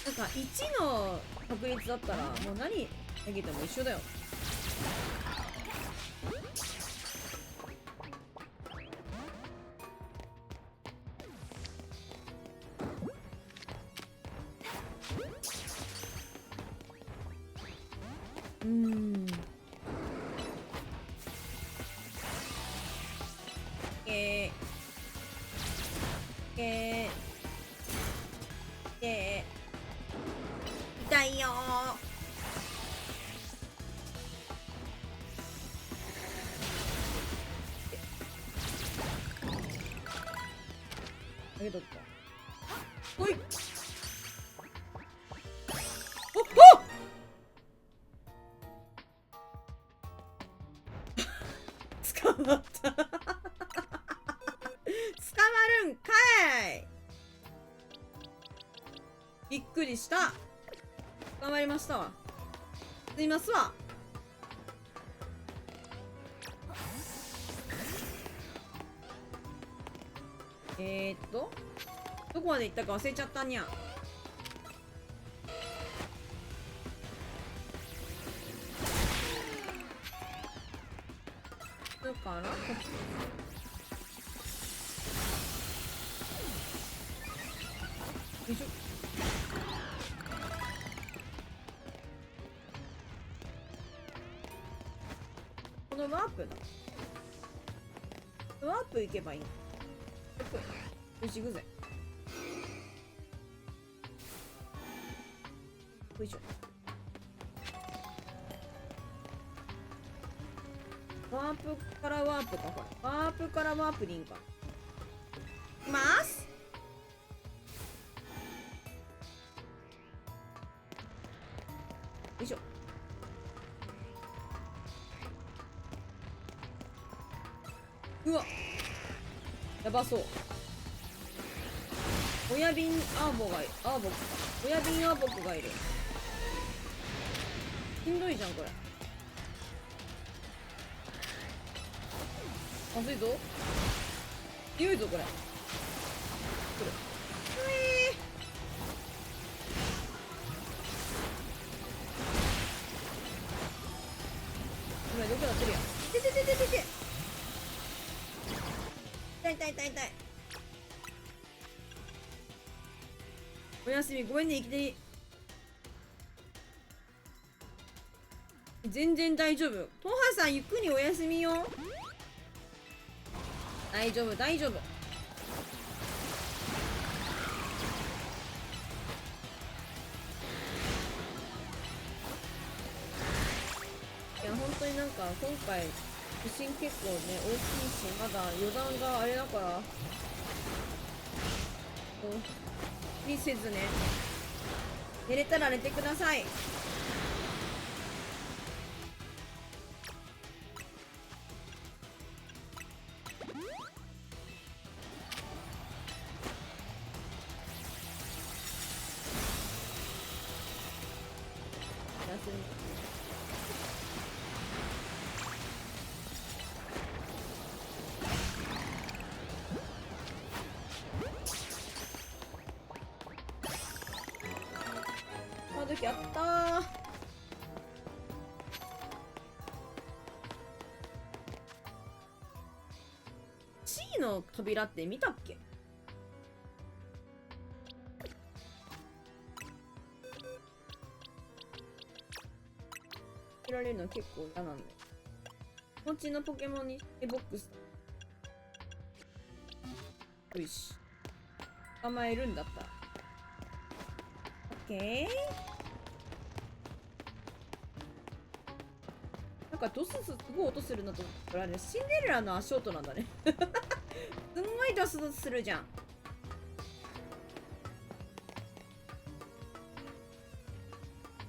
なんか1の確率だったらもう何投げても一緒だよ。痛いよー。投げとった。ほい。おっ。捕まった。捕まるんかい。びっくりした。捕まりましたわ。すいますわ。どこまで行ったか忘れちゃったにゃ。だからこっち。よいしょ。このワープだ。ワープ行けばいい。よし、行くぜ。よいしょ。ワープからワープか、これ。ワープからワープでいいんか。います。よいしょ。うわ、やばそう。親瓶アーボがいる。親瓶アーボクがいる。しんどいじゃんこれ。まずいぞ。強いぞこれ。来る。お前どこなってるやん。てててててて。痛い痛い痛い痛い。おやすみ、ごめんね、生きてり。全然大丈夫。トハさん、ゆっくりおやすみよ。大丈夫、大丈夫。いや、本当になんか、今回、地震結構ね、大きいし、まだ予断があれだから、無理せずね、寝れたら寝てください。時あったー。C の扉って見たっけ？開けられるの結構嫌なんで。こっちのポケモンにしてボックス。よし。捕まえるんだったら。オッケー。かドスすごい音するなと思ったら、あれシンデレラの足音なんだね。すんごいドスドスするじゃん。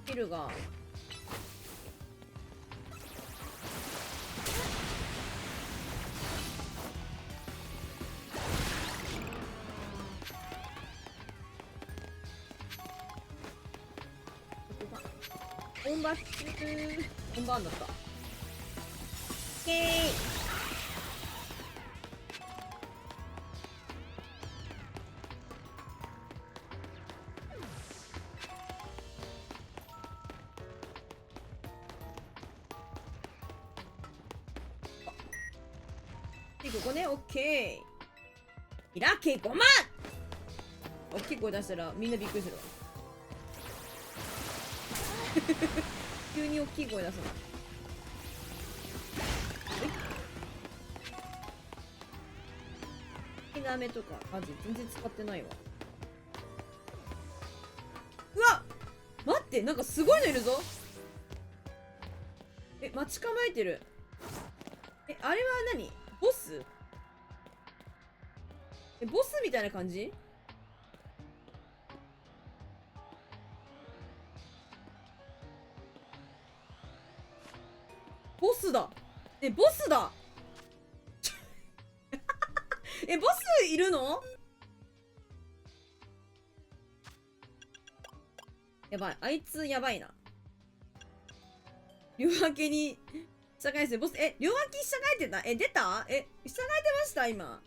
キルが本番本番だった。オッケー。ここね、オッケー。開けごま。大きい声出したらみんなびっくりするわ。急に大きい声出すの。ダメとかマジ全然使ってないわ。うわ、待って、なんかすごいのいるぞ。待ち構えてる。あれは何？ボス？ボスみたいな感じ？ボスだ。ボスだ。ボスいるの？やばい。あいつやばいな。両脇に従えてボス、両脇従えてた？出た？従えてました今。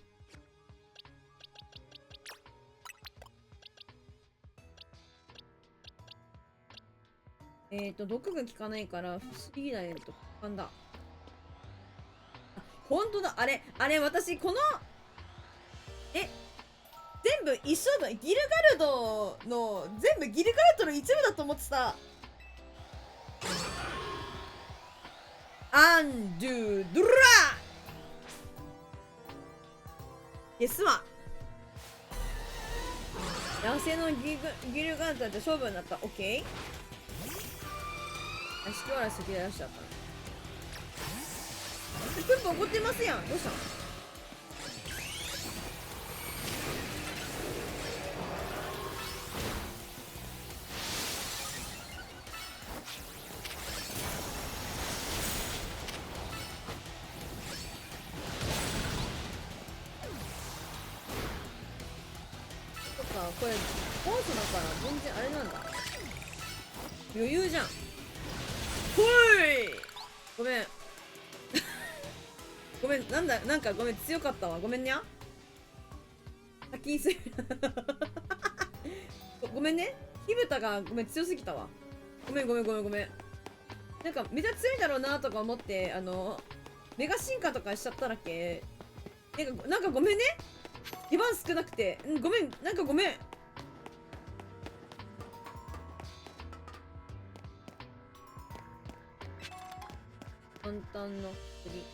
毒が効かないから不思議だねと勘だ。ほんとだ。あれ私この全部一緒だ。ギルガルドの全部ギルガルドの一部だと思ってた。アンドゥドゥラですわ。男性のギルガルドで勝負になった。オッケー。屋敷わら先で出しちゃった。プンプン怒ってますやん。どうしたの？そっか、これボスだから全然あれなんだ。余裕じゃん。ほい。ごめん。ごめん、なんかごめん、強かったわ。ごめんにゃ。先にする。ごめんね。火蓋がごめん、強すぎたわ。ごめん。なんかめちゃ強いだろうなとか思って、メガ進化とかしちゃったらっけ。なんかごめんね。出番少なくて。ごめん、なんかごめん。簡単の薬。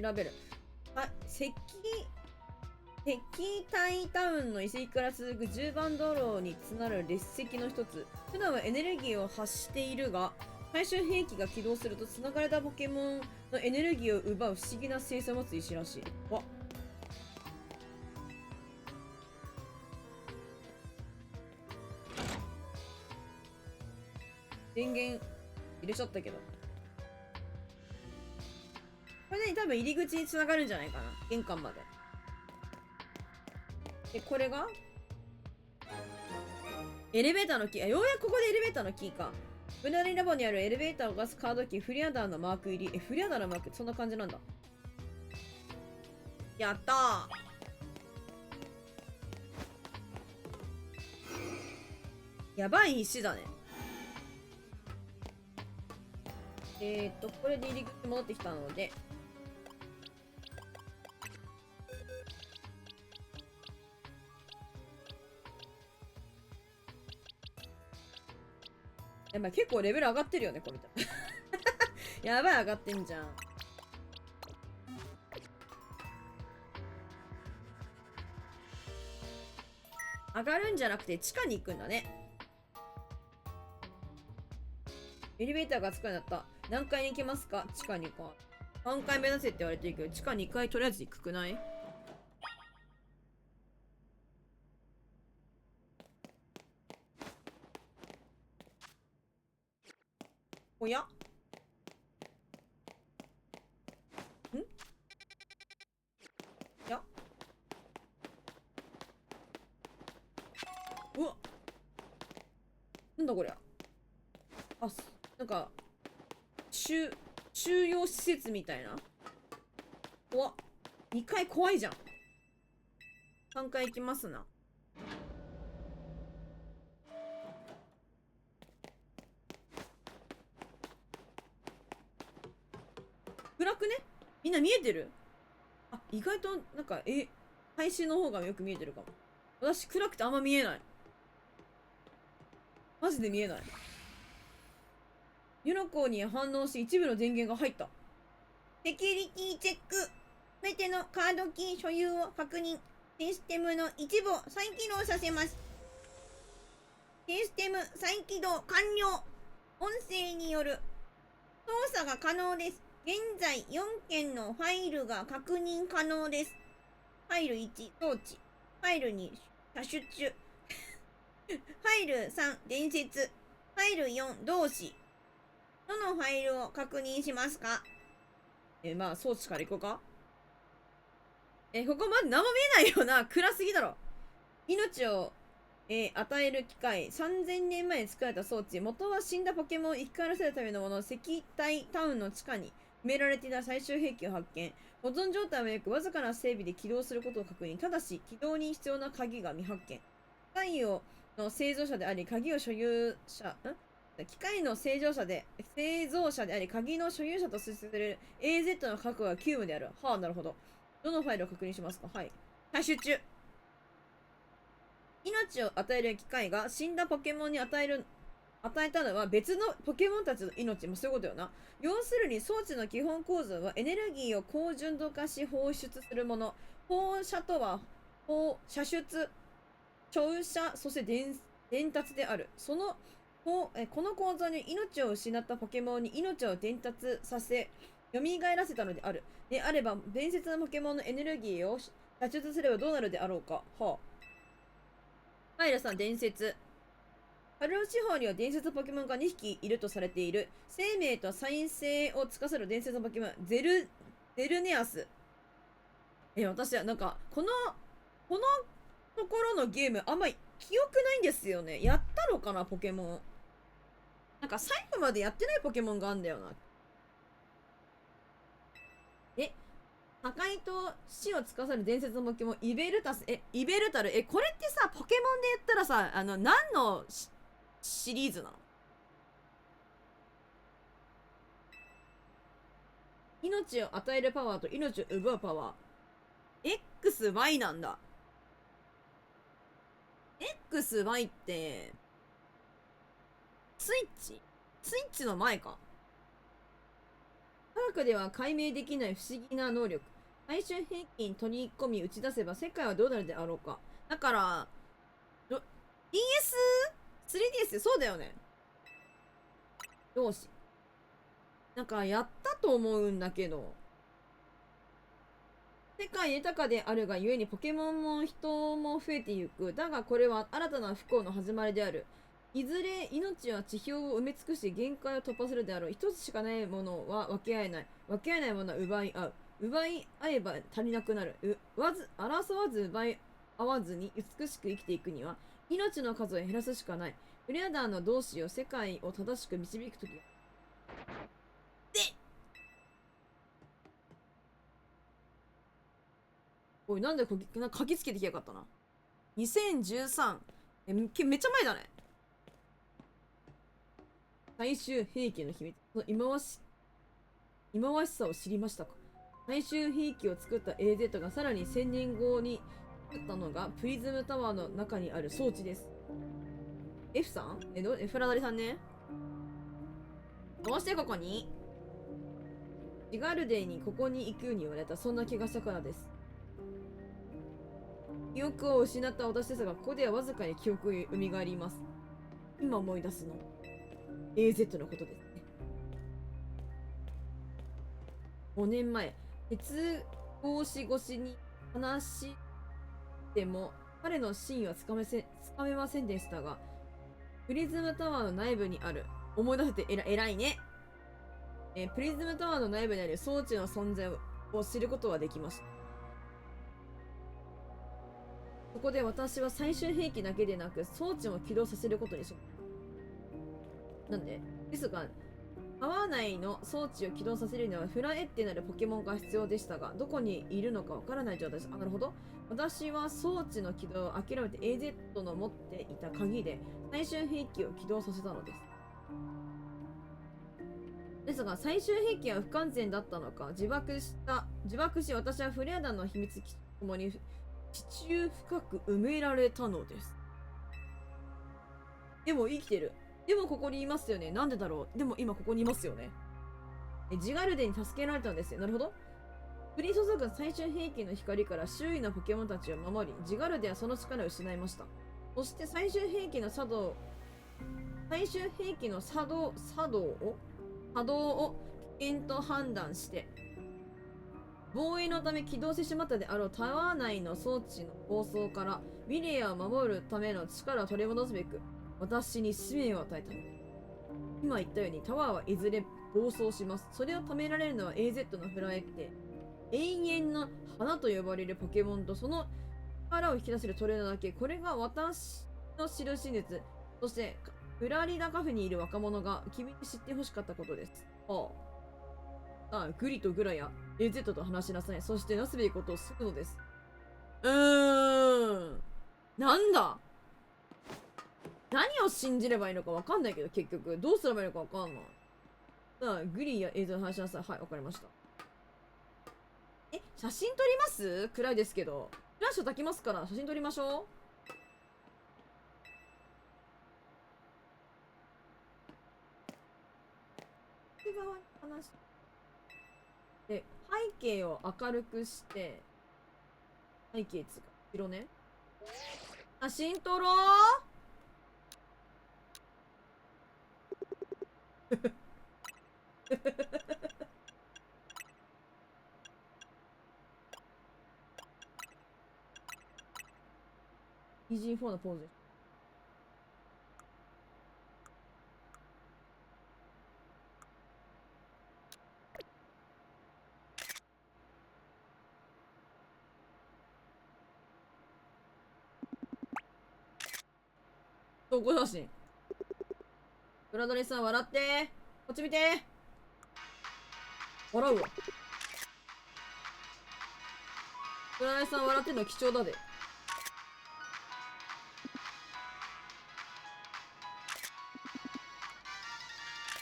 調べる。石タイタウンの遺跡から続く10番道路につながる列石の一つ。普段はエネルギーを発しているが、最終兵器が起動するとつながれたポケモンのエネルギーを奪う不思議な性質を持つ石らしい。わっ。電源入れちゃったけど。これね、多分入り口につながるんじゃないかな。玄関まで。で、これがエレベーターのキー。ようやくここでエレベーターのキーか。ブナリラボにあるエレベーターを動かすカードキー、フリアダーのマーク入り。フリアダーのマーク、そんな感じなんだ。やったー。やばい石だね。これで入り口戻ってきたので。まあ、結構レベル上がってるよね、これ。やばい、上がってんじゃん。上がるんじゃなくて地下に行くんだね。エレベーターがつくようになった。何階に行けますか？地下2階。3階目指せって言われてるけど、地下2階とりあえず行くくない？おや？ん？や？うわ、なんだこりゃ。あ、なんか、収容施設みたいな。怖っ。2階怖いじゃん。3階行きますな。暗くね？みんな見えてる？あ、意外と、なんか、配信の方がよく見えてるかも。私、暗くてあんま見えない。マジで見えない。ユナコーに反応し一部の電源が入った。セキュリティチェック。すべてのカードキー所有を確認。システムの一部を再起動させます。システム再起動完了。音声による操作が可能です。現在4件のファイルが確認可能です。ファイル1、装置。ファイル2、射出。ファイル3、伝説。ファイル4、同士。どのファイルを確認しますか？まあ、装置からいこうか。ここまで何も見えないよな。暗すぎだろ。命を、与える機械。3000年前に作られた装置。元は死んだポケモンを生き返らせるためのもの。石体タウンの地下に埋められていた最終兵器を発見。保存状態はよく、わずかな整備で起動することを確認。ただし、起動に必要な鍵が未発見。機械の製造者であり、鍵を所有者、機械の製造者であり、鍵の所有者と推定される AZ の確保が急務である。はあ、なるほど。どのファイルを確認しますか？はい。はい、集中。命を与える機械が死んだポケモンに与えたのは別のポケモンたちの命もそういうことよな。要するに装置の基本構造はエネルギーを高純度化し放出するもの。放射とは射出、照射、そして伝達である。この構造に命を失ったポケモンに命を伝達させ、蘇らせたのである。であれば、伝説のポケモンのエネルギーを射出すればどうなるであろうか。はあ。ファイル3、伝説。ハルロ地方には伝説のポケモンが2匹いるとされている。生命と再生を司る伝説のポケモン、ゼルネアス。私はなんか、このところのゲームあんまり記憶ないんですよね。やったのかな、ポケモン。なんか最後までやってないポケモンがあんだよな。破壊と死を司る伝説のポケモン、イベルタル。これってさ、ポケモンで言ったらさ、何のシリーズなの？命を与えるパワーと命を奪うパワー。XY なんだ。XY って、スイッチの前か。科学では解明できない不思議な能力。最終兵器に取り込み打ち出せば世界はどうなるであろうか。だから、DS?3DS そうだよね。よし。なんかやったと思うんだけど。世界豊かであるがゆえにポケモンも人も増えていく。だがこれは新たな不幸の始まりである。いずれ命は地表を埋め尽くし限界を突破するであろう。一つしかないものは分け合えない。分け合えないものは奪い合う。奪い合えば足りなくなる。争わず奪い合わずに美しく生きていくには、命の数を減らすしかない。フレアダーの同志を世界を正しく導くとき。おい、なんで書きつけてきやがったな。2013。めっちゃ前だね。最終兵器の秘密。その忌まわしさを知りましたか？最終兵器を作った AZ がさらに1000年後に作ったのがプリズムタワーの中にある装置です。F さんフラダリさんね。どうしてここに？シガルデーにここに行くように言われた。そんな気がしたからです。記憶を失った私ですが、ここではわずかに記憶が蘇ります。今思い出すの。AZ のことです。5年前、鉄格子越しに話しても、彼の真意はつかめませんでしたが、プリズムタワーの内部にある、思い出せて偉いね。プリズムタワーの内部にある装置の存在を知ることができました。そこで私は最終兵器だけでなく装置も起動させることにしました。なんでですが、タワー内の装置を起動させるにはフラエッテなるポケモンが必要でしたが、どこにいるのかわからない状態です。なるほど。私は装置の起動を諦めて AZ の持っていた鍵で最終兵器を起動させたのです。ですが、最終兵器は不完全だったのか、自爆し私はフレア団の秘密基地とともに地中深く埋められたのです。でも生きてる。でもここにいますよね。なんでだろう。でも今ここにいますよね。ジガルデに助けられたんですよ。なるほど。降り注ぐ最終兵器の光から周囲のポケモンたちを守り、ジガルデはその力を失いました。そして最終兵器の作動を危険と判断して、防衛のため起動してしまったであろうタワー内の装置の暴走からミレアを守るための力を取り戻すべく、私に使命を与えたのです。今言ったようにタワーはいずれ暴走します。それを止められるのは AZ のフラエッテ、永遠の花と呼ばれるポケモンとその力を引き出せるトレーナーだけ。これが私の知る真実。そしてフラリダカフェにいる若者が君に知ってほしかったことです。グリとグラや AZ と話しなさい。そしてなすべきことをするのです。なんだ、何を信じればいいのか分かんないけど、結局どうすればいいのか分かんない。さあ、グリや AZ と話しなさい。はい、分かりました。写真撮ります？暗いですけど。フラッシュ焚きますから写真撮りましょう。内側に話で、背景を明るくして、背景つうか、色ね。写真撮ろう。EG4 のポーズ。投稿写真。ブラドレスさん笑って。こっち見て。笑うわ。ブラドレスさん笑ってんの貴重だで。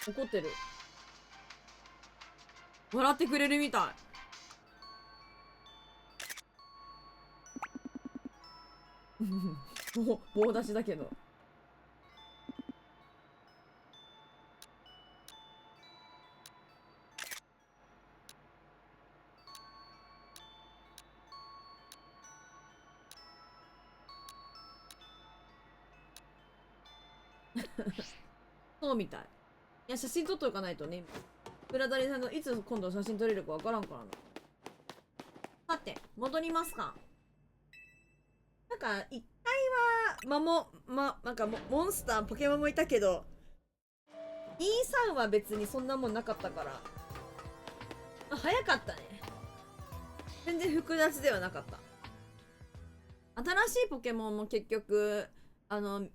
怒ってる。笑ってくれるみたい。棒出しだけど。そうみたい。いや、写真撮っておかないとね。ブラダリさんのいつ今度写真撮れるかわからんからな。さて、戻りますか。なんか、一回は、なんかモンスター、ポケモンもいたけど、E3 は別にそんなもんなかったから、早かったね。全然複雑ではなかった。新しいポケモンも結局、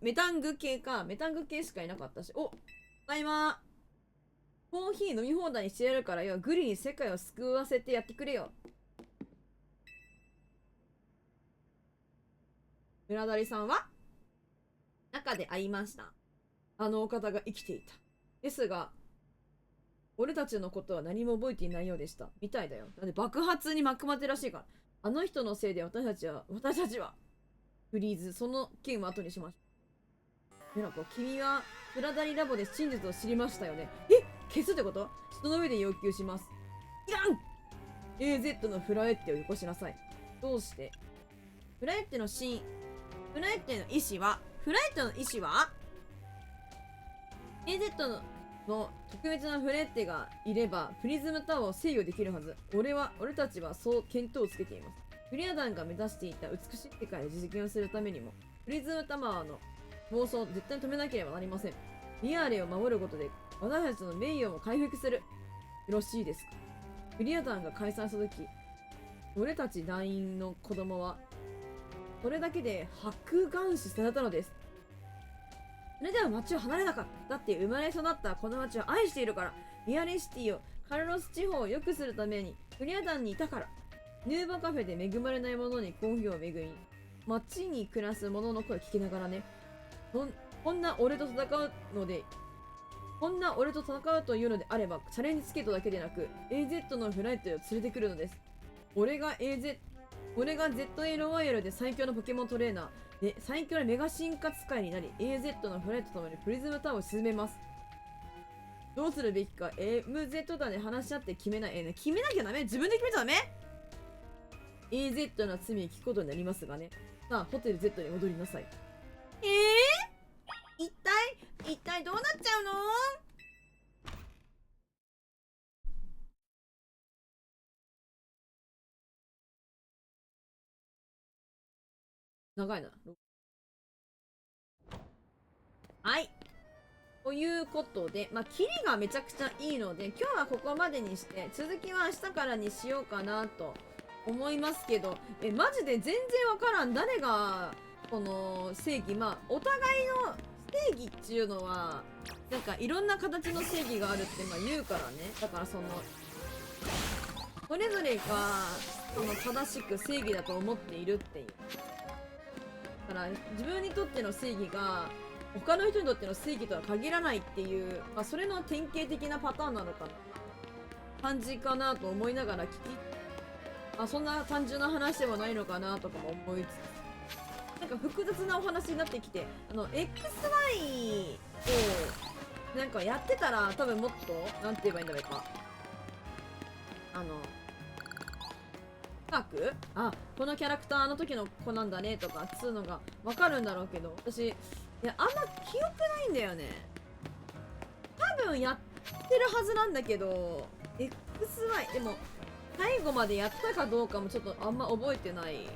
メタング系しかいなかったし。お、ただいま。コーヒー飲み放題にしてやるからよ。グリに世界を救わせてやってくれよ。村谷さんは中で会いました。あのお方が生きていた。ですが、俺たちのことは何も覚えていないようでした。みたいだよ。だって爆発に巻き込まれてらしいから。あの人のせいで私たちは、フリーズ、その件は後にしましょう。メラコ、君はプラダリラボで真実を知りましたよね。消すってこと？人の上で要求します。いらん！ AZ のフラエッテをよこしなさい。どうして？フラエッテの意思は AZ のの特別なフレッテがいればプリズムタワーを制御できるはず。俺たちはそう見当をつけています。クリア団が目指していた美しい世界を実現するためにもプリズムタワーの暴走を絶対に止めなければなりません。リアレを守ることで私たちの名誉も回復する。よろしいですか。クリア団が解散した時、俺たち団員の子供はそれだけで白眼視されたのです。それでは町を離れなかった。だって生まれ育ったこの町を愛しているから。リアレシティをカルロス地方を良くするためにクリア団にいたから。ヌーボカフェで恵まれない者に好評を恵み、町に暮らす者の声を聞きながらね。こんな俺と戦うというのであれば、チャレンジチケットだけでなく AZ のフライトを連れてくるのです。俺が ZA ロワイヤルで最強のポケモントレーナーで最強のメガ進化使いになり AZ のフライトとともにプリズムタワーを沈めます。どうするべきか MZ 団で話し合って決めない。決めなきゃダメ。自分で決めちゃダメ。 AZ の罪を聞くことになりますがね。さあホテル Z に戻りなさい。一体どうなっちゃうの？長いな。はい。ということで、キリがめちゃくちゃいいので、今日はここまでにして、続きは明日からにしようかなと思いますけど、マジで全然わからん。誰が、この正義、お互いの正義っていうのは、なんかいろんな形の正義があるって言うからね。だからそれぞれが、正しく正義だと思っているっていう。だから自分にとっての正義が、他の人にとっての正義とは限らないっていう、それの典型的なパターンなのかな感じかなと思いながらそんな単純な話ではないのかなとかも思いつつ、なんか複雑なお話になってきて、XY をなんかやってたら多分もっとなんて言えばいいんだろうか、深くこのキャラクターの時の子なんだねとかつうのが分かるんだろうけど、私あんま記憶ないんだよね。多分やってるはずなんだけど XY でも最後までやったかどうかもちょっとあんま覚えてない。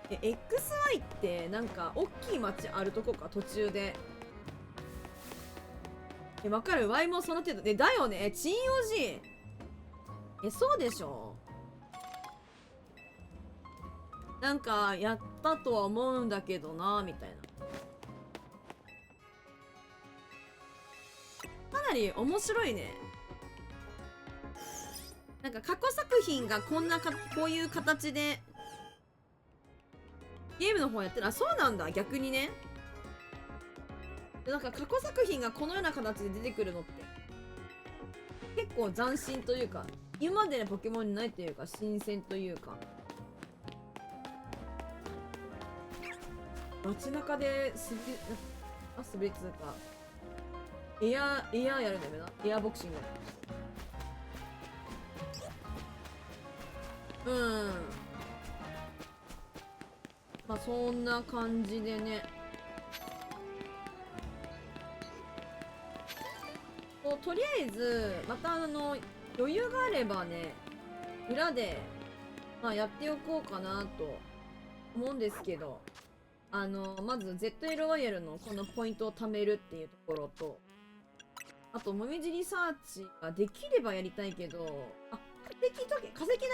XY ってなんか大きい町あるとこか途中で。わかる。 Y もその程度でだよね。チンオジそうでしょ。なんかやったとは思うんだけどなみたいな。かなり面白いね。なんか過去作品がこういう形でゲームの方やってる。そうなんだ。逆にね。なんか過去作品がこのような形で出てくるのって結構斬新というか、今までのポケモンにないというか新鮮というか。街中で滑りつうかエアやるんだよな。エアボクシング。そんな感じでね。とりあえずまた余裕があればね、裏でやっておこうかなと思うんですけど、まず ZL ワイヤルのこのポイントを貯めるっていうところと、あともみじリサーチができればやりたいけど、化石だ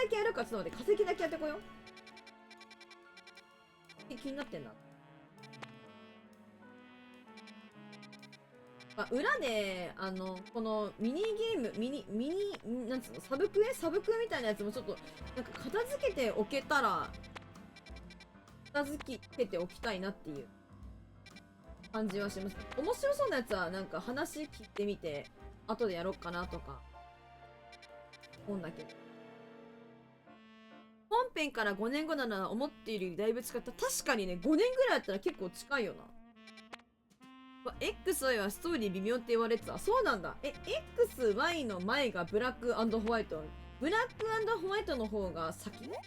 けやるか。ちょっと待って、化石だけやってこよう。気になってんな。裏でこのミニゲームなんつうの、サブクエみたいなやつもちょっとなんか片付けておけたら片付けておきたいなっていう感じはします。面白そうなやつはなんか話聞いてみて後でやろうかなとか思うんだけど、本編から5年後なら思っているよりだいぶ近かった。確かにね、5年ぐらいやったら結構近いよな。XY はストーリー微妙って言われてた。そうなんだ。XY の前がブラック&ホワイト。ブラック&ホワイトの方が先ね。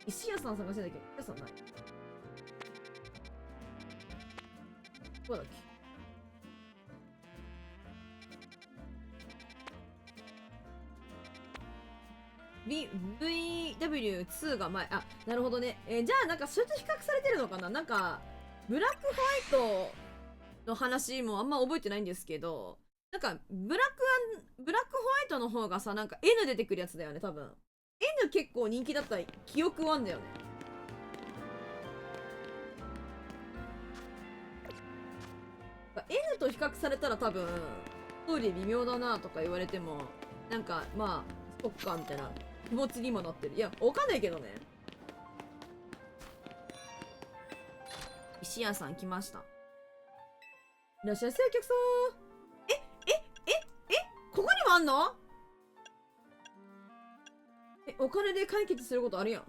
石屋さん探してんだけど、石屋さんない。こだっけ。VW2 が前。あ、なるほどね。じゃあなんかそれと比較されてるのかな。なんか、ブラックホワイトの話もあんま覚えてないんですけど、なんか、ブラックホワイトの方がさ、なんか N 出てくるやつだよね、多分。N 結構人気だった記憶はあんだよね。N と比較されたら多分、ストーリー微妙だなとか言われても、なんか、まあ、そっか、みたいな気持ちにもなってる。いや、わかんないけどね。石屋さん来ました。いらっしゃいませ、お客さん。ここにもあんの？お金で解決することあるやん。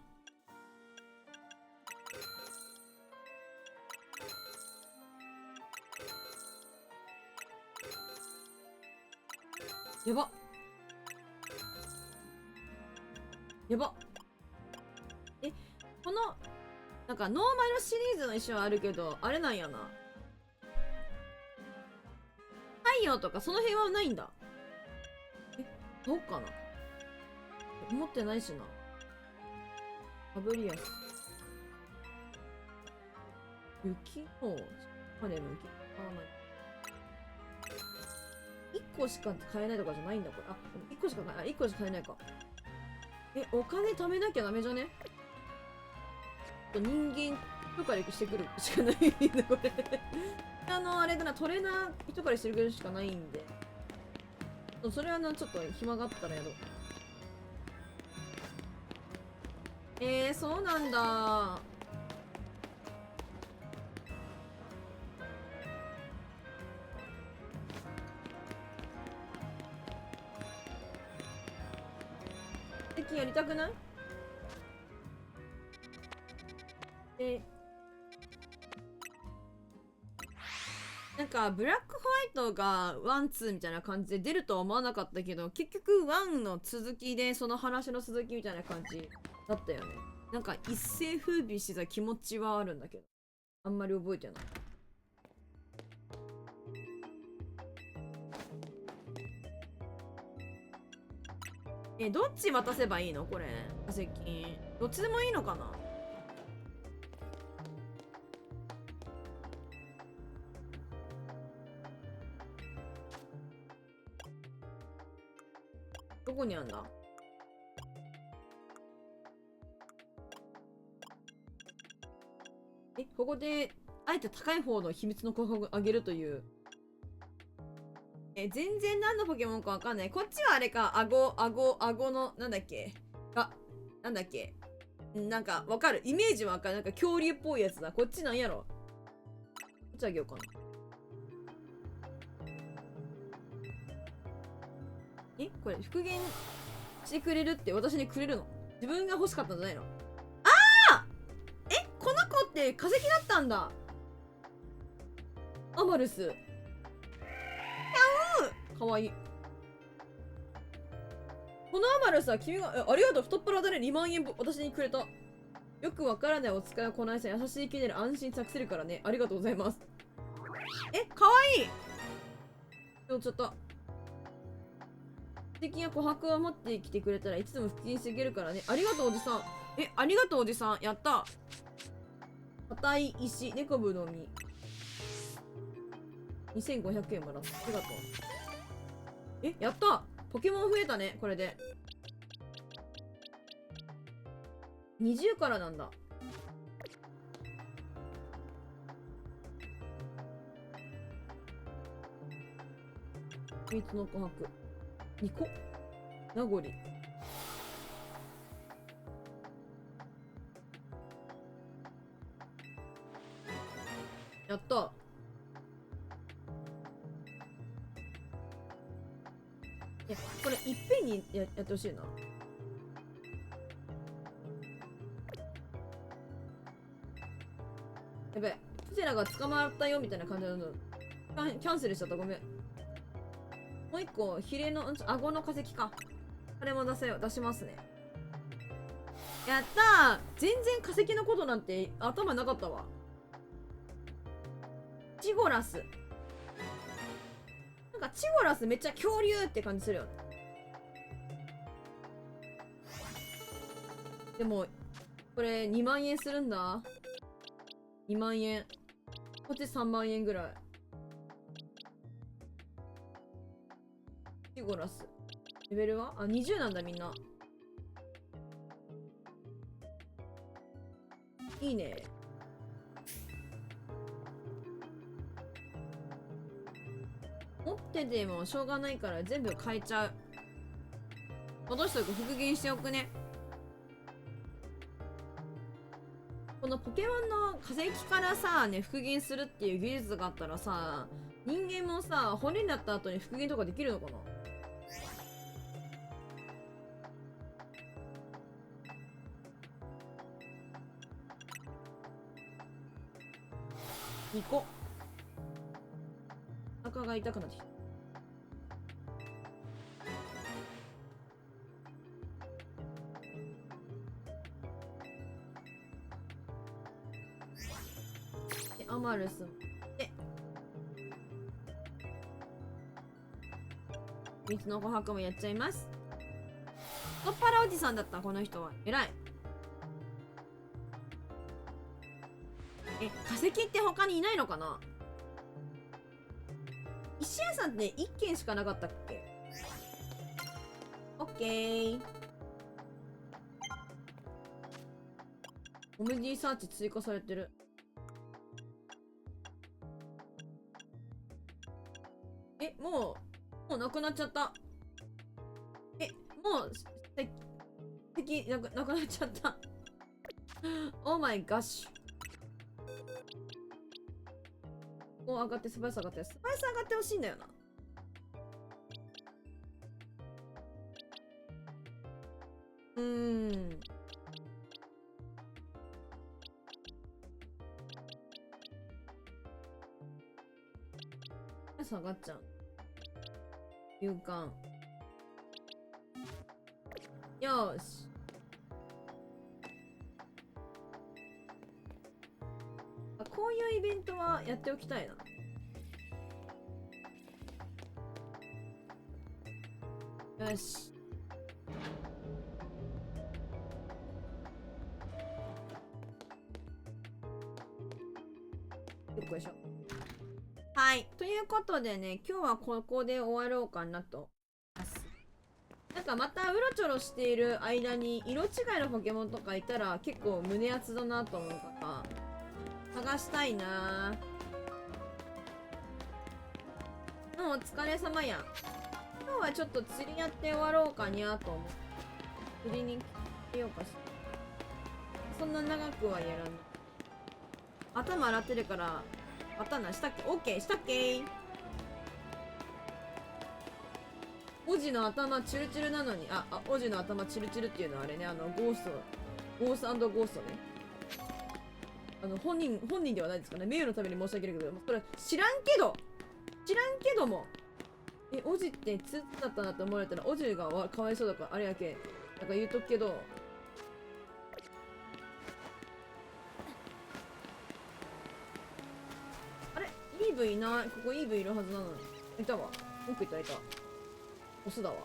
やば。やば。この、なんかノーマルシリーズの衣装はあるけど、あれなんやな。太陽とかその辺はないんだ。そうかな。持ってないしな。ファブリアス。雪の、までの雪。買わない。1個しか買えないとかじゃないんだ、これ。あ、1個しか買えない。1個しか買えないか。お金貯めなきゃダメじゃね？ちょっと人間人借りしてくるしかないんだ、これ。あれだな、トレーナー人借りしてくるしかないんで。それはな、ちょっと暇があったらやろう。そうなんだ。敵やりたくない？なんかブラックホワイトがワンツーみたいな感じで出るとは思わなかったけど、結局ワンの続きでその話の続きみたいな感じだったよね。なんか一世風靡してた気持ちはあるんだけど、あんまり覚えてない。どっち渡せばいいのこれ。化石。どっちでもいいのかな？どこにあんだ？ここで、あえて高い方の秘密の候補をあげるという。全然何のポケモンかわかんない。こっちはあれか、顎の、なんだっけ。なんだっけ。なんか、わかる。イメージわかる。なんか恐竜っぽいやつだ。こっちなんやろ。こっちあげようかな。これ、復元してくれるって私にくれるの？自分が欲しかったんじゃないの？この子って化石だったんだ。アマルス。キャーかわいい。このアマルスは君が、ありがとう。太っ腹だね。2万円私にくれた。よくわからないお使いはこないさ優しい気になる安心託せるからね。ありがとうございます。かわいい。ちょっと。素敵な琥珀を持ってきてくれたらいつでも復帰していけるからね。ありがとうおじさん。ありがとうおじさん。やった。硬い石、猫部の実。2500円もらった。ありがとう。やった。ポケモン増えたね、これで。20からなんだ。秘密の琥珀。2個名残。やった。これいっぺんにやってほしいな。やべえ。フジラが捕まったよみたいな感じなの。キャンセルしちゃった。ごめん。もう一個、ヒレの、顎の化石か。これも出しますね。やったー。全然化石のことなんて頭なかったわ。チゴラス。なんかチゴラスめっちゃ恐竜って感じするよね。でも、これ2万円するんだ。2万円。こっち3万円ぐらい。チゴラス。レベルはあ、20なんだみんな。いいね。持っててもしょうがないから全部変えちゃう。戻しておく。復元しておくね。このポケモンの化石からさ、ね、復元するっていう技術があったらさ、人間もさ、骨になった後に復元とかできるのかな。2個。お腹が痛くなってきた。で、アマルスで、3つの琥珀もやっちゃいます。太っ腹おじさんだった、この人は。偉い。化石って他にいないのかな。石屋さんって1軒しかなかったっけ。オッケー。オムディサーチ追加されてる。もうなくなっちゃった。もう敵なくなっちゃった。オーマイガッシュ。こう上がって、スパイス上がって、スパイス上がってほしいんだよな。下がっちゃう。勇敢。よーし。こういうイベントはやっておきたいな。よし。よっこいしょ。はい。ということでね、今日はここで終わろうかなと。なんかまたうろちょろしている間に色違いのポケモンとかいたら結構胸熱だなと思うから探したいな。お疲れ様や。今日はちょっと釣りやって終わろうかにゃと思う。釣りに来ようかしら。そんな長くはやらない。頭洗ってるから頭したっけ。オッケーしたっけ。オジの頭チュルチュルなのに、オジの頭チュルチュルっていうのはあれね、ゴーストね。本人ではないですかね。名誉のために申し訳ないけど、それ知らんけども、オジってツーツだったなって思われたら、オジがかわいそうだから、あれやけ、なんか言うとくけど、あれイーブいない。ここイーブいるはずなのに。いたわ。奥いた。オスだわ。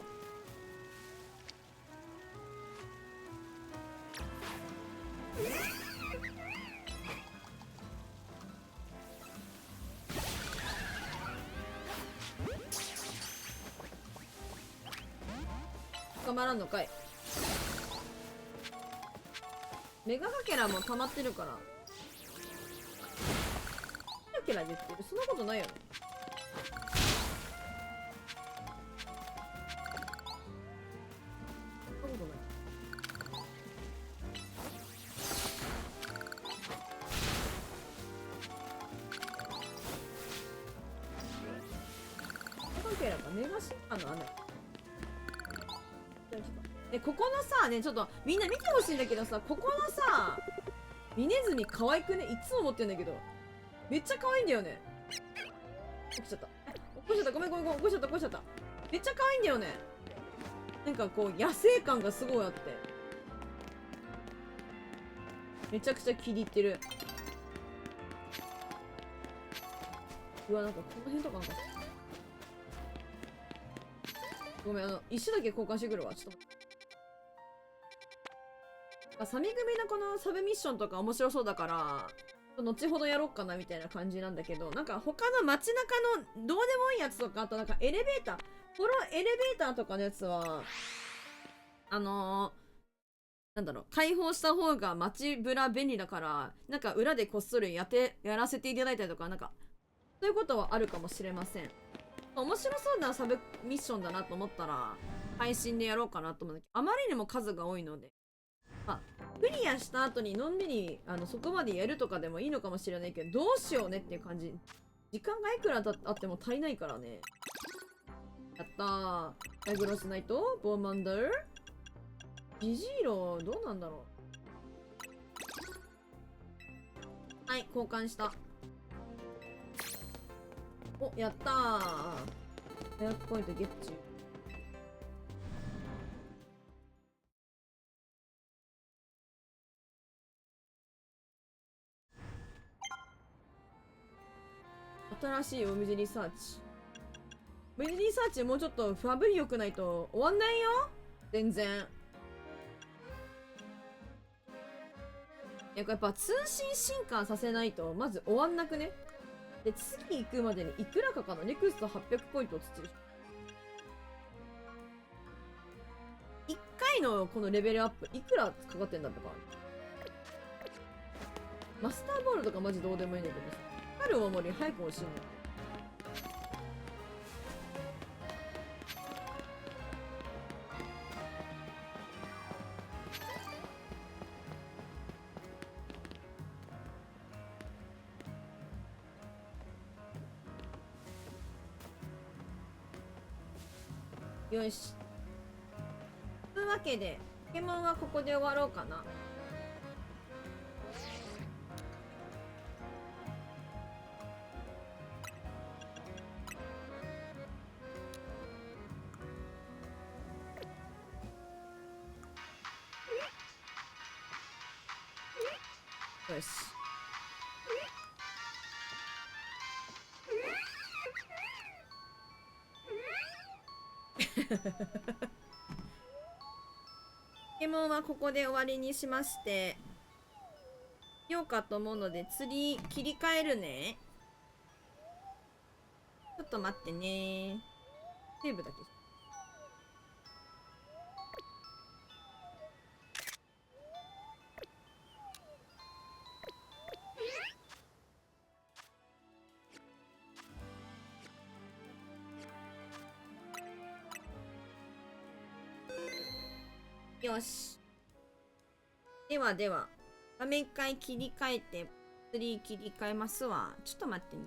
捕まらんのかい。メガガケラも溜まってるから。メガケラ言ってる。そんなことないよね。そんなことない。メガケラか。メガシンカの雨。ここのさ、ね、ちょっとみんな見てほしいんだけどさ、ここのさ、ミネズミ可愛くね。いつも思ってんだけど。めっちゃ可愛いんだよね。起きちゃった。ごめん、起こしちゃった。めっちゃ可愛いんだよね。なんかこう、野生感がすごいあって。めちゃくちゃ気に入ってる。うわ、なんかこの辺とかなんか。ごめん、石だけ交換してくるわ。ちょっと待って。サメ組のこのサブミッションとか面白そうだから、後ほどやろうかなみたいな感じなんだけど、なんか他の街中のどうでもいいやつとか、あとなんかエレベーター、このエレベーターとかのやつは、なんだろう、開放した方が街ブラ便利だから、なんか裏でこっそりやらせていただいたりとか、なんか、そういうことはあるかもしれません。面白そうなサブミッションだなと思ったら、配信でやろうかなと思うんだけど、あまりにも数が多いので、まあ、クリアした後にのんびり、そこまでやるとかでもいいのかもしれないけど、どうしようねっていう感じ。時間がいくらあっても足りないからね。やったー。ダイグロスナイトボーマンダージジーロどうなんだろう。はい、交換した。お、やったー。早くポイントゲッチュ。新しいお水リサーチ。お水リサーチもうちょっとファブリ良くないと終わんないよ。全然。やっぱ通信進化させないとまず終わんなくね。で、次行くまでにいくらかかな。ネクスト800ポイント落ちてる。1回のこのレベルアップいくらかかってんだってか。マスターボールとかマジどうでもいいんだけどさ。光るお守り早く欲しいんだよ。よし。というわけで、ポケモンはここで終わろうかな。よし。ポケモンはここで終わりにしまして、ようかと思うので次切り替えるね。ちょっと待ってね。セーブだけ。よし。ではでは、画面一回切り替えて、次切り替えますわ。ちょっと待ってね。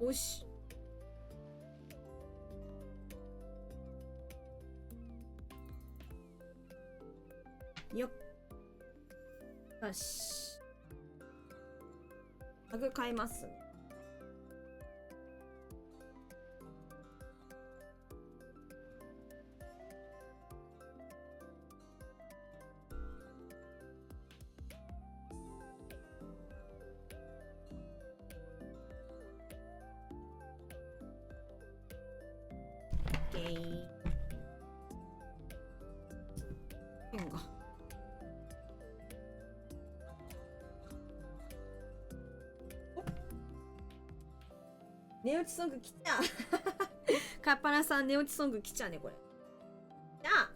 よし。よっ。よし。タグ買いますね。ペンが。寝落ちソング来たカッパラさん寝落ちソング来ちゃうねこれ。じゃあ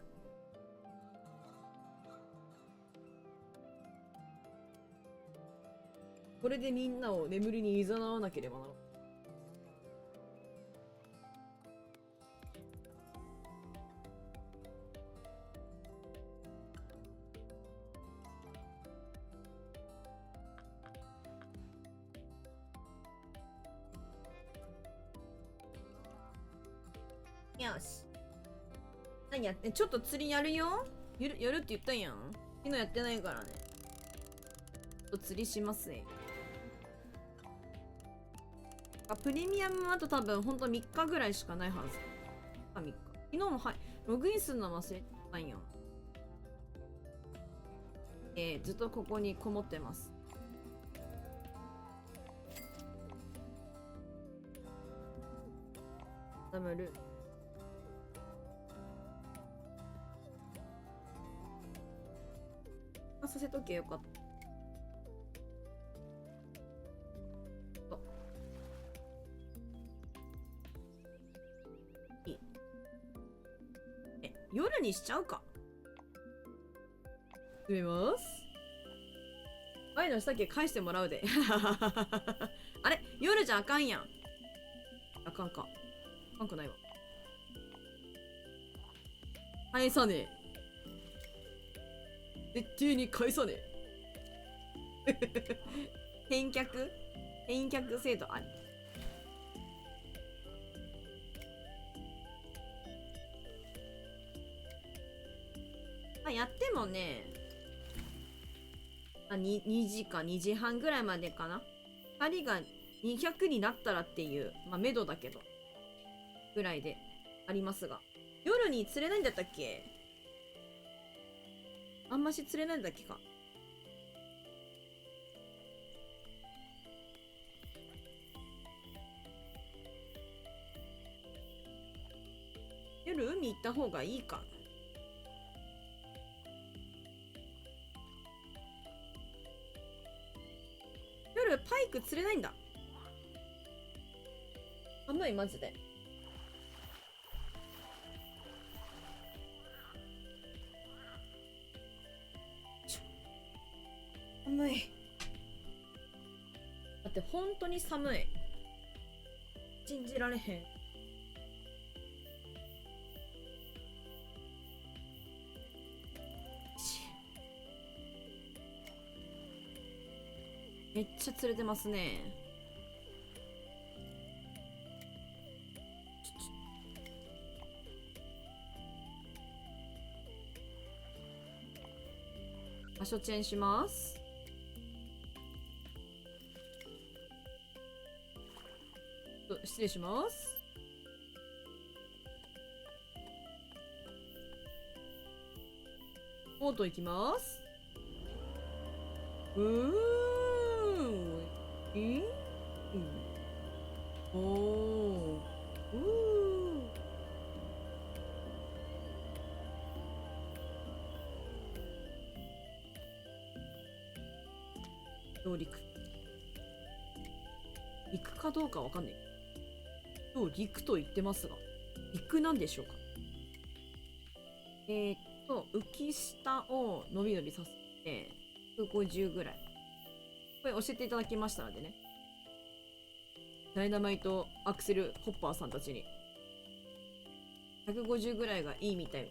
これでみんなを眠りに誘わなければならない。よし。何やってちょっと釣りやるよ。やるって言ったやん。昨日やってないからね。ちょっと釣りしますね。プレミアムあと多分ほんと3日ぐらいしかないはず。3日。昨日もログインするの忘れたんやん。ずっとここにこもってます。ダブル。させとけよかった。夜にしちゃうか。進めます。前の下っけ返してもらうで。あれ夜じゃあかんやん。あかんか。あかんくないわ。返さねえ。絶対に返さねえ。返却制度あり。やってもね、2時か2時半ぐらいまでかな。2人が200になったらっていう、めどだけど、ぐらいでありますが。夜に釣れないんだったっけ？あんまし釣れないんだっけか。夜海行った方がいいか。夜パイク釣れないんだ。寒いマジで。寒い。だって本当に寒い。信じられへん。めっちゃ釣れてますね。場所チェンします。失礼します。ボート行きます。おお。上陸。陸かどうかわかんない。上陸と言ってますが、陸なんでしょうか。浮き下を伸び伸びさせて、150ぐらい。これ教えていただきましたのでね。ダイナマイトアクセルホッパーさんたちに。150ぐらいがいいみたい。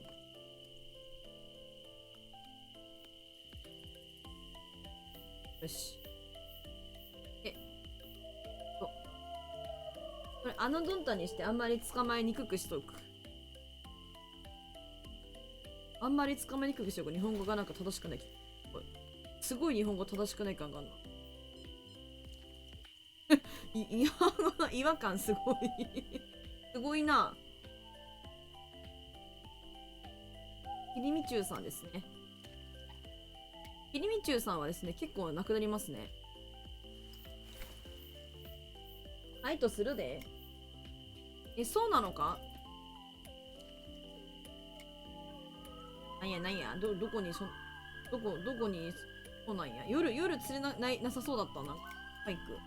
よし。あのドンタにしてあんまり捕まえにくくしとく。あんまり捕まえにくくしとく。日本語がなんか正しくない。すごい日本語正しくない感があるな。日本語の違和感すごいすごいな。キリミチュウさんですね。キリミチュウさんはですね、結構なくなりますね。はいとするで。そうなのか。なんやなんや、どこにどこに、そうなんや。夜釣れなさそうだったな。バイク。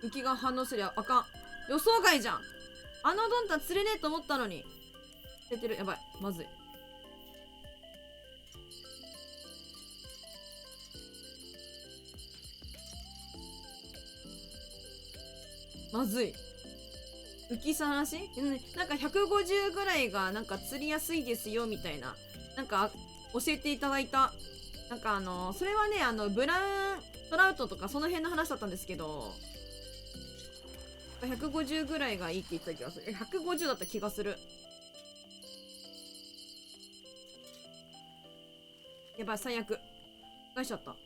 浮きが反応すりゃあかん。予想外じゃん。あのドンタ釣れねえと思ったのに。釣れてる。やばい。まずい。まずい。浮きさ話なんか150ぐらいがなんか釣りやすいですよみたいな。なんか教えていただいた。なんかそれはね、ブラウントラウトとかその辺の話だったんですけど、150ぐらいがいいって言った気がする。150だった気がする。やばい、最悪。返しちゃった。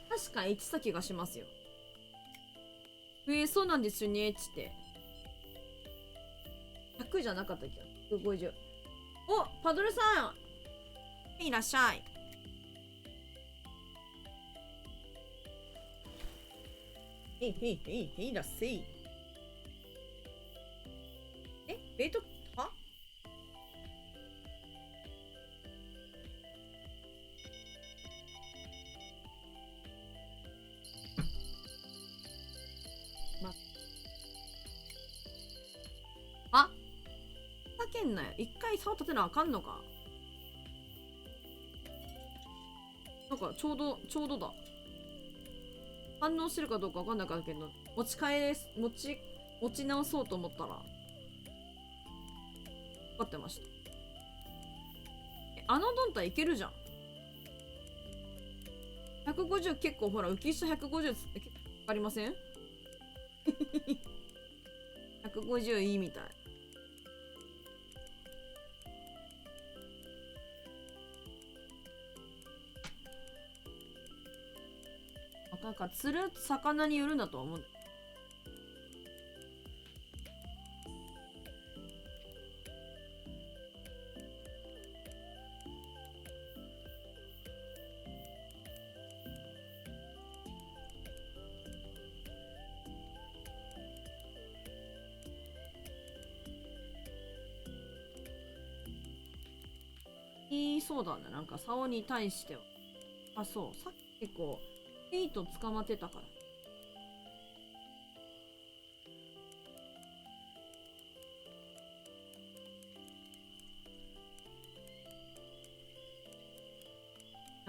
確かエッチた気がしますよ。そうなんですよね、っつって。100じゃなかったっけ ?150。お、パドルさんいらっしゃい。いらっせい。ベイト、はあ叫んなよ。一回竿立てなあかんのか。なんかちょうどだ。反応してるかどうかわかんなかったけど、持ち直そうと思ったら、かかってました。あのドンタいけるじゃん。150結構ほら、浮き下150って結構かかりません150いいみたい。なんか釣る魚によるんだと思う。そうだね。なんか竿に対しては。あ、そう。さっき結構、エイト捕まってたから。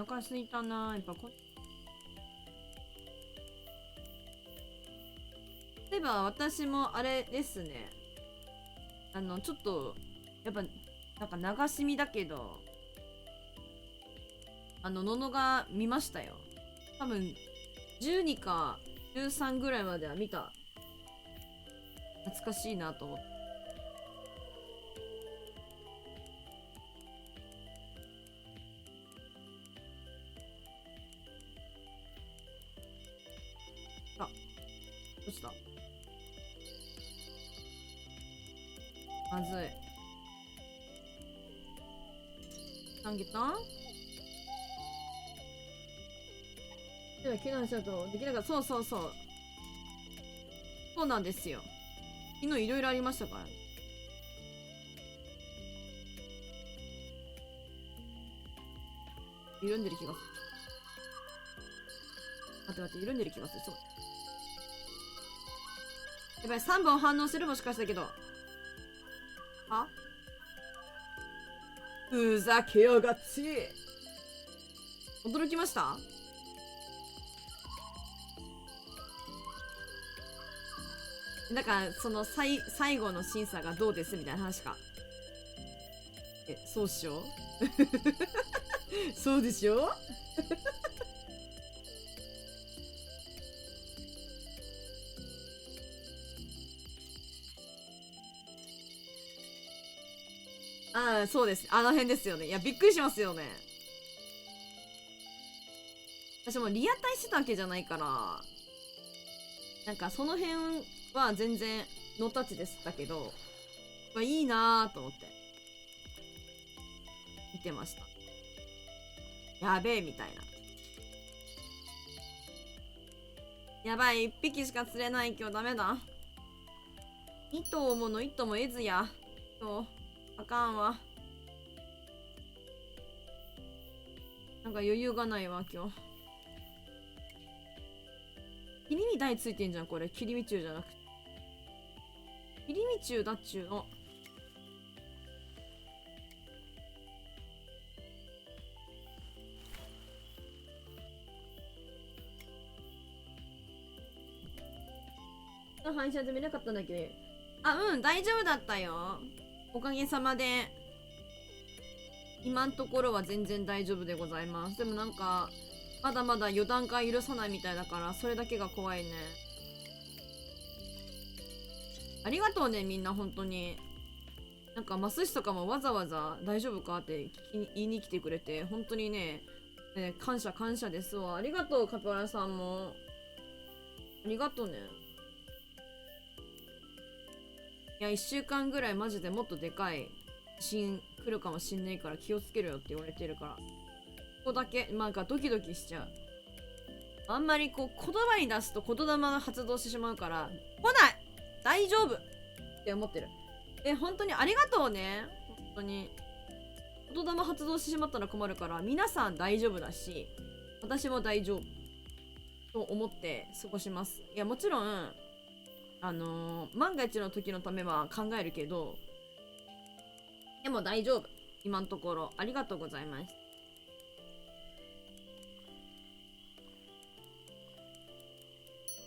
お腹すいたな。やっぱ例えば私もあれですね。ちょっと、やっぱ、なんか流し見だけど、ののが見ましたよ。多分、12か13ぐらいまでは見た。懐かしいなと思って。あ、どうした？まずい。何ゲタンでは、昨日にしようとできなかった。そう。そうなんですよ。昨日いろいろありましたから。緩んでる気がする。待って、緩んでる気がする。そう。やばい、3本反応するもしかしたけど。はふざけやがって。驚きました？だからその最後の審査がどうですみたいな話か。そうっしょそうでしょああ、そうです。あの辺ですよね。いや、びっくりしますよね。私もリアタイしてたわけじゃないから、なんかその辺は全然ノータッチでしたけど、まあ、いいなーと思って見てました。やべえみたいな。やばい、1匹しか釣れない。今日ダメだ。2頭もの1頭も得ずや。今日あかんわ。なんか余裕がないわ今日。切り身台ついてんじゃんこれ。切り身中じゃなくて切り身中だっちゅうの。反射で見なかったんだけど、あ、うん、大丈夫だったよ。おかげさまで今んところは全然大丈夫でございます。でもなんかまだまだ予断が許さないみたいだから、それだけが怖いね。ありがとうねみんな本当に。なんかマスシとかもわざわざ大丈夫かって言いに来てくれて、本当にね、感謝感謝ですわ。ありがとうカピバラさんも。ありがとうね。いや、1週間ぐらいマジでもっとでかい地震来るかもしんないから気をつけろよって言われてるから、ここだけなんかドキドキしちゃう。あんまりこう言葉に出すと言霊が発動してしまうから、来ない大丈夫って思ってる。本当にありがとうね。本当に言霊発動してしまったら困るから、皆さん大丈夫だし私も大丈夫と思って過ごします。いや、もちろん万が一の時のためは考えるけど、でも大丈夫。今のところありがとうございます。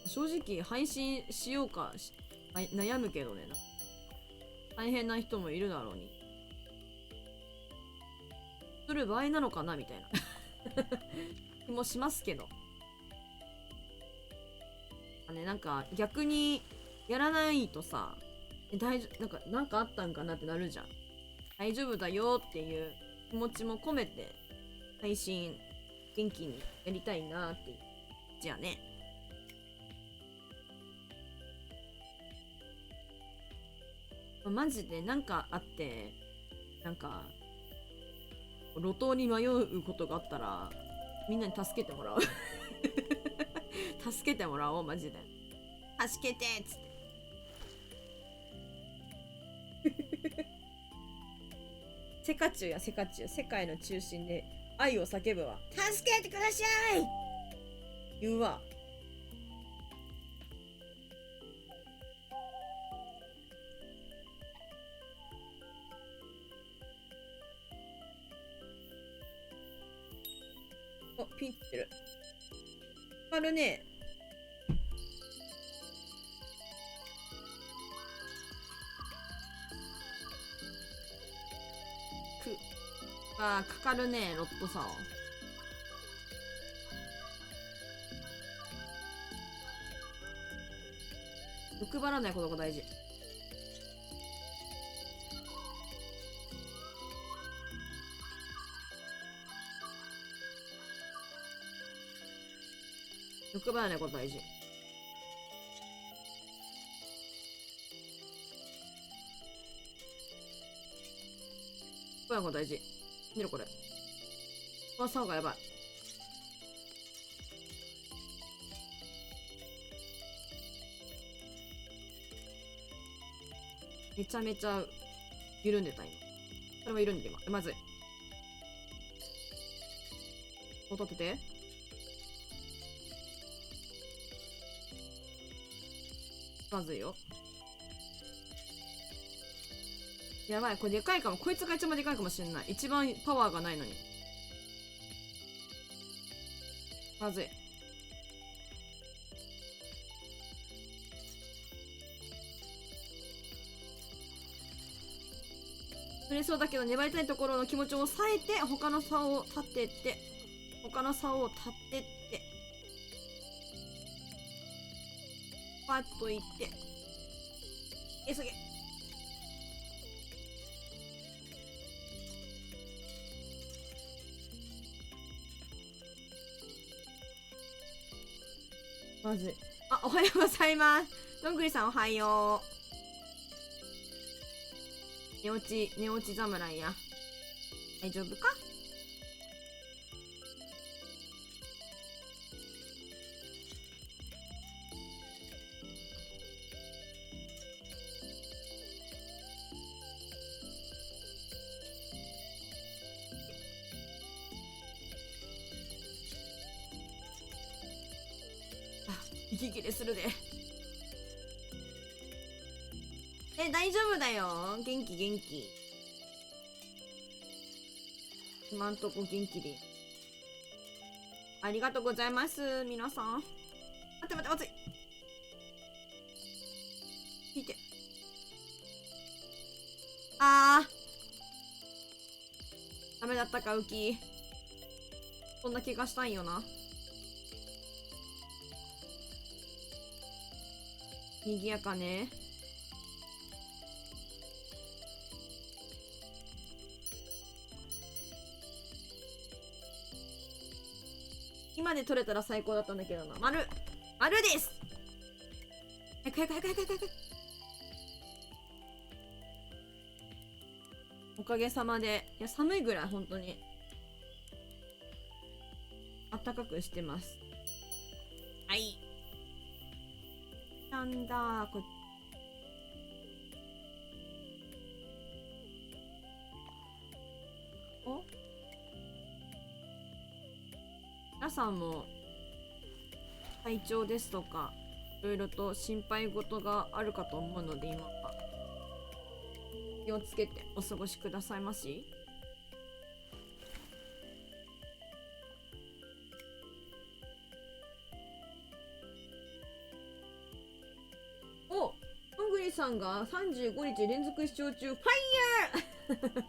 正直配信しようか悩むけどね。大変な人もいるだろうに。する場合なのかなみたいな気もしますけどね。なんか逆にやらないとさ、なんかあったんかなってなるじゃん。大丈夫だよっていう気持ちも込めて配信元気にやりたいなっていう。じゃあね。マジでなんかあって、なんか路頭に迷うことがあったらみんなに助けてもらう助けてもらおうマジで。助けてっつってセカチュウやセカチュウ、世界の中心で愛を叫ぶわ。助けてください言うわ。お、ピンってる。光るね。かかるね、ロットさ。欲張らないことが大事。欲張らないこと大事。欲張らないこと大事。見ろこれ。サオがやばい。めちゃめちゃ緩んでた今。これも緩んで今。まずい。取ってて。まずいよ。やばい、これでかいかも。こいつが一番でかいかもしれない。一番パワーがないのに。まずい。取れそうだけど粘りたいところの気持ちを抑えて他の竿を立てて他の竿を立ててパッといって急げ。まずい。あ、おはようございます。どんぐりさんおはよう。寝落ち侍や。大丈夫か？息切れするで。大丈夫だよ。元気元気。今んとこ元気で。ありがとうございます、皆さん。待って待って、熱い。引いて。ダメだったか、ウキ。そんな怪我したんよな。賑やかね。今で取れたら最高だったんだけどな。丸です。早く早く早く早く早く。おかげさまで、いや寒いぐらい本当にあったかくしてます。はい。なんだお、皆さんも体調ですとかいろいろと心配事があるかと思うので、今は気をつけてお過ごしくださいまし。お、どんぐりさんが35日連続視聴中。ファイヤーファイ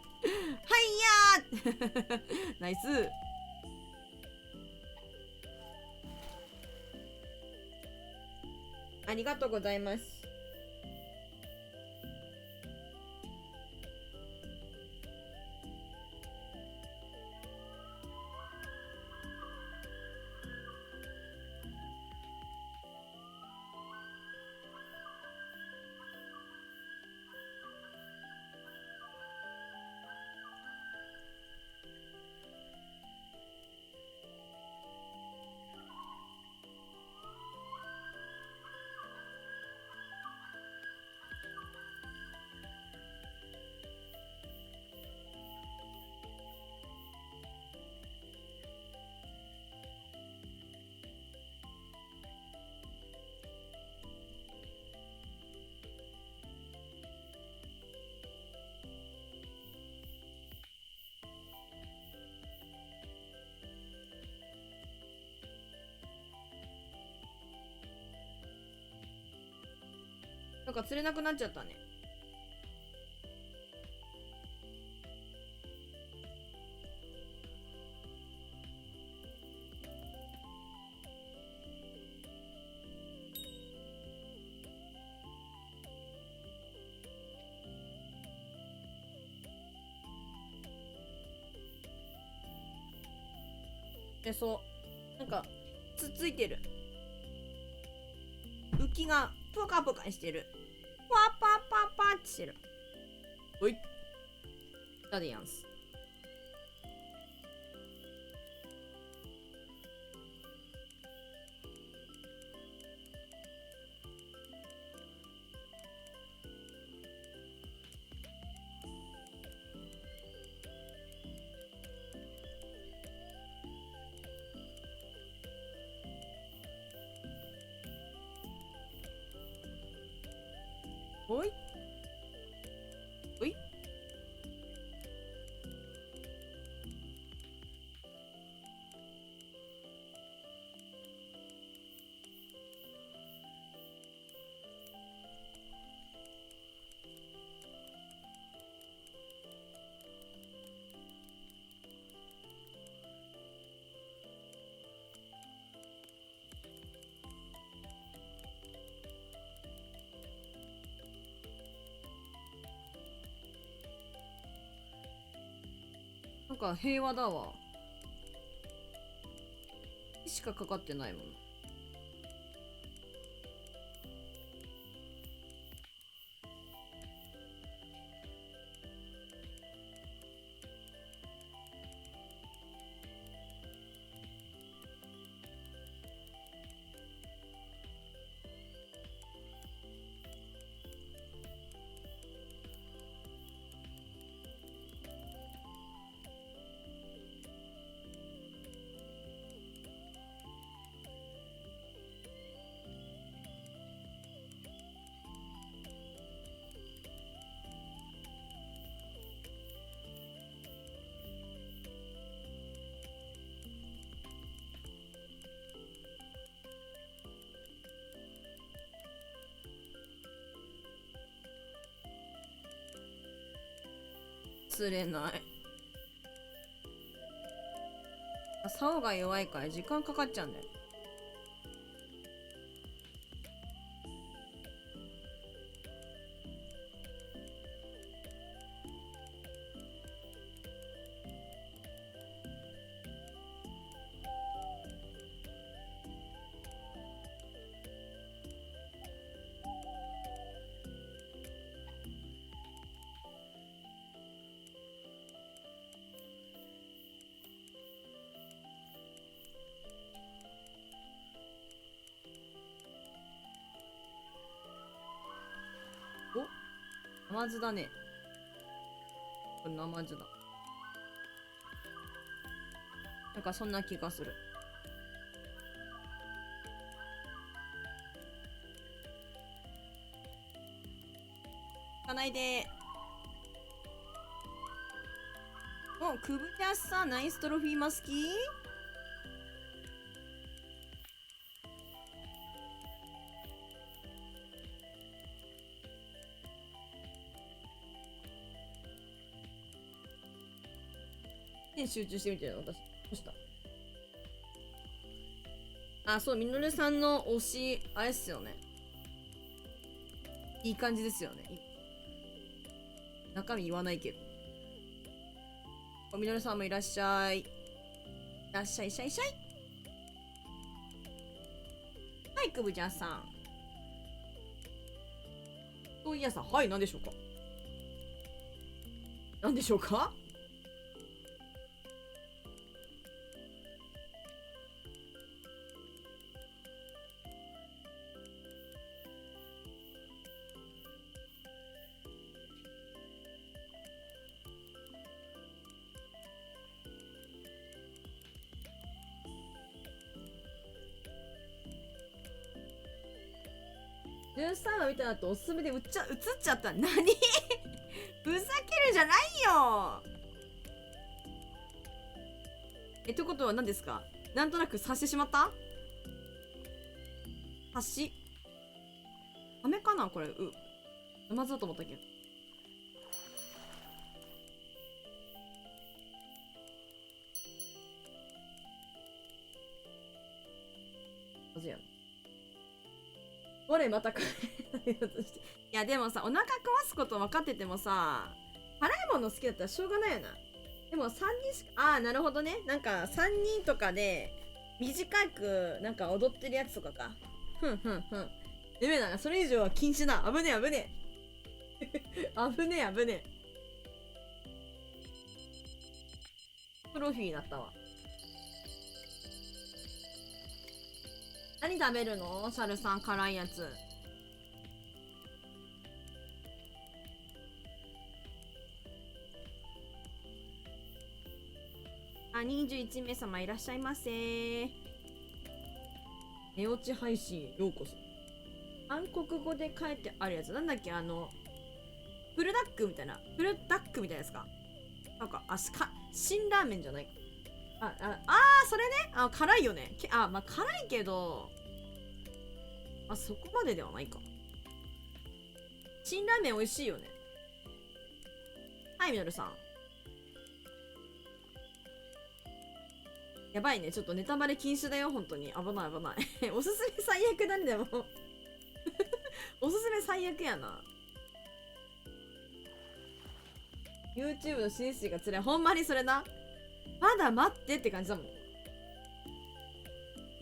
ヤーナイス。ありがとうございます。なんか釣れなくなっちゃったね。そうなんかついてる浮きがポカポカしてる。パパパパってしてる。おいだでやんす。おいおい。か平和だわ。しかかかってないもん。釣れない。竿が弱いから時間かかっちゃうんだよ。お、ナマズだね。これナマズだ。なんかそんな気がする。行かないで。お、くぶちゃさん、ナイストロフィーマスキー。集中してみてよ、私。どうした？あ、そう、みのるさんの推し、あれっすよね。いい感じですよね。中身言わないけど。みのるさんもいらっしゃい。いらっしゃい、いらっしゃい、いらっしゃい。はい、くぶちゃんさん。そういやさ、はい、何でしょうか？何でしょうか？13話見たらとおすすめで映っちゃった。何ふざけるじゃないよ。ってことは何ですか？なんとなく察してしまった？察しダメかなこれ。まずだと思ったけど。まずやん。俺またいやでもさ、お腹壊すこと分かっててもさ、辛いもの好きだったらしょうがないよな。でも3人しか、なるほどね。なんか3人とかで短くなんか踊ってるやつとかか。ふんふんふん。ダメだな。それ以上は禁止だ。危ねえ危ねえ。危ねえ危ねえ。トロフィーになったわ。何食べるの？シャルさん、辛いやつ。21名様いらっしゃいませ。寝落ち配信ようこそ。韓国語で書いてあるやつなんだっけ？フルダックみたいな。フルダックみたいなやつか。なんか、辛ラーメンじゃないか。それね。辛いよね。まあ、辛いけど、そこまでではないか。辛ラーメン美味しいよね。はい、みのるさん。やばいね。ちょっとネタバレ禁止だよ。本当に。危ない危ない。おすすめ最悪だね、でも。おすすめ最悪やな。YouTube の紳士が辛い。ほんまにそれな。まだ待ってって感じだもん。い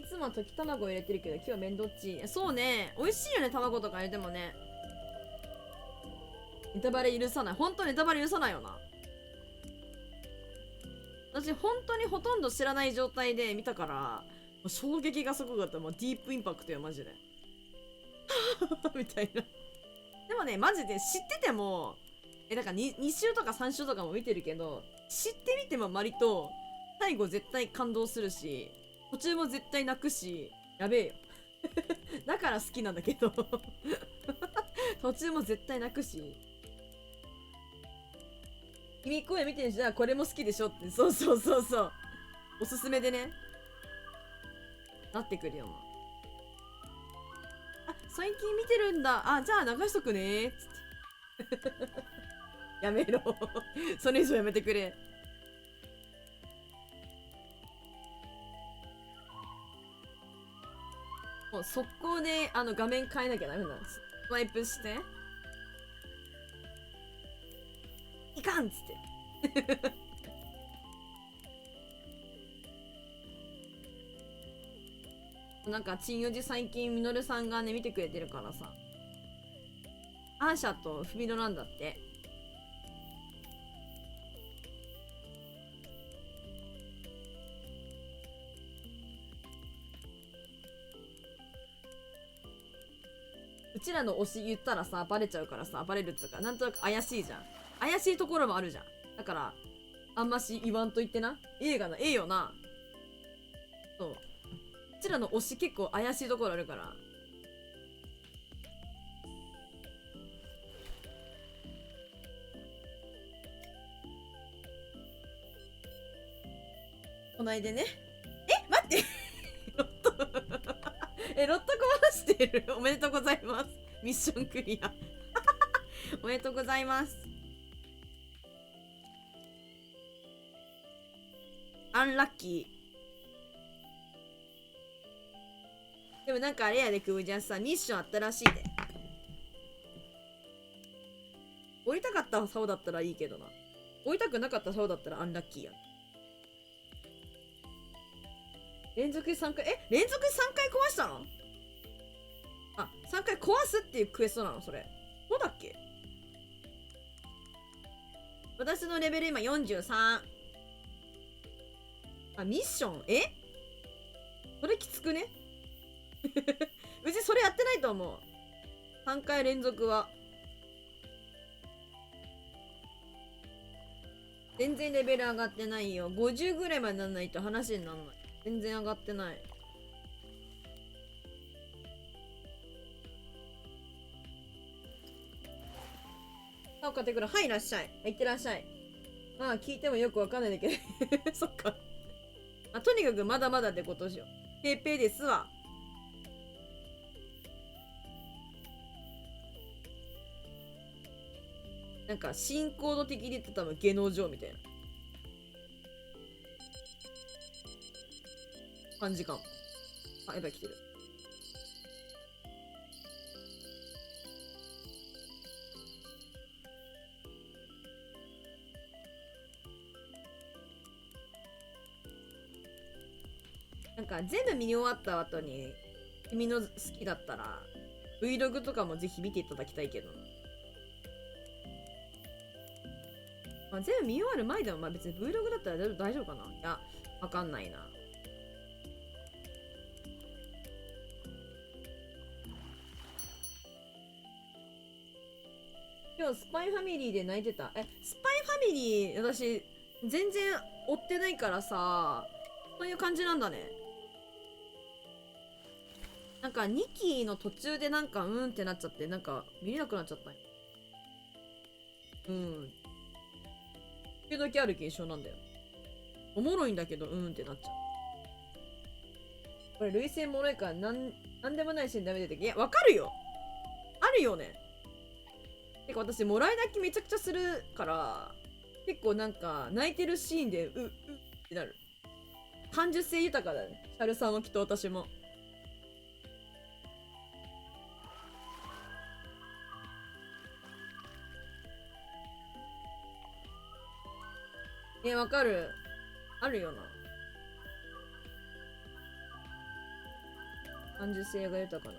つもは溶き卵入れてるけど、今日はめんどっちい。そうね。美味しいよね、卵とか入れてもね。ネタバレ許さない。本当ネタバレ許さないよな。私、本当にほとんど知らない状態で見たから、もう衝撃がすごかった。もうディープインパクトよ、マジで。みたいな。でもね、マジで知ってても、だから 2週とか3週とかも見てるけど、知ってみても割と、最後絶対感動するし、途中も絶対泣くし、やべえよ。だから好きなんだけど途中も絶対泣くし。君声見てるし、じゃあこれも好きでしょって、そうそうそうそう。おすすめでね。なってくるよな。あ、最近見てるんだ。あ、じゃあ流しとくね。つって。やめろ。それ以上やめてくれ。もう速攻で画面変えなきゃダメなんです。スワイプして。いかんっつって。なんか、ちんよじ最近、みのるさんがね、見てくれてるからさ。アーシャとフミノなんだって。うちらの推し言ったらさ、バレちゃうからさ、バレるっつうか、なんとなく怪しいじゃん。怪しいところもあるじゃん。だから、あんまし言わんと言ってな。映画な、ええよな。そう。うちらの推し結構怪しいところあるから。こないでね。え、待ってロットロット壊してる。おめでとうございます。ミッションクリア。おめでとうございます。アンラッキー。でもなんかあれやで、クージャンさん、ミッションあったらしいで。降りたかった竿だったらいいけどな。降りたくなかった竿だったらアンラッキーや。連続3回、連続3回壊したの？あ、3回壊すっていうクエストなのそれ。そうだっけ？私のレベル今43。あ、ミッションそれきつくねうちそれやってないと思う。3回連続は。全然レベル上がってないよ。50ぐらいまでなんないと話になんない。全然上がってない。さあ、買ってくる。はい、いらっしゃい。はい、いってらっしゃい。まあ、聞いてもよくわかんないんだけどそっか。とにかくまだまだってことしよう。ペーペーですわ。なんか、新コード的に言って多分、芸能上みたいな感じかも。あ、やばい、来てる。なんか、全部見終わった後に、君の好きだったら、Vlog とかもぜひ見ていただきたいけど。まあ、全部見終わる前でも、まあ別に Vlog だったら大丈夫かな。いや、わかんないな。今日スパイファミリーで泣いてた。スパイファミリー、私、全然追ってないからさ、そういう感じなんだね。なんか2期の途中でなんかってなっちゃって、なんか見れなくなっちゃったんよ。時々ある現象なんだよ。おもろいんだけど、ってなっちゃう。これ、類線もろいからなんでもないシーンダメ出てきて。いや、わかるよ。あるよね。てか私、もらい泣きめちゃくちゃするから、結構なんか、泣いてるシーンで、ってなる。感受性豊かだね。シャルさんもきっと私も。わかる。あるよな。感受性が豊かな。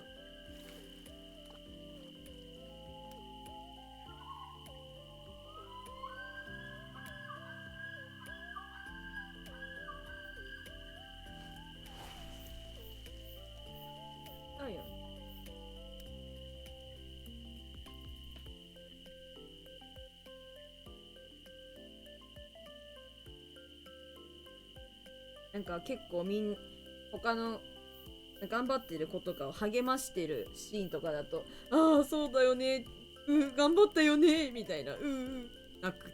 あるよ。なんか結構他の頑張ってる子とかを励ましてるシーンとかだと、ああそうだよね、頑張ったよねみたいな、泣く。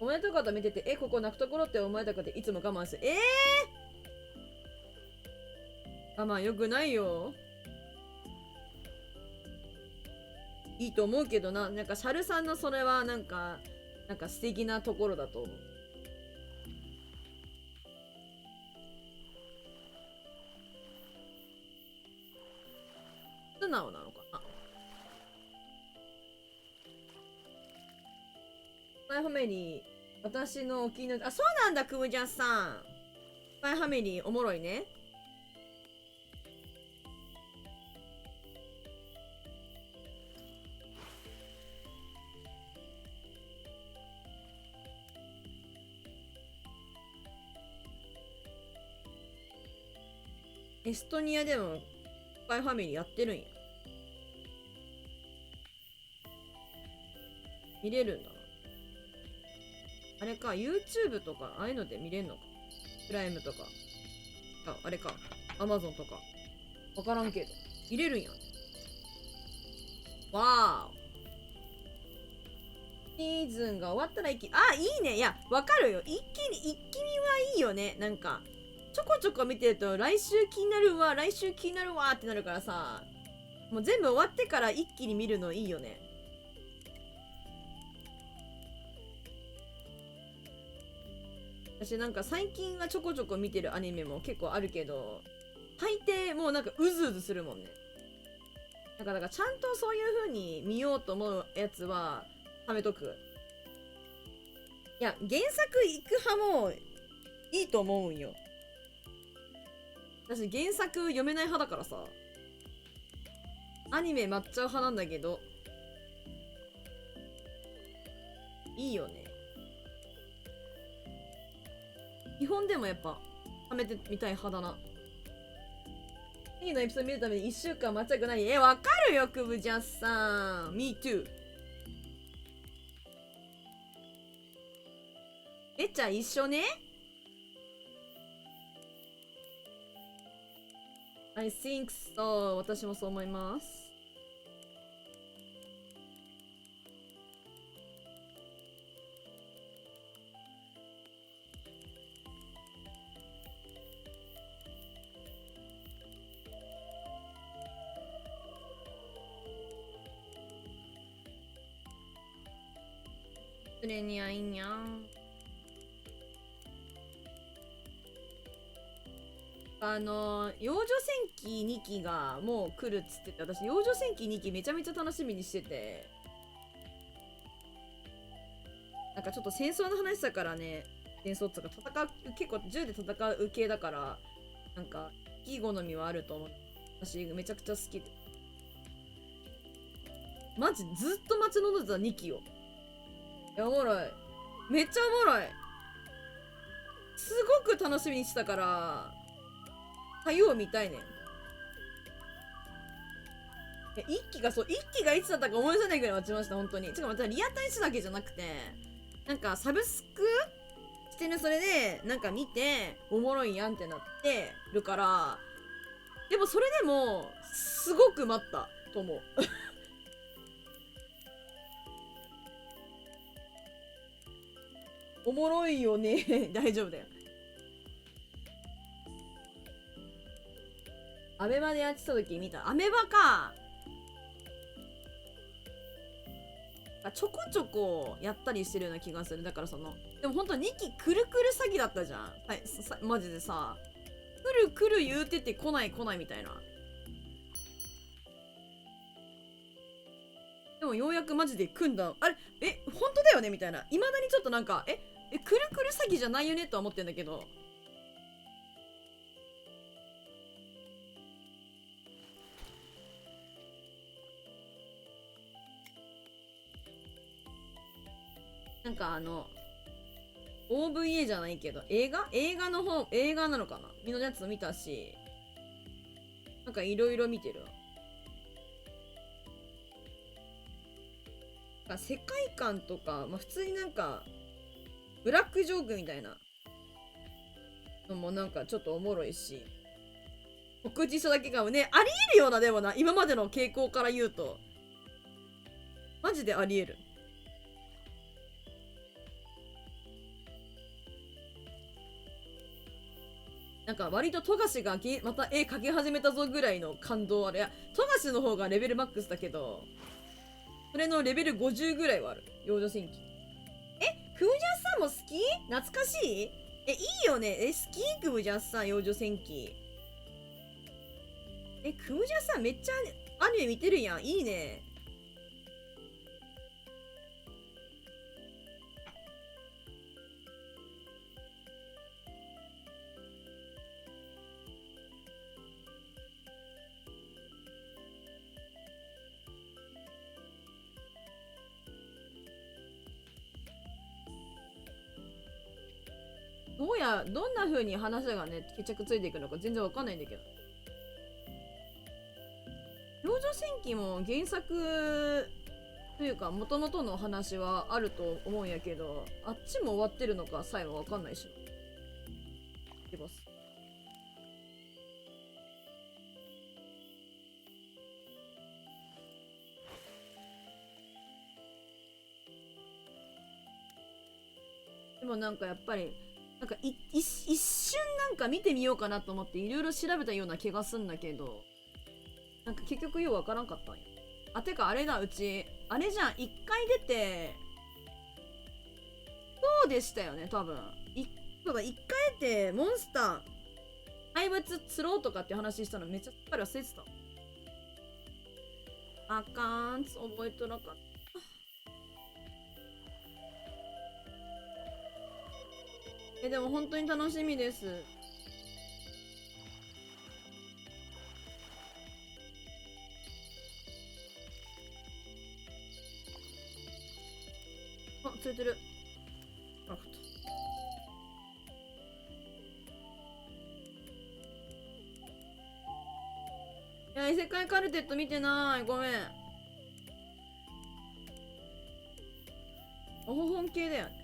お前とかと見てて、ここ泣くところってお前とかでいつも我慢する。我慢よくないよ。いいと思うけどな。なんかシャルさんのそれはなんか素敵なところだと思う。素直なのかな。スパイファミリー、私のお気に入り。あ、そうなんだ、クムジャンさん。スパイファミリー、おもろいね。エストニアでもスパイファミリーやってるんや。見れるんだな。あれか、YouTube とか、ああいうので見れんのか。プライムとか。あれか。Amazon とか。わからんけど。見れるんや。わーお。シーズンが終わったらいいいね。いや、わかるよ。一気見はいいよね。なんか、ちょこちょこ見てると、来週気になるわってなるからさ、もう全部終わってから一気に見るのいいよね。私なんか最近はちょこちょこ見てるアニメも結構あるけど、大抵もうなんかうずうずするもんね。だからちゃんとそういう風に見ようと思うやつは貯めとく。いや、原作行く派もいいと思うんよ。私原作読めない派だからさ。アニメ抹っちゃう派なんだけど。いいよね。基本でもやっぱ、貯めてみたい派だな。次のエピソード見るために1週間待ちたくない。わかるよ、クブジャスさん。Me too。じゃあ一緒ね。I think so。私もそう思います。それにゃいにゃん。幼女戦記2期がもう来るっつってて、私、幼女戦記2期めちゃめちゃ楽しみにしてて、なんかちょっと戦争の話だからね、戦争っつうか結構銃で戦う系だから、なんか、いい好みはあると思う。私、めちゃくちゃ好きで。マジ、ずっと待ち望んでた2期を。いや、おもろい。めっちゃおもろい。すごく楽しみにしてたから、火曜見たいねん。一期がいつだったか思い出せないぐらい待ちました、本当に。ちょっと待って、リアタイすだけじゃなくて、なんかサブスクしてるそれで、なんか見て、おもろいやんってなってるから、でもそれでも、すごく待ったと思う。おもろいよね。大丈夫だよ。アベマでやってた時見た。アメバか。ちょこちょこやったりしてるような気がする。だからでも本当2期くるくる詐欺だったじゃん。はい、マジでさ、くるくる言うてて来ないみたいな。でもようやくマジで組んだ。あれ本当だよねみたいな。未だにちょっとなんか、くるくる詐欺じゃないよねとは思ってんだけど。なんかOVA じゃないけど、映画の方、映画なのかなのやつ見たし、なんかいろいろ見てるわ。世界観とか、まあ、普通になんか、ブラックジョークみたいなのもなんかちょっとおもろいし、告知しただけがね、ありえるような、でもな、今までの傾向から言うと、マジでありえる。なんか割と富樫がまた絵描き始めたぞぐらいの感動あれ。富樫の方がレベルマックスだけど、それのレベル50ぐらいはある。幼女戦記。クムジャスさんも好き？懐かしい？いいよね。好き？クムジャスさん、幼女戦記。クムジャスさんめっちゃアニメ見てるやん。いいね。どんな風に話がね、決着ついていくのか全然わかんないんだけど。幼女戦記も原作というか、元々の話はあると思うんやけど、あっちも終わってるのかさえもわかんないし。でます。でもなんかやっぱり、なんか一瞬なんか見てみようかなと思っていろいろ調べたような気がすんだけど、なんか結局ようわからんかったんや。てかあれだ、うち、あれじゃん、一回出て、そうでしたよね、多分。そうだ、一回出て、モンスター、怪物釣ろうとかって話したのめっちゃすっかり忘れてた。あかーん、覚えとなかった。でも本当に楽しみです。釣れてる。あかった。異世界カルテット見てない。ごめん。おほほん系だよね。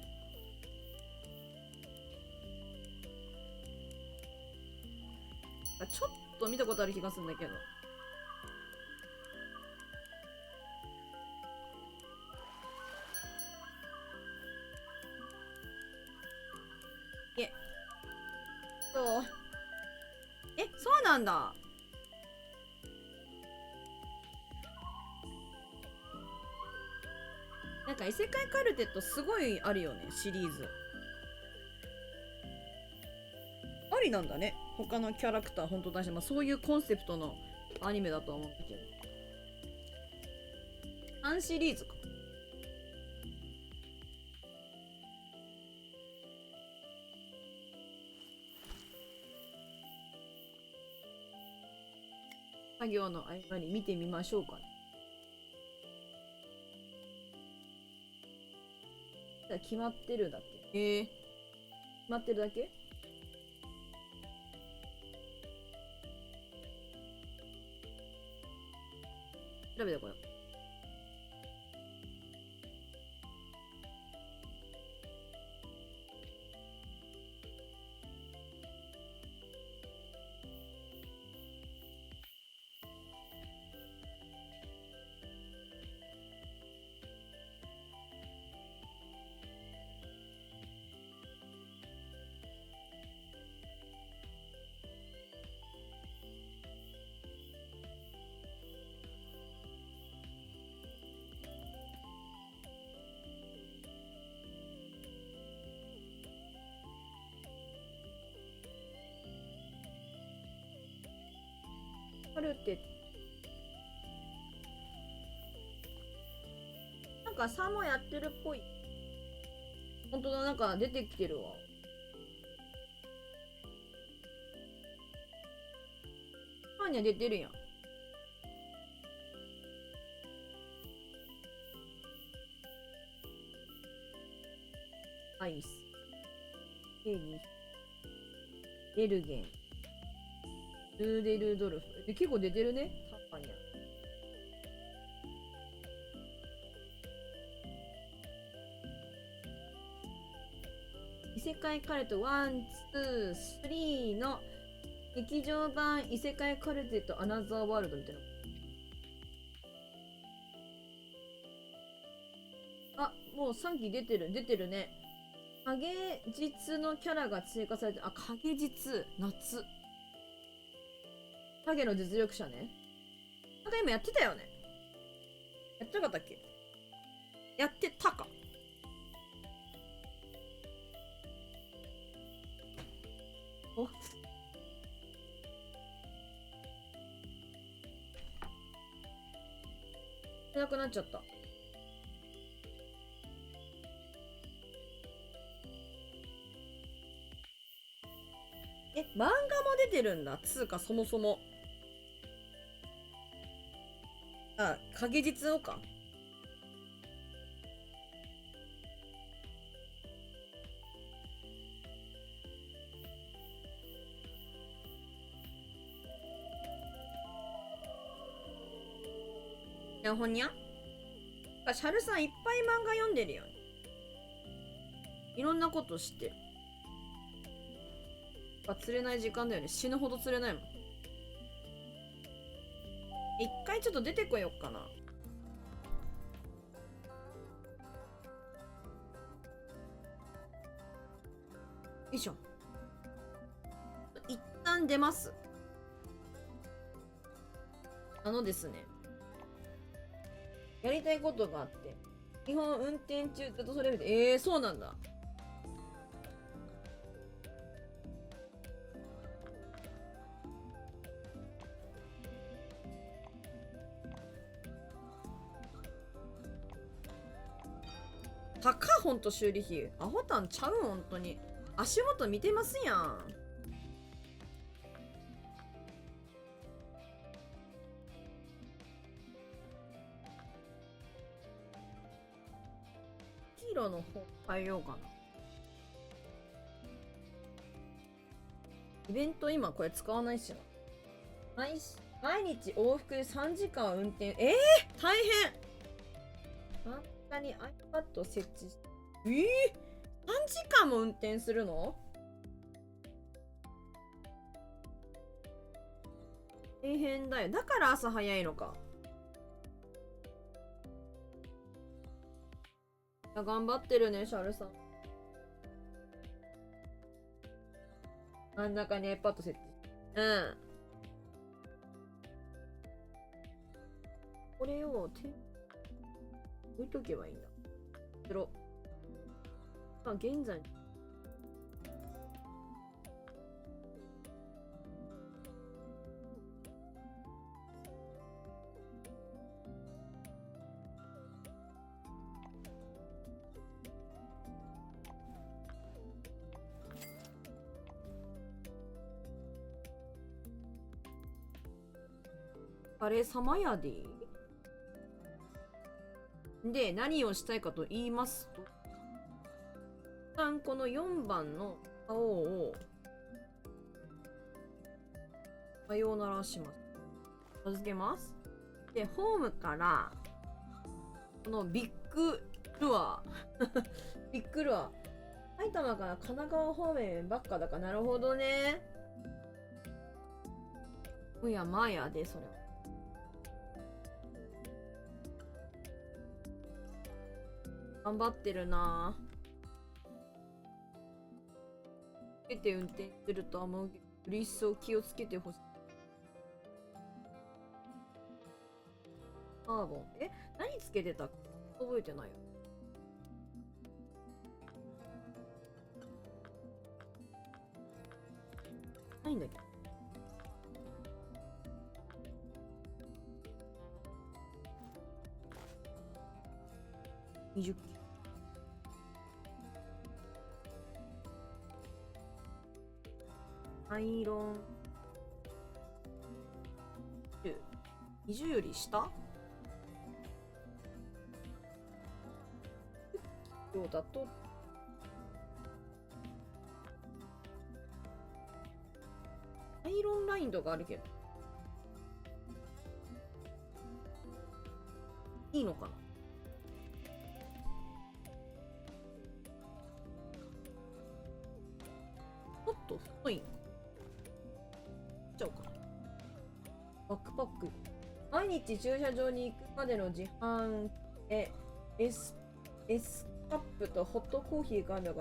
ちょっと見たことある気がするんだけど。そうそうなんだ。なんか異世界カルテットすごいあるよね、シリーズ。ありなんだね、他のキャラクター本当だし、まあ、そういうコンセプトのアニメだと思うんだけど。3シリーズか。作業の合間に見てみましょうかね。決まってるだけ。決まってるだけ。調べてこよう。カルテなんか3もやってるっぽい。ほんとだ、なんか出てきてるわ。パンには出てるやん。アイス。ケニス。エルゲン。ルーデルドルフ。結構出てるね。タパニャ。異世界カルテ1、2、3の劇場版異世界カルテとアナザーワールドみたいな。あ、もう3期出てるね。影実のキャラが追加されて、あ、影実、夏。影の実力者ね。なんか今やってたよね。やってなかったっけ？やってたか。おなくなっちゃった。漫画も出てるんだ。つうか、そもそも。あ、影実のか。いや、ほんにゃシャルさんいっぱい漫画読んでるよね。いろんなこと知ってる。釣れない時間だよね。死ぬほど釣れないもん。一回ちょっと出てこよっかな。よいしょ。一旦出ます。ですね。やりたいことがあって。基本運転中ずっとそれ見て。そうなんだ。高ほんと修理費。アホタンちゃうほんとに。足元見てますやん。黄色の方変えようかな。イベント今これ使わないしな。毎日往復で3時間運転。大変。真ん中に iPad 設置して。3時間も運転するの？大変だよ。だから朝早いのか。いや、頑張ってるね、シャルさん。真ん中に iPad 設置。これを置いとけばいいんだ。現在。あれ様やで。で、何をしたいかと言いますと、一旦この4番の青を、さようならします。預けます。で、ホームから、このビッグルアー。ビッグルアー。埼玉から神奈川方面ばっかだから、なるほどね。おやまやで、それは。頑張ってるなぁ。つけて運転するとは思うけど、より一層気をつけてほしい。カーボン。何つけてたか覚えてないよ。ないんだっけ。20機。アイロン20より下量だとアイロンラインとかあるけどいいのかな。ちょっと太いんちゃうかな。バックパック毎日駐車場に行くまでの自販エスカップとホットコーヒーがあるの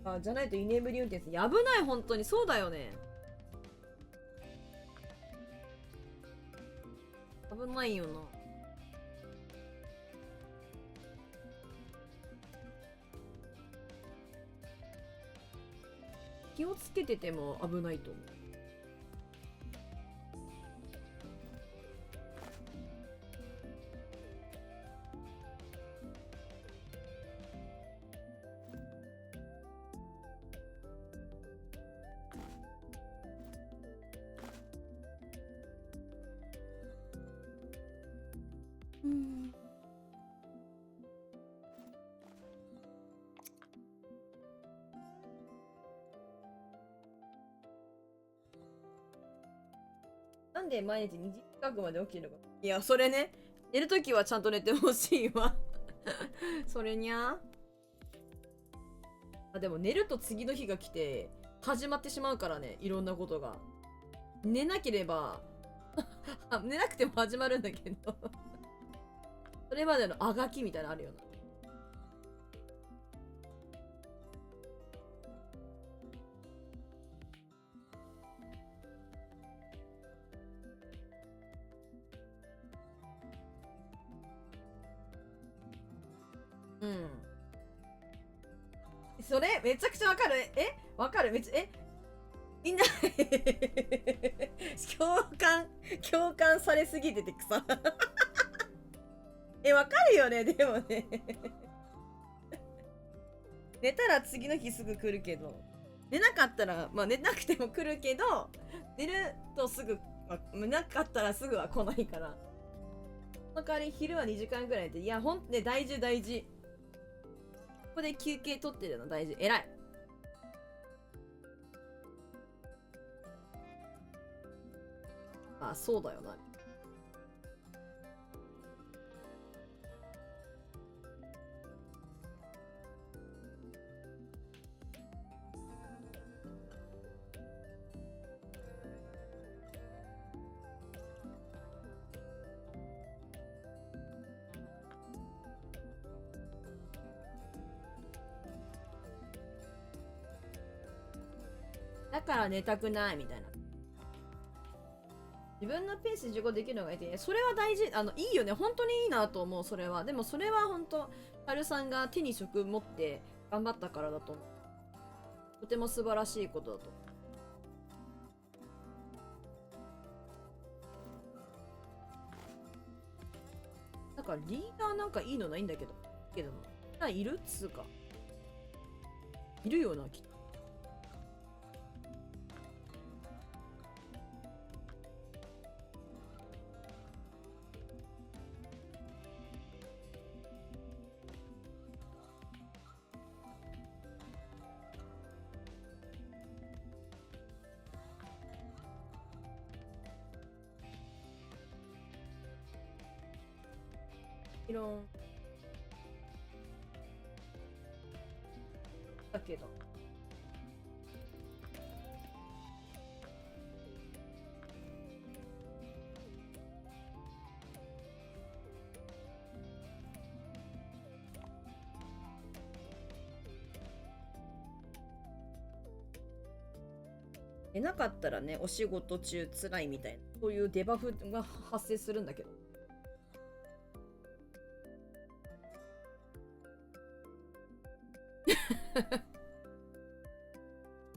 がじゃないと居眠り運転する。危ない本当にそうだよね。危ないよな。気をつけてても危ないと思う。なんで毎日2時近くまで起きるのか。いや、それね、寝るときはちゃんと寝てほしいわ。それにゃでも寝ると次の日が来て、始まってしまうからね、いろんなことが。寝なければ寝なくても始まるんだけどそれまでのあがきみたいなのあるよな。うん。それめちゃくちゃわかる。わかる。みんな共感されすぎてて草わかるよね、でもね寝たら次の日すぐ来るけど、寝なかったら、まあ寝なくても来るけど、寝るとすぐ、寝なかったらすぐは来ないから。その代わり昼は2時間ぐらいで、いや、ほんとね、大事大事。ここで休憩取ってるの大事。偉い。まあ、そうだよな。だから寝たくないみたいな。自分のペースで受講できるのがいい。それは大事。いいよね。本当にいいなと思う、それは。でもそれは本当、ハルさんが手に職持って頑張ったからだと思う。とても素晴らしいことだと思う。だからリーダーなんかいいのないんだけど。けどな。いるっつうか。いるよな、きっと。いろんだけど。寝なかったらね、お仕事中辛いみたいな、そういうデバフが発生するんだけど。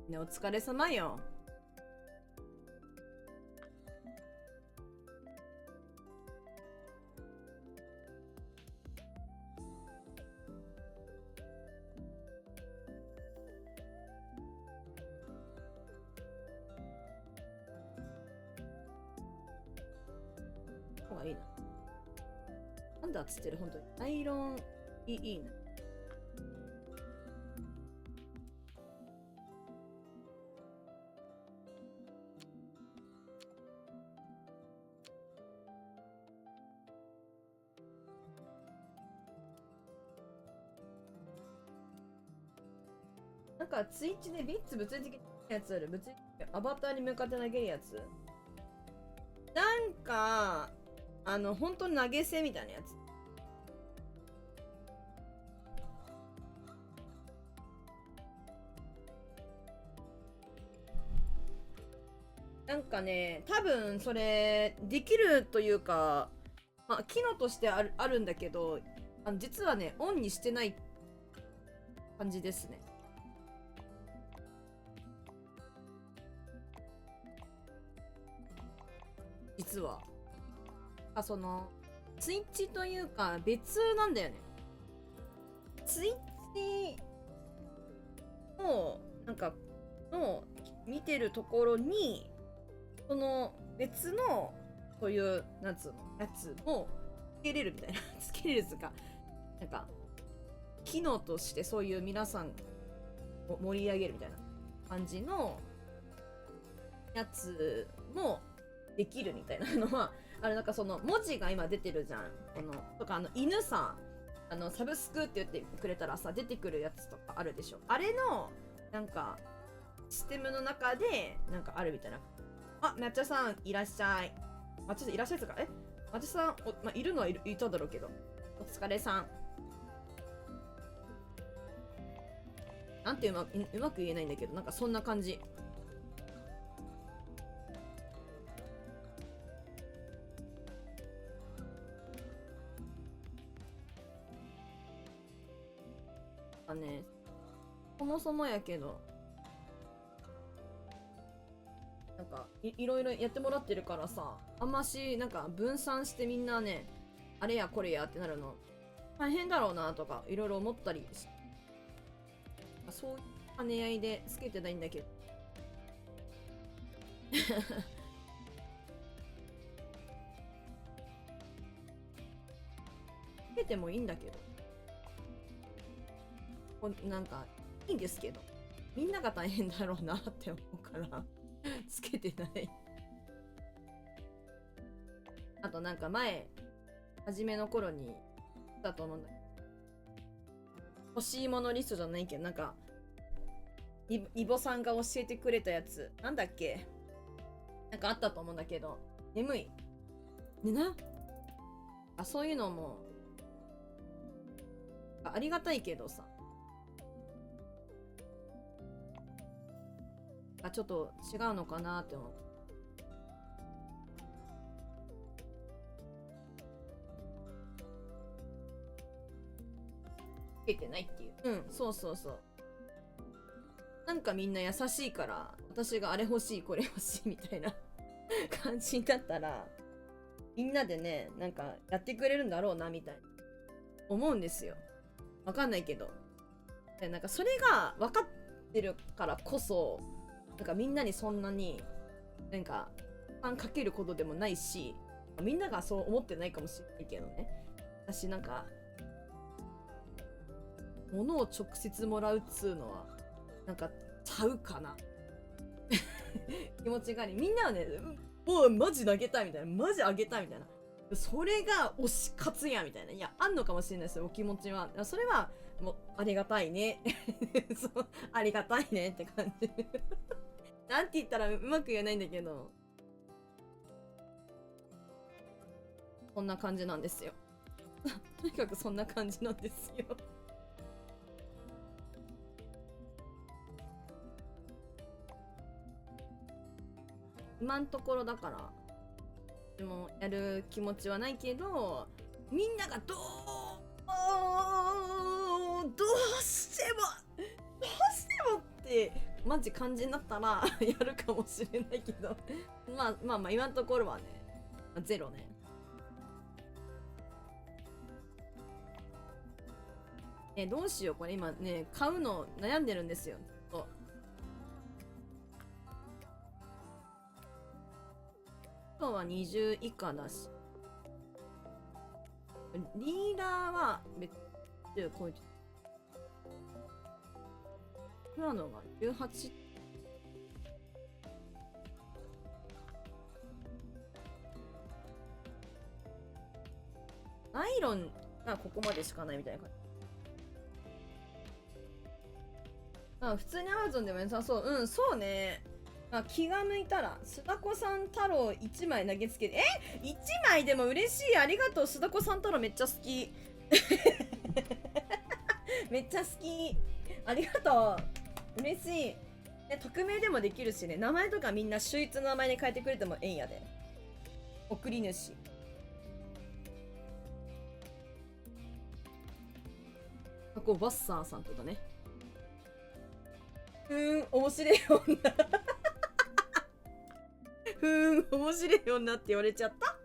ね、お疲れ様よ。方がいいな。なんだっつってる、本当に。アイロン、いいね。なんかツイッチでビッツ物理的なやつある。物理的アバターに向かって投げるやつ。なんか、本当に投げ銭みたいなやつ。なんかね、多分それ、できるというか、まあ、機能としてあるんだけど、実はね、オンにしてない感じですね。実は。その、ツイッチというか、別なんだよね。ツイッチの、なんか、の見てるところに、その別の、そういう、なんつうの、やつもつけれるみたいな。つけれるとか、なんか、機能としてそういう皆さんを盛り上げるみたいな感じのやつもできるみたいなのは、なんかその文字が今出てるじゃん。とか犬さ、サブスクって言ってくれたらさ、出てくるやつとかあるでしょ。あれの、なんか、システムの中で、なんかあるみたいな。あ、抹茶さんいらっしゃい。抹茶さんいらっしゃいですか？抹茶さん、まあ、いるのはいただろうけど。お疲れさん。なんてうまく言えないんだけど、なんかそんな感じ。ね、そもそもやけど、なんかいろいろやってもらってるからさ、あんましなんか分散してみんなね、あれやこれやってなるの大変だろうなとかいろいろ思ったりし、そういう兼ね合いでつけてないんだけどつけてもいいんだけど、なんかいいんですけど、みんなが大変だろうなって思うからつけてない。あとなんか前初めの頃にだと思うんだけど、欲しいものリストじゃないけど、なんかイボさんが教えてくれたやつなんだっけ、なんかあったと思うんだけど、眠いねなあ、そういうのもありがたいけどさ、ちょっと違うのかなって思う。つけてないっていう。うん、そうそうそう。なんかみんな優しいから、私があれ欲しい、これ欲しいみたいな感じだったら、みんなでね、なんかやってくれるんだろうな、みたいな。思うんですよ。わかんないけど。なんかそれが分かってるからこそ、なんかみんなにそんなに、なんか、負担かけることでもないし、みんながそう思ってないかもしれないけどね。私なんか、物を直接もらうっつうのは、なんか、ちゃうかな。気持ちがいい。みんなはね、もうマジ投げたいみたいな。マジあげたいみたいな。それが推し活やみたいな。いや、あんのかもしれないですよ、お気持ちは。それは、もう、ありがたいね。そう、ありがたいねって感じ。なんて言ったらうまく言えないんだけど。こんな感じなんですよ。とにかくそんな感じなんですよ。今んところだから、でもやる気持ちはないけど、みんながどうしてもってマジ感じになったらやるかもしれないけどまあ今のところはね、ゼロね。どうしよう、これ今ね買うの悩んでるんですよ。今日は20以下だし、リーダーはめっちゃ超えてる。今のが18。ナイロンがここまでしかないみたいな感じ。普通に Amazon でも良さそう。うん、そうね。気が向いたら、須田子さん太郎1枚投げつけて、1枚でも嬉しい。ありがとう。須田子さん太郎めっちゃ好き。めっちゃ好き。ありがとう。嬉しい。匿名でもできるしね。名前とかみんな秀逸の名前に変えてくれてもええんやで。送り主。こうバッサーさんとかね。面白い女。面白い女って言われちゃった。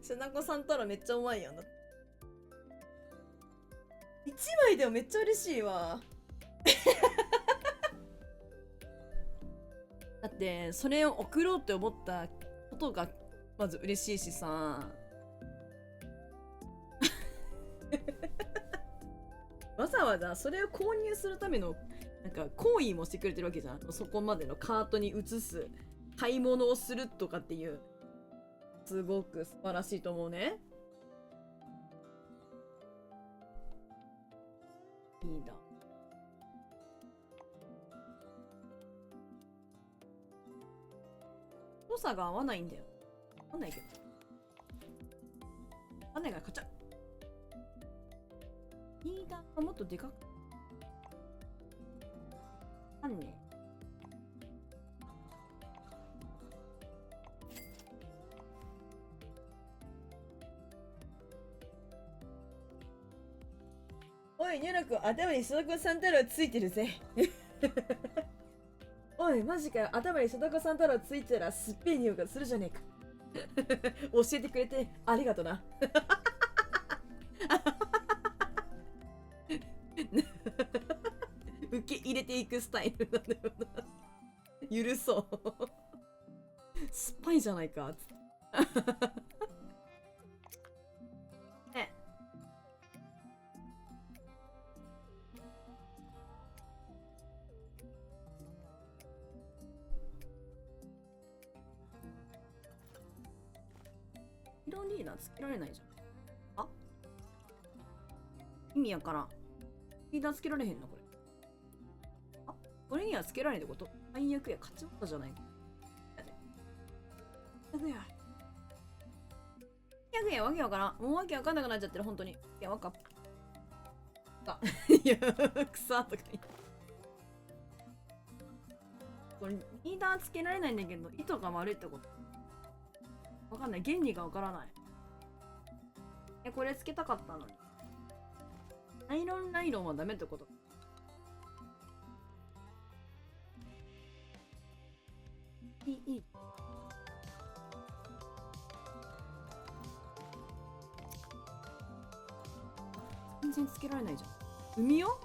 しなこさんたらめっちゃうまいやんな。1枚でもめっちゃ嬉しいわ。だってそれを送ろうって思ったことがまず嬉しいしさ。わざわざそれを購入するためのなんか行為もしてくれてるわけじゃん。そこまでのカートに移す、買い物をするとかっていう、すごく素晴らしいと思うね。いいだ。太さが合わないんだよ。合わないけど。種がカチャッ。リーダーがもっとでかく。種。おい、ニュラ君、頭に須田子さん太郎ついてるぜ。おい、マジかよ。頭に須田子さん太郎ついてたらすっぺえ匂いがするじゃねえか。教えてくれてありがとな。受け入れていくスタイルなんだよな。許そう。スパイじゃないか。ね。イロンリーダーつけられないじゃん。意味やからん。リーダーつけられへんのこれ。これにはつけられないってこと？最悪や、勝ちったじゃないか。やだや。やや、わけわからん。もうわけわかんなくなっちゃってる、本当に。いや、わかっ。いや、草とか言って。これ、リーダーつけられないんだけど、意図が悪いってこと？わかんない。原理がわからない。これつけたかったのに。ナイロンはダメってこと？いい。全然つけられないじゃん。海よ？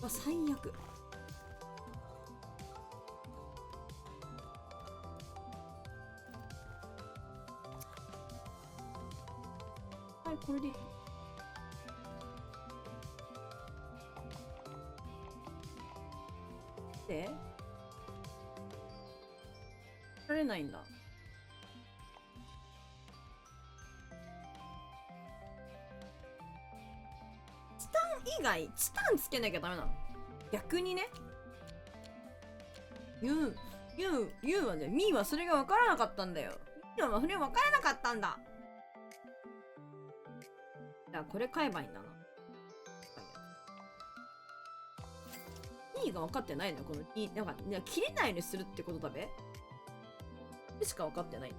最悪。はい、これでいい。でられないんだ。チタン以外、チタンつけなきゃダメなの？逆にね。ユーはね、ミーはそれが分からなかったんだよ。ミーはそれ分からなかったんだ。じゃあこれ買えばいいんだな。ミーが分かってないのよ、このなんか、切れないようにするってことだべ。しか分かってない。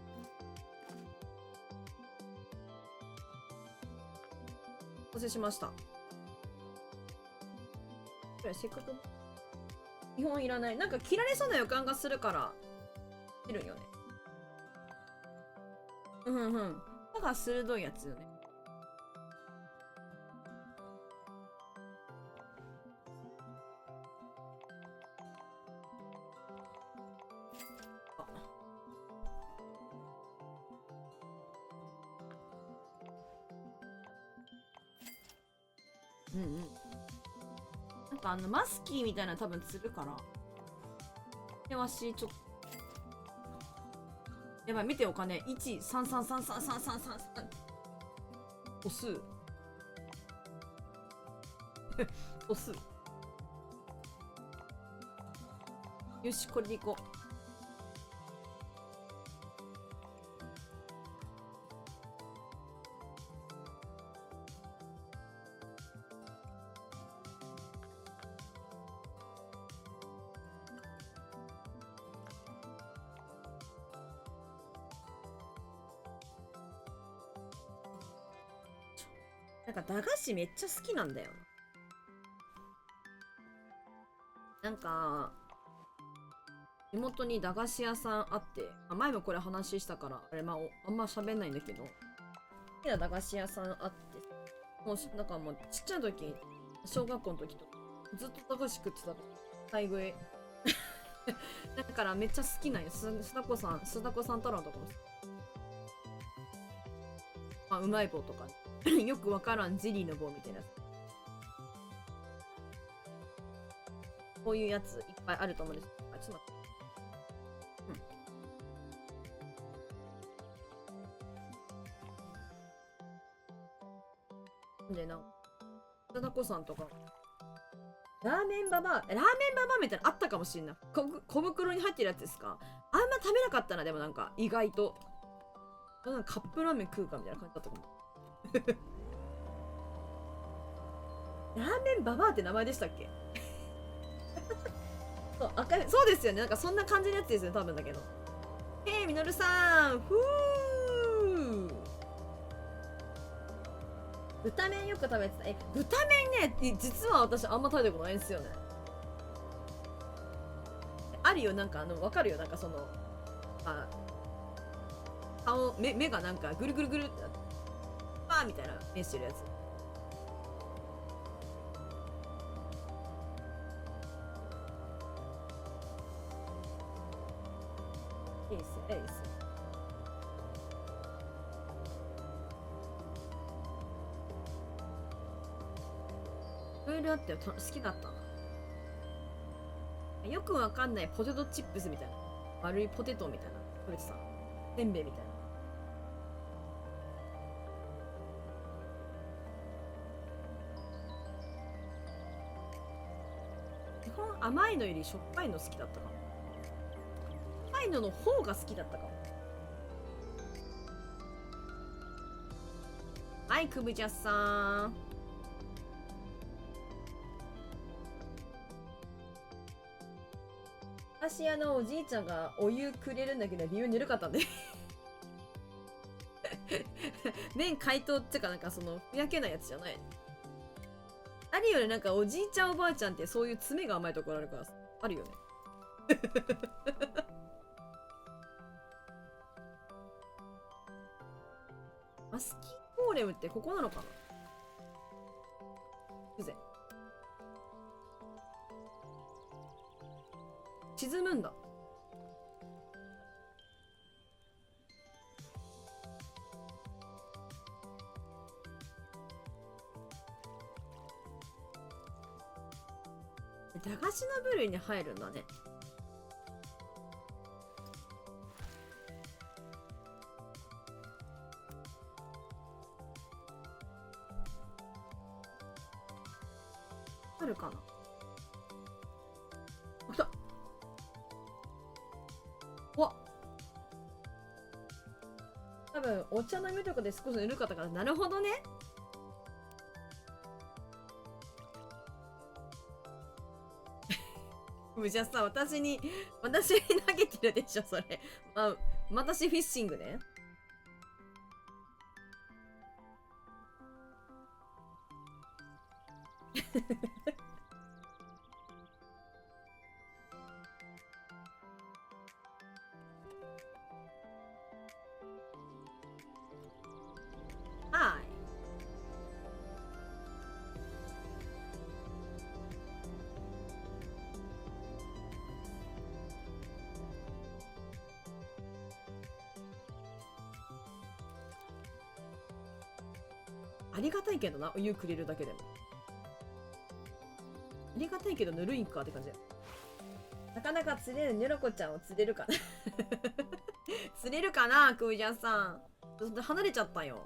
おせしました。これせっかく基本いらない。なんか切られそうな予感がするから切るんよね。だから鋭いやつよね。うんうん。なんかマスキーみたいなの多分釣るから。で、わし、ちょっと。やばい、見てお金。1、3、3、3、3、3、3、3、3。歩数。歩数。よし、これでいこう。なんか駄菓子めっちゃ好きなんだよな。なんか、地元に駄菓子屋さんあって、前もこれ話したから、あれ、あんま喋んないんだけど、好きな駄菓子屋さんあって、もう、なんかもうちっちゃい時、小学校の時とか、ずっと駄菓子食ってたの。買い食い。だからめっちゃ好きなんよ。須田子さん太郎とかもうまい棒とか、よくわからんゼリーの棒みたいなやつ。こういうやついっぱいあると思うんです。ちょっと待って。で、須田子さんとか、ラーメンババアみたいなのあったかもしんない。小袋に入ってるやつですか？あんま食べなかったな、でもなんか、意外と。なんかカップラーメン食うかみたいな感じだったかも。ラーメンババアって名前でしたっけ？そう、そうですよね。なんかそんな感じのやつですよね、多分だけど。みのるさん、ふー。豚麺よく食べてた。豚麺ね、実は私あんま食べたことないんですよね。あるよ、なんかわかるよ、なんかその、目がなんかぐるぐるぐるってなって、パーみたいな目してるやつ。いいっすよ、いいっすよ。いろいろあって好きだったな。よくわかんないポテトチップスみたいな。丸いポテトみたいな。食べてた。せんべいみたいな。基本甘いのよりしょっぱいの好きだったかも。しょっぱいのの方が好きだったかも。はい、くぶちゃさん。私おじいちゃんがお湯くれるんだけど微妙にぬるかったんで麺解凍ってかなんかそのふやけないやつじゃない。あるよね、なんかおじいちゃんおばあちゃんってそういう爪が甘いところあるからあるよねマスキーコーレムってここなのかな。うぜ沈むんだ。駄菓子の部類に入るんだね。あるかな。あ、来た。わ、多分お茶飲みとかで少しぬるかったから。なるほどね。じゃあさ、私に投げてるでしょ、それ。私フィッシングね。はい。ありがたいけどな、お湯くれるだけでも。りがたいけどぬるいんかって感じだよ。なかなか釣れるネロコちゃんを釣れるかな釣れるかなクージャンさん。ちょっと離れちゃったよ。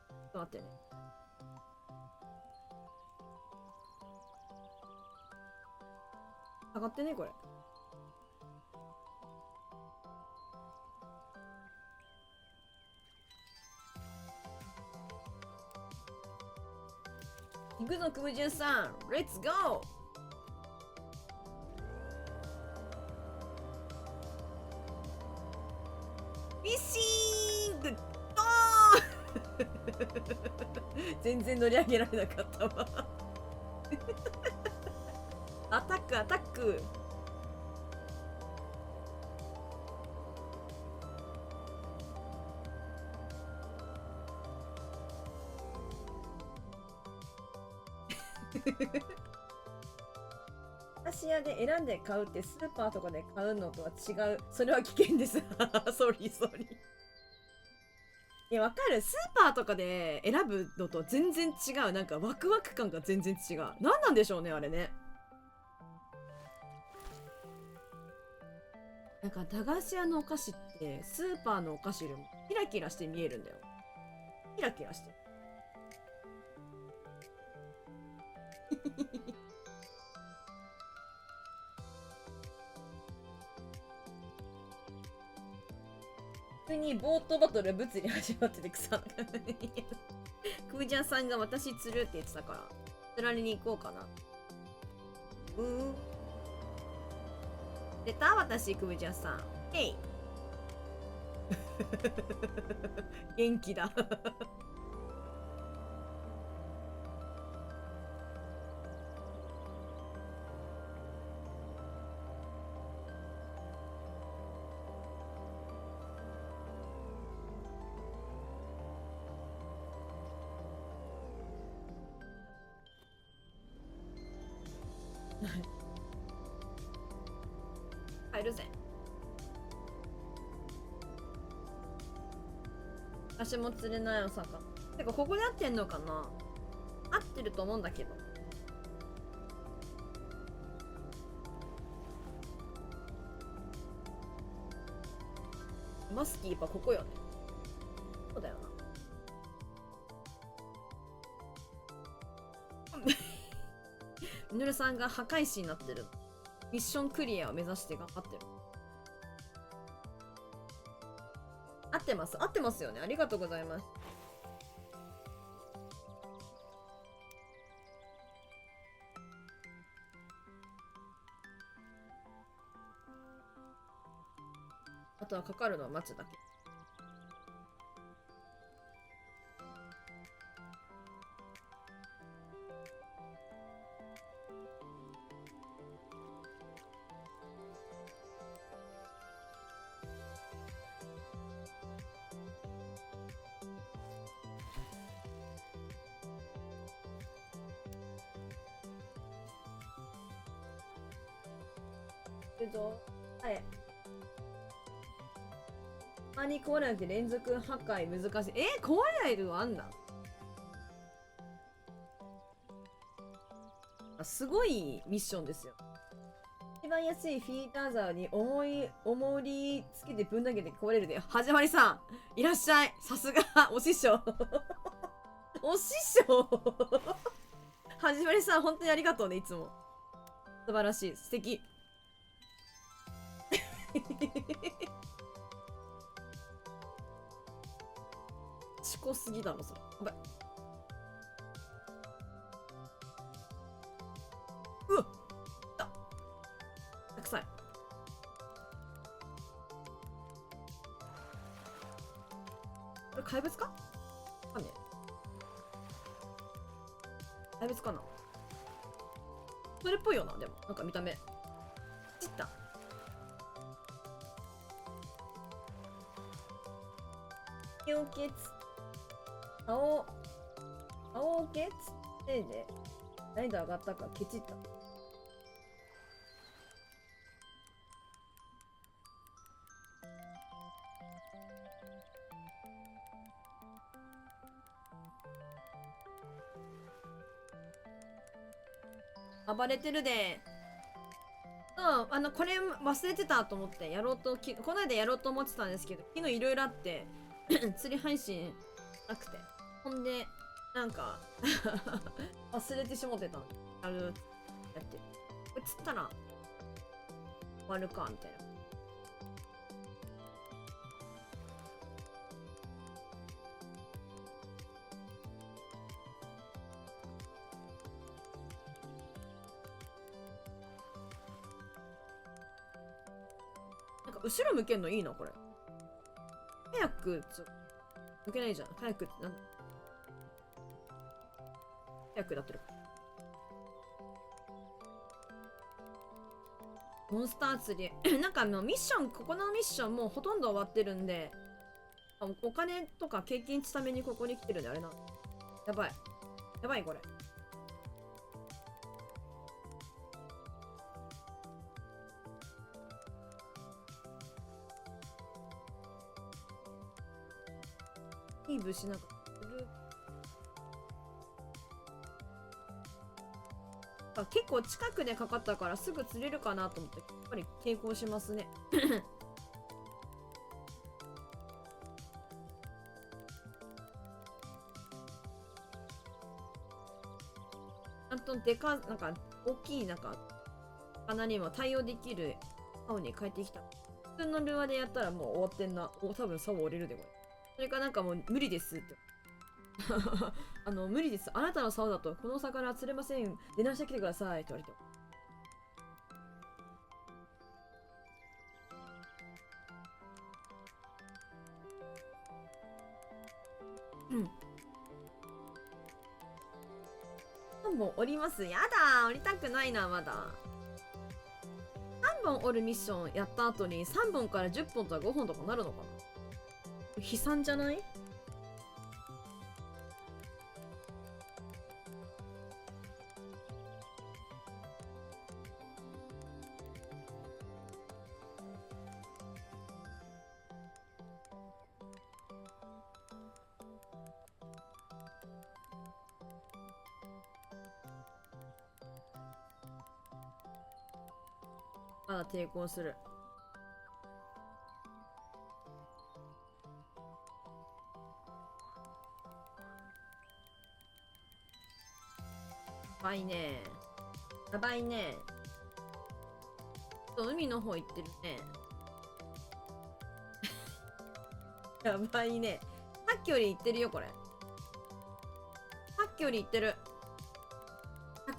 ちょっと待ってね。上がってねこれ。行くぞクムジュンさん、レッツゴー。フィッシングドーン全然乗り上げられなかったわアタックアタック。私屋で選んで買うってスーパーとかで買うのとは違う。それは危険ですソリーソリー。いやわかる。スーパーとかで選ぶのと全然違う。なんかワクワク感が全然違う。何なんでしょうねあれね。なんか駄菓子屋のお菓子ってスーパーのお菓子よりもキラキラして見えるんだよ。キラキラして普通にボートバトル物理始まってて草クージャンさんが私釣るって言ってたから釣られに行こうかな。出た私クージャンさん。へい元気だ帰るぜ。私も釣れないお魚。てかここで合ってんのかな。合ってると思うんだけど。マスキーやっぱここよね。そうだよな。みのるさんが破壊士になってる。ミッションクリアを目指して頑張ってる。合ってます。合ってますよね。ありがとうございます。あとはかかるのは待つだけ。はい。たまに壊れなくて連続破壊難しい。壊れないのあんだ。すごいミッションですよ。一番安いフィーターザーに重りつけてぶん投げて壊れるで。はじまりさん、いらっしゃい。さすが、お師匠。お師匠はじまりさん、本当にありがとうね、いつも。素晴らしい。素敵。しこすぎだろ、それ。やばい。うわっ臭い。これ怪物か。わかんねえ。怪物かな。それっぽいよな、でも。なんか見た目。ちった。氷結。青ケツで難易度上がったかケチった。暴れてるで。これ忘れてたと思ってやろうと、この間やろうと思ってたんですけど、昨日いろいろあって、釣り配信なくて。ほんで、なんか忘れてしもってたの。やって。これ釣ったら、終わるか、みたいな。なんか後ろ向けんのいいな、これ。早く、向けないじゃん。早くって、早くなってる。モンスター釣り。なんかミッション、ここのミッションもうほとんど終わってるんで、お金とか経験値ためにここに来てるんであれな。やばい。やばい、これ。いい物資なんか結構近くでかかったからすぐ釣れるかなと思ってやっぱり抵抗しますね。ちゃんとなんか大きいなんか魚にも対応できる竿に変えてきた。普通のルアーでやったらもう終わってんな。多分竿折れるでこれ。それかなんかもう無理ですって。無理です。あなたの竿だとこの魚は釣れません。出直してきてくださいって言われて。うん。3本折ります。やだー、折りたくないな、まだ。3本折るミッションやった後に3本から10本とか5本とかなるのかな。悲惨じゃない？まだ抵抗する。やばいね。やばいね。海の方行ってるね。やばいね。さっきより行ってるよ、これ。さっきより行ってる。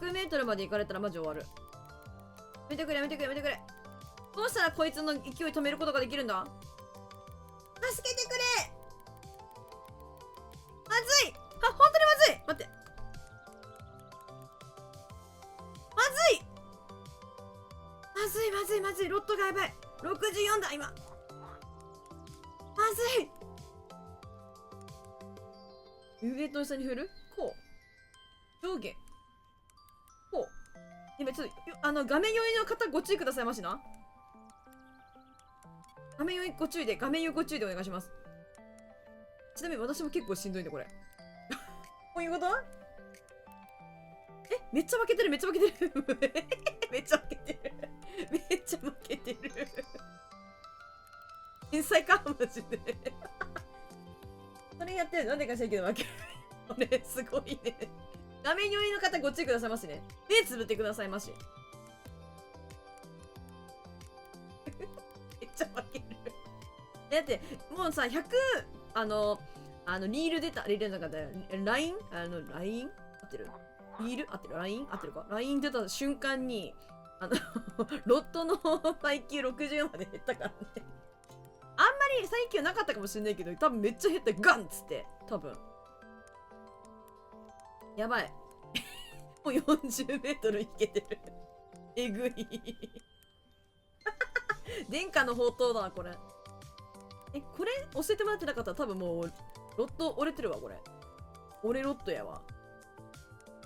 100メートルまで行かれたらマジ終わる。やめてくれ、やめてくれ、やめてくれ。どうしたらこいつの勢い止めることができるんだ？助けてくれ！まずい！あ、本当にまずい！待って。まずい！まずいまずいまずい。ロットがやばい。64だ、今。まずい。上と下に振る？こう。上下。こう。今ちょっと、画面酔いの方ご注意くださいましな。画面酔いご注意で、画面酔いご注意でお願いします。ちなみに私も結構しんどいんで、これ。こういうこと？めっちゃ負けてる、めっちゃ負けてる。めっちゃ負けてる。めっちゃ負けてる。天才か、マジで。それやってるなんでかしらけど負ける。これ、すごいね。画面酔いの方ご注意くださいましね。目つぶってくださいまし。めっちゃ負ける。だって、もうさ、100、リール出た、リールなかったよ。ラインライン合ってる？リール合ってる？ライン合ってるか？ライン出た瞬間に、ロットの耐久60まで減ったからね。あんまり耐久なかったかもしれないけど、多分めっちゃ減ってガンっつって、多分。やばい。もう40メートルいけてる。えぐい。殿下の宝刀だな、これ。これ教えてもらってなかったら多分もう、ロット折れてるわ、これ。俺ロットやわ。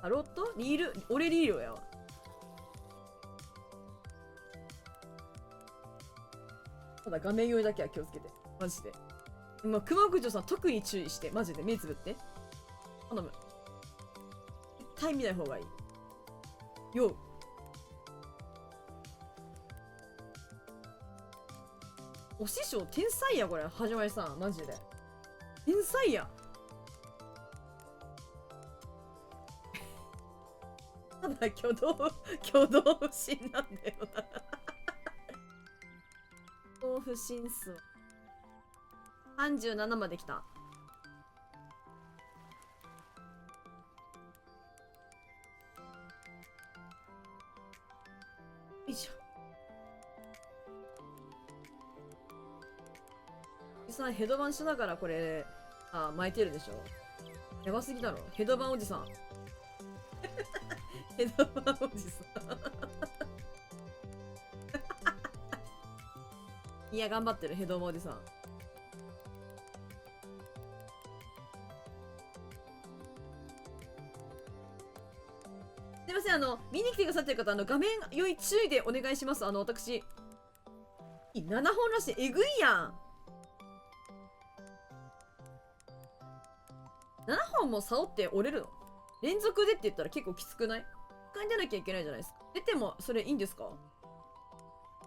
あ、ロットリール俺リールやわ。ただ画面酔いだけは気をつけて。マジで。まあ、熊口さん特に注意して、マジで目つぶって。頼む。絶対見ない方がいい。よう。お師匠天才やこれ。始まりさんマジで天才や。ただ挙動不審なんだよな。挙動不審っすわ。37まで来た。よいしょ。さんヘドバンしながらこれ巻いてるでしょ。やばすぎだろヘドバンおじさん。ヘドバンおじさん。いや頑張ってるヘドバンおじさん。すいません見に来てくださってる方画面良い注意でお願いします。私7本らしい。えぐいやん。7本も竿って折れるの？連続でって言ったら結構きつくない？一回出なきゃいけないじゃないですか。出てもそれいいんですか？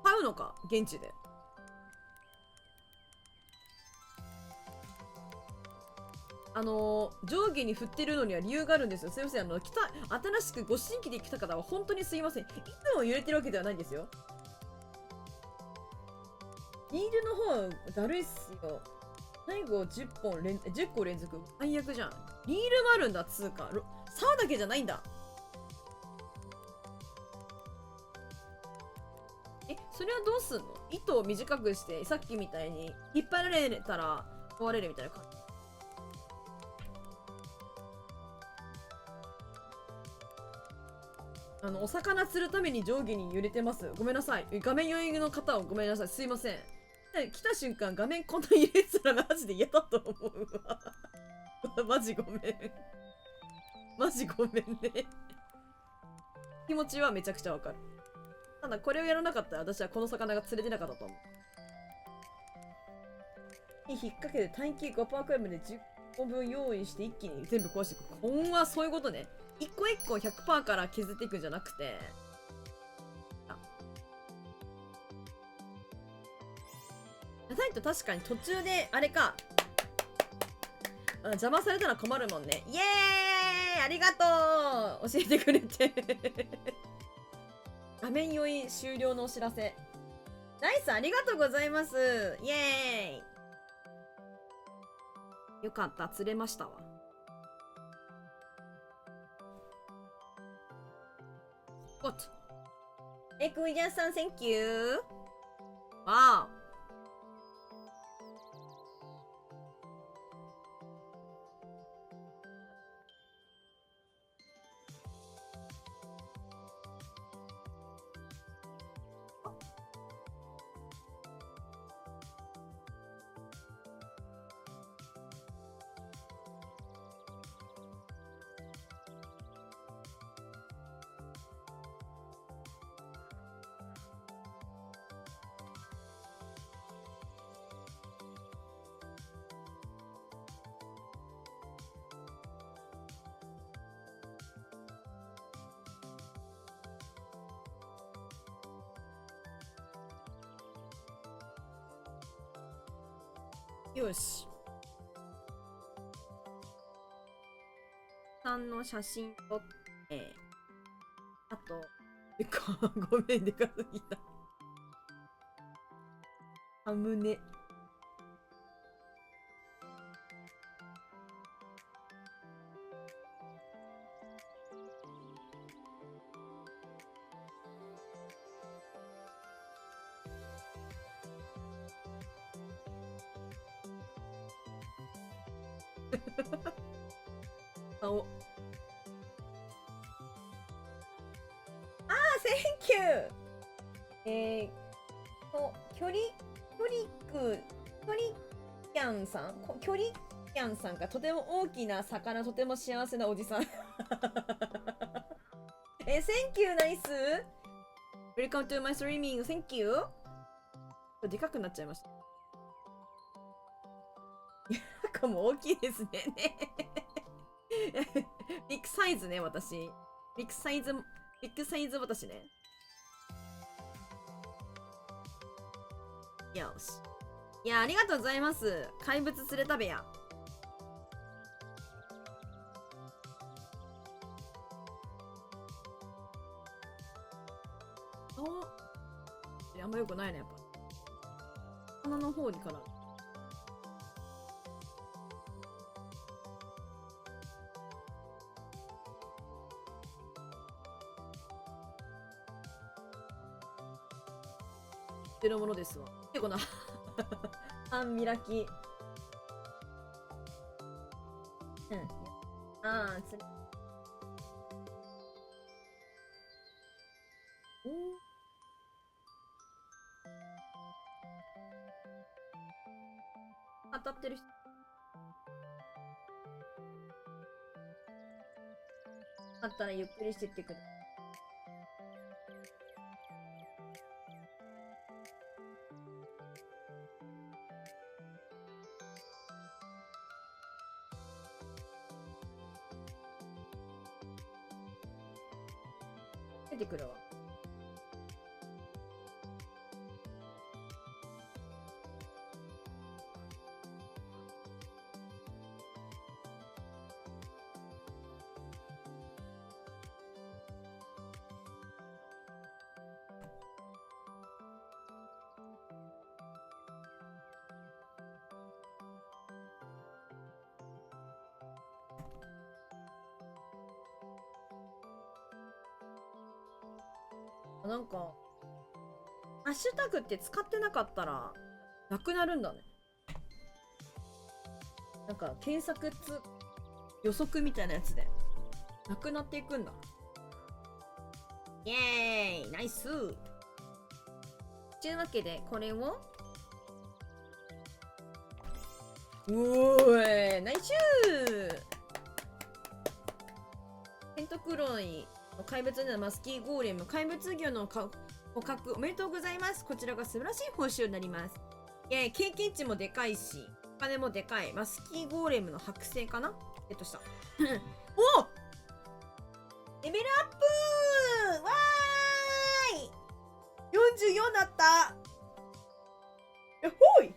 買うのか現地で。上下に振ってるのには理由があるんですよ。すいません新しくご新規で来た方は本当にすいません。いつも揺れてるわけではないんですよ。リールの方だるいっすよ。最後10個連続最悪じゃん。リールもあるんだ。つうか竿だけじゃないんだ。それはどうすんの？糸を短くしてさっきみたいに引っ張られたら壊れるみたいな感じ。お魚釣るために上下に揺れてます。ごめんなさい。画面余裕の方をごめんなさい。すいません。来た瞬間画面こんな揺れてたらマジで嫌だと思うわ。マジごめん。マジごめんね。気持ちはめちゃくちゃわかる。ただこれをやらなかったら私はこの魚が釣れてなかったと思う。引っ掛けて単球5%クラブで10個分用意して一気に全部壊していく。こんはそういうことね。一個一個 100% から削っていくんじゃなくて。ないと確かに途中であれか邪魔されたら困るもんね。イエーイありがとう教えてくれて画面酔い終了のお知らせ。ナイスありがとうございます。イエーイよかった釣れましたわ。おっとクイジャンさん Thank you。 わーよし。さんの写真撮って、あと、ごめん、でかすぎた。サムネ。顔。Thank you! 距離キャンさん距離キャンさんがとても大きな魚、とても幸せなおじさん。Thank you, nice! Welcome to my streaming, thank you! でかくなっちゃいました。中も大きいですね。ビッグサイズね、私。ビッグサイズ私ね。よし。いや、ありがとうございます。怪物連れたべや。あんま良くないね、やっぱ。鼻の方にから。ってるものですわ。結構な。半開き。うん。ああ、つり。当たってる人。あったらゆっくりしてってくる。出てくるわ。なんか、ハッシュタグって使ってなかったら、なくなるんだね。なんか、検索予測みたいなやつで、なくなっていくんだ。イエーイナイスというわけで、これを、おーいナイスペントクロイ怪物のマスキーゴーレム、怪物魚の捕獲おめでとうございます。こちらが素晴らしい報酬になります。経験値もでかいし、お金もでかい。マスキーゴーレムの剥製かなゲットした。おレベルアップわーい !44 だったほい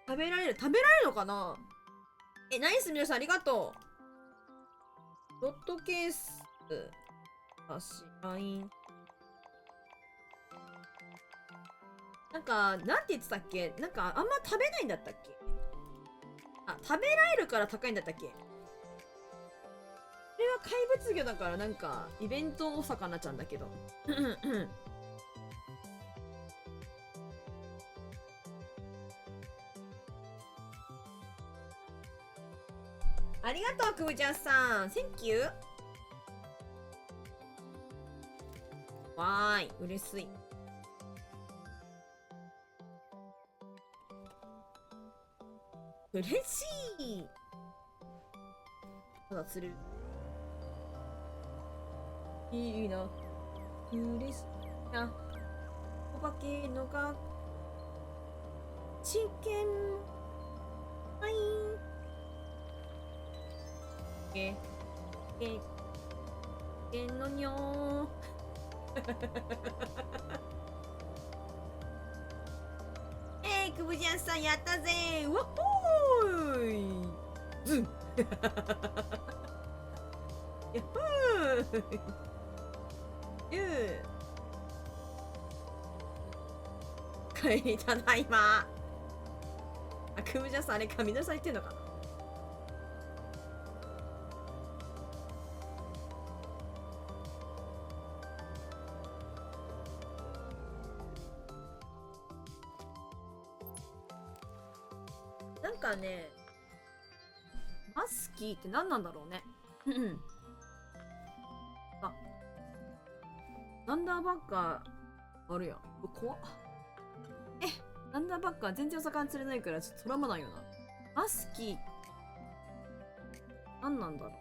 食べられるのかなナイス皆さんありがとうドットケースラインなんか、なんて言ってたっけなんか、あんま食べないんだったっけ食べられるから高いんだったっけこれは怪物魚だからなんか、イベントお魚ちゃんだけど。ありがとう、くぶちゃんさん。Thank you。わーい、嬉しい。嬉しい。ただ釣れる。いいな。嬉しいな。お化けのが。チキン。はい。けのにょー。くぶちゃんさんやったぜーわっほーいズンやっほー帰りただいまくぶちゃんさんあれかみなさん言ってんのかななんかね、マスキーって何なんだろうね。あ、ナンダーバッカーあるやん。怖っ。ナンダーバッカー全然お魚釣れないからちょっとトラウマないよな。マスキー、何なんだろう。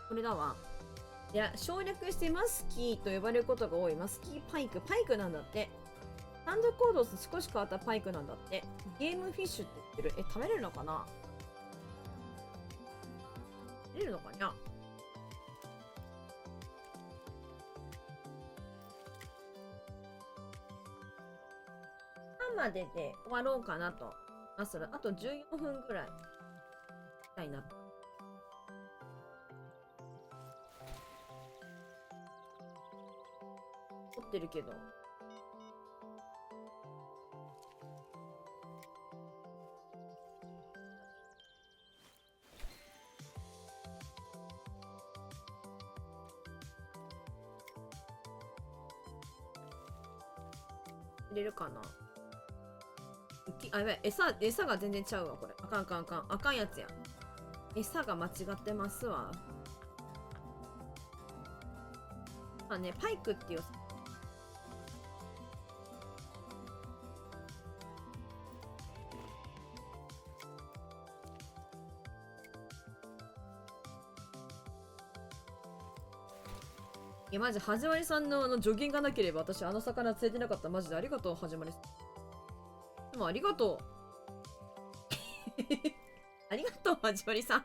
これだわ。いや、省略してマスキーと呼ばれることが多い。マスキーパイク。パイクなんだって。ハンドコード少し変わったパイクなんだって。ゲームフィッシュって言ってる。食べれるのかな？食べれるのかにゃ？までで終わろうかなと。あと14分ぐらい。たいな。撮ってるけど。入れるかな。あ、やばい。餌が全然ちゃうわ、これ。あかんあかんあかん。あかんやつや。餌が間違ってますわ。あね、パイクっていう。いや、マジ、はじまりさんの助言がなければ私、あの魚釣れてなかった。マジでありがとう、はじまりさん。でもありがとう。ありがとう、はじまりさん。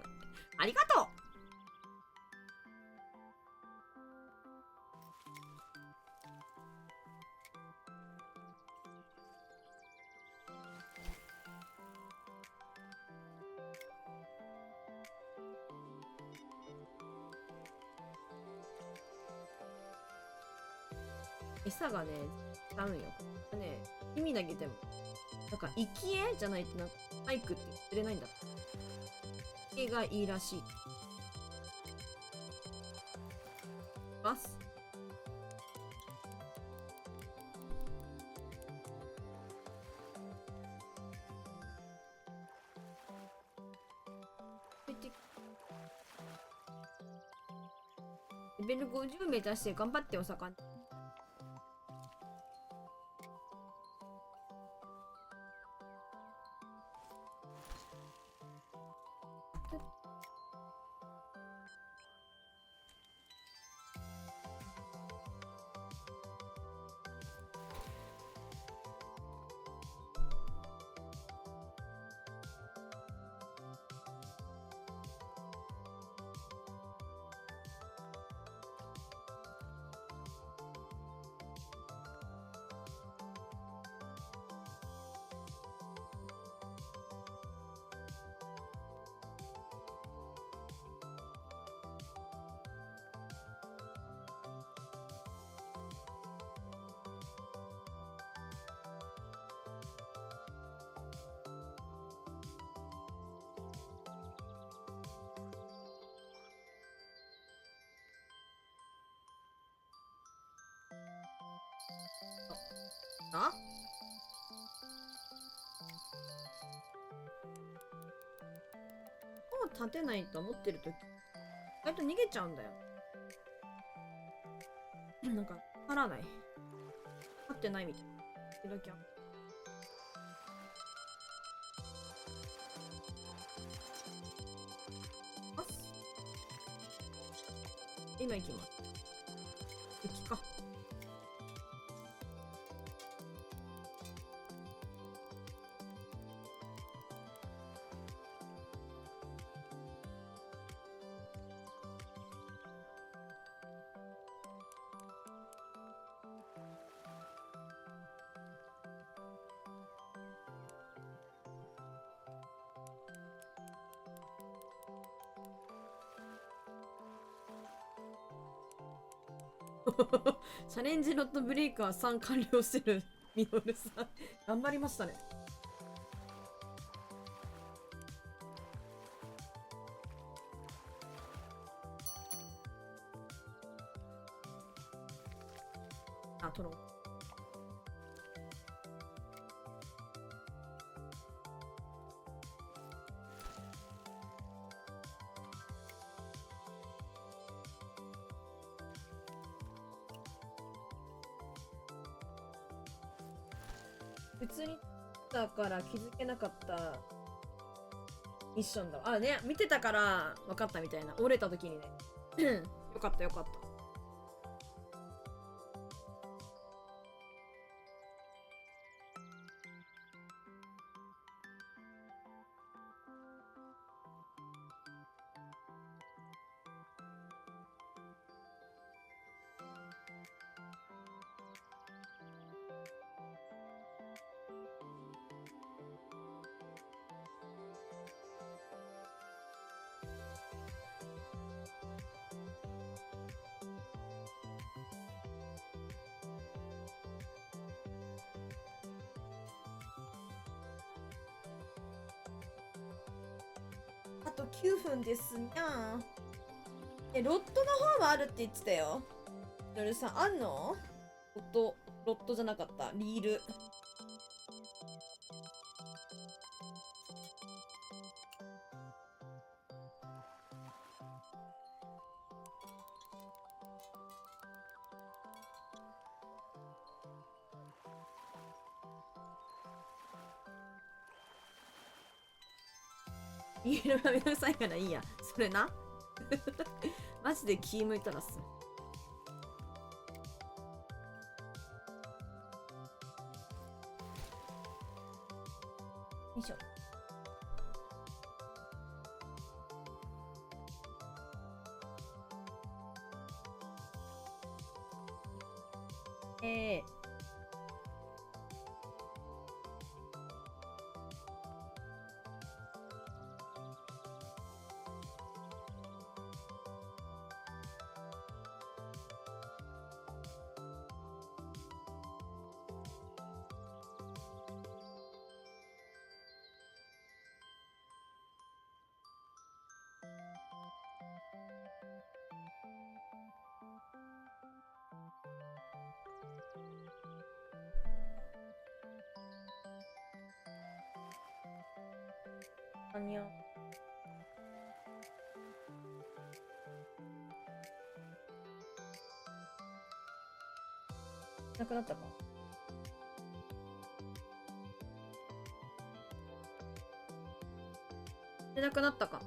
ありがとう。餌がね、違うんよ。ね、意味投げても。なんか、生き餌じゃないとなんか、パイクって釣れないんだ。生き餌がいいらしい。ます。レベル50目指して頑張ってお魚。あ、もう立てないと思ってるとき、意外と逃げちゃうんだよ。なんか、わからない。立ってないみたい。時々あっ。今行きます。敵か。チャレンジロットブレイカー3完了してるミノルさん。頑張りましたね。あ、トロン。普通にだから気づけなかったミッションだわ。あ、ね、見てたから分かったみたいな。折れた時にね。よかったよかった。と9分ですにゃー。ロットの方はあるって言ってたよ。のるさん、あんの？ロットじゃなかった。リール。リールがめんどくさいからいいや。それな。マジで気向いたらす。よいしょ。あにゃ。なくなったか。でなくなったか。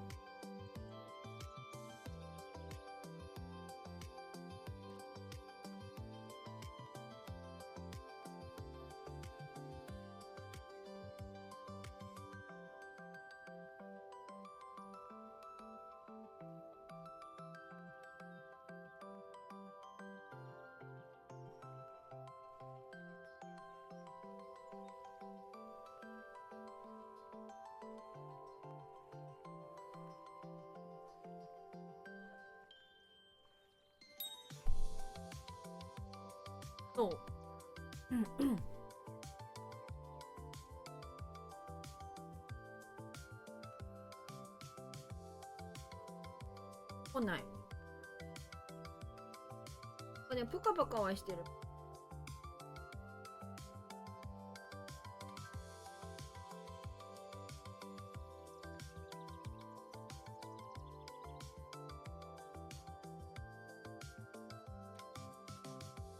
そう。来ない。ね、ポカポカはしてる。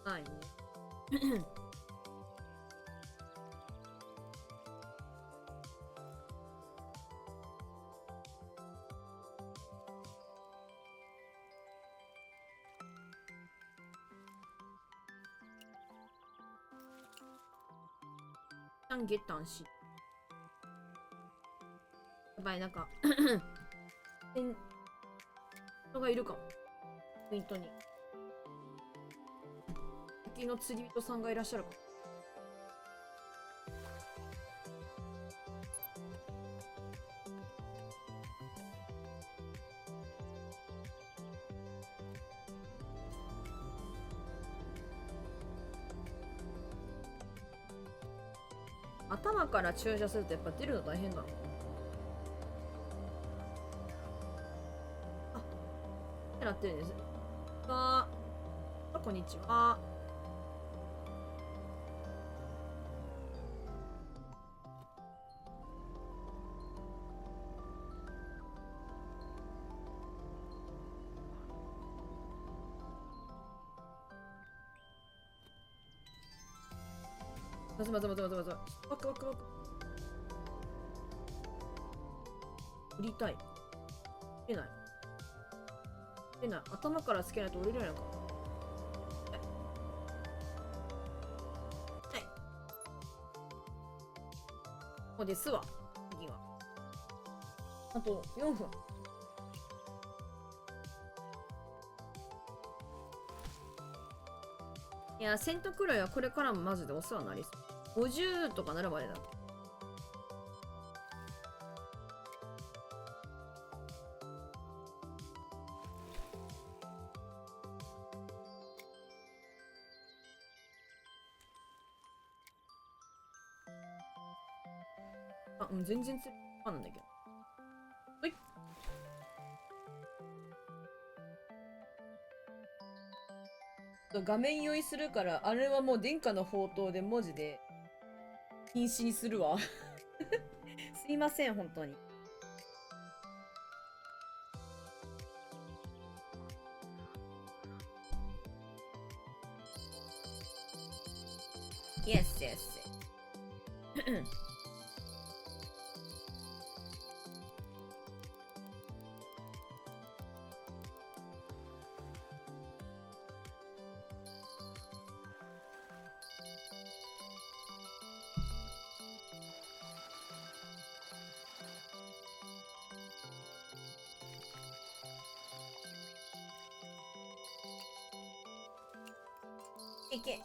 ないね。ゲッタンし。やばい、なんか人がいるかも。ポイントに。敵の釣り人さんがいらっしゃるかも。頭から注射するとやっぱ出るの大変だろ。あ、ってなってるんです。こんにちは。まずまずまずまずまず。ワクワクワク。降りたい。出ない。出ない。頭からつけないと降りれないのか。はい。ここですわ。次は。あと4分。いや、セントクロイはこれからもマジでお世話になりそう。50とかなるまでだ。あ、全然つるなんだけど。はい。画面酔いするから、あれはもう殿下の宝刀で文字で禁止にするわ。すいません、本当に。Yes, yes. いけ。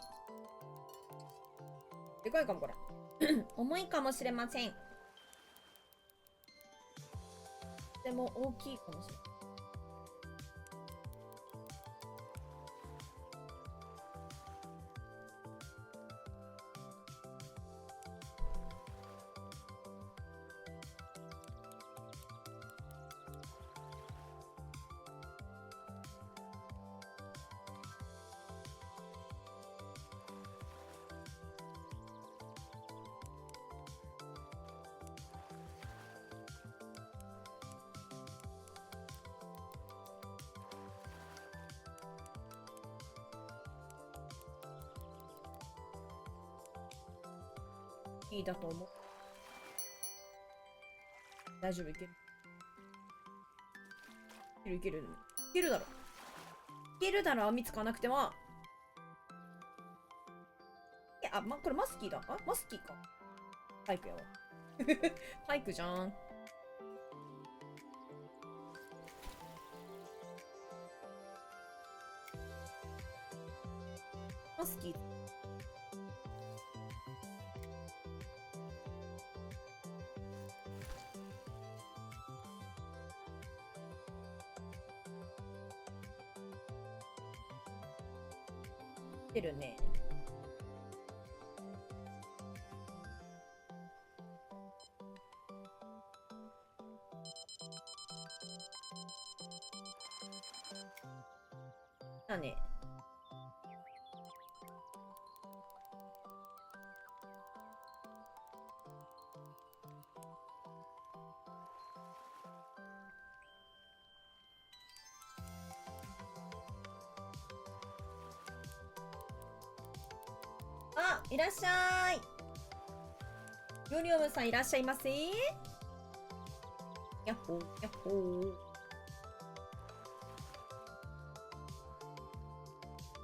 でかいかもこれ。重いかもしれません。でも大きいかもしれない。いいだと思う。大丈夫、いける。いける、いける。いけるだろ。いけるだろ、網つかなくても。あ、これマスキーだ。マスキーか。パイクやわ。パイクじゃん。マスキー。出るね。だね。あ、いらっしゃい。ヨリオムさんいらっしゃいませ。やっほー、やっほー。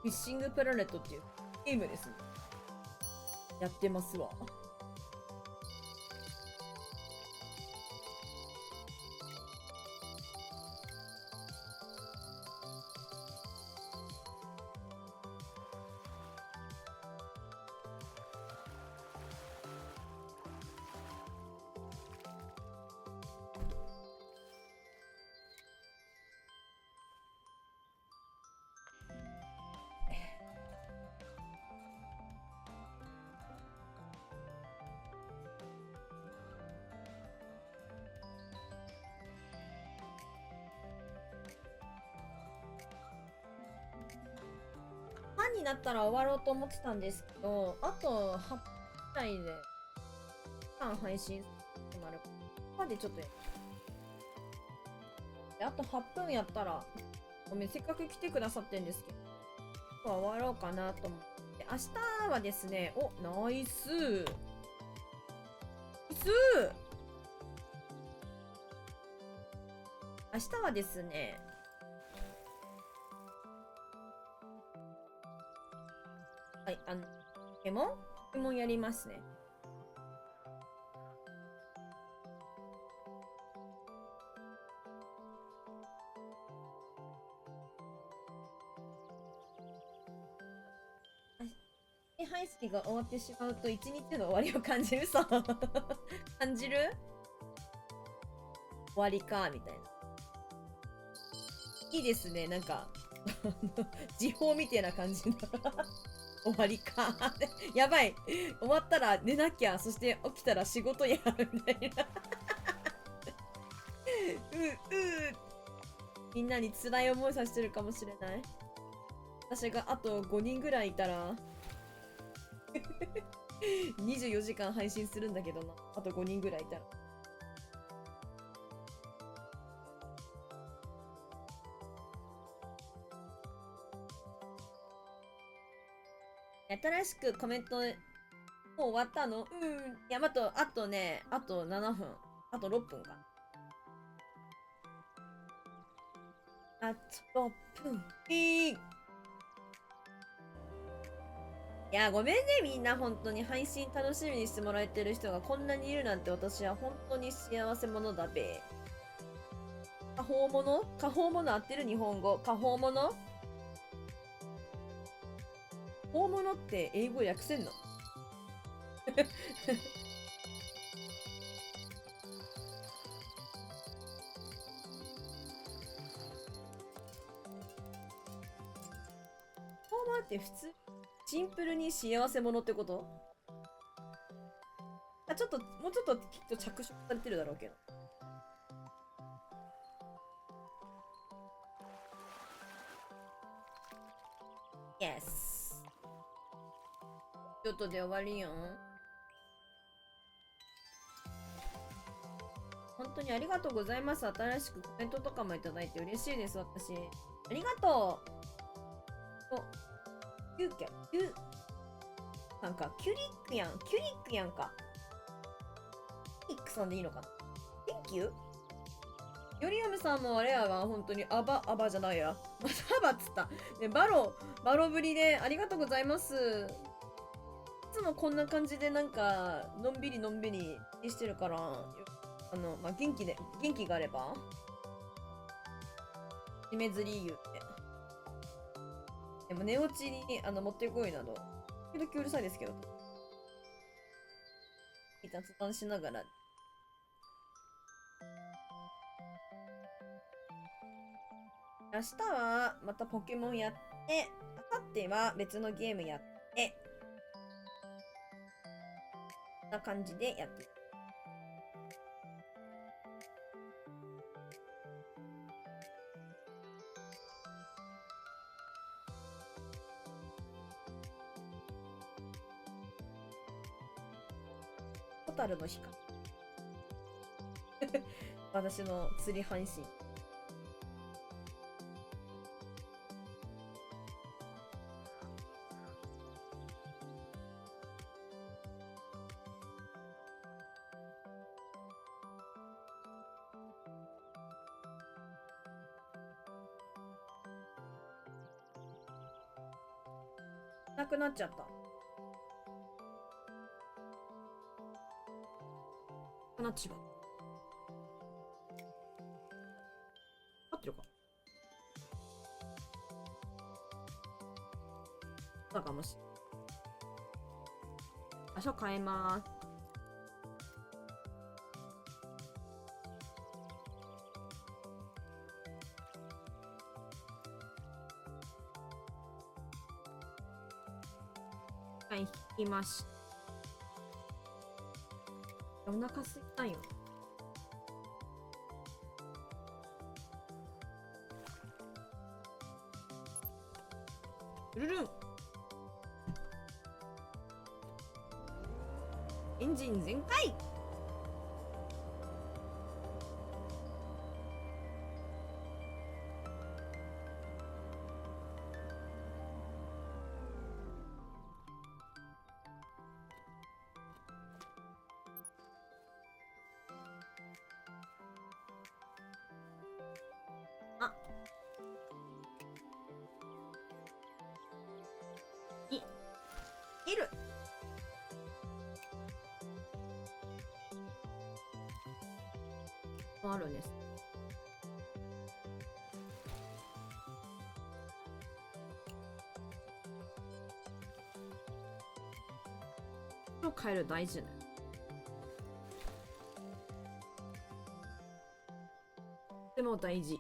フィッシングプラネットっていうゲームですね。やってますわ。半になったら終わろうと思ってたんですけど、あと8分くらいで配信となるまでちょっとであと8分やったら、ごめん、せっかく来てくださってんですけど、終わろうかなと思って。明日はですね、ナイスナイス明日はですね、はい、ポケモンやりますね。ハイスキが終わってしまうと一日の終わりを感じるさ。感じる終わりか、みたいな。いいですね、なんか、時報みたいな感じの。終わりか。やばい。終わったら寝なきゃ。そして起きたら仕事やるみたいな。みんなに辛い思いさせてるかもしれない。私があと5人ぐらいいたら24時間配信するんだけどな。あと5人ぐらいいたら。新しくコメント、もう終わったの？いや、あとね、あと7分。あと6分か。あと6分。いや、ごめんね、みんな。本当に配信楽しみにしてもらえてる人がこんなにいるなんて、私は本当に幸せ者だべ。過方者過方者合ってる？日本語。過方者？大物って英語訳せんの？大物って普通シンプルに幸せ者ってこと？あ、ちょっと、もうちょっときっと着色されてるだろうけど。Yes。ちょっとで終わりよん。本当にありがとうございます。新しくコメントとかもいただいて嬉しいです、私。ありがとう。お、キュなんか、キュリックやん。キュリックやんか。キュリックさんでいいのかな？ Thank you。ヨリアムさんもあれやわ、本当にアバじゃないや。またアバっつった。ね、バロぶりでありがとうございます。いつもこんな感じでなんか、のんびりしてるから、まあ、元気があれば、締めずり言って。でも寝落ちに持ってこいなど、時々うるさいですけど、雑談しながら。明日はまたポケモンやって、明後日は別のゲームやって、こんな感じでやっていく。ホタルの日か。私の釣り配信。なくなっちゃった。なっちまう。合ってるか？だかもしれない。場所変えます。はい、引きました。お腹すいたんよ。ルルン。エンジン全開。あ、いる。あるんです。変える大事ね。でも大事。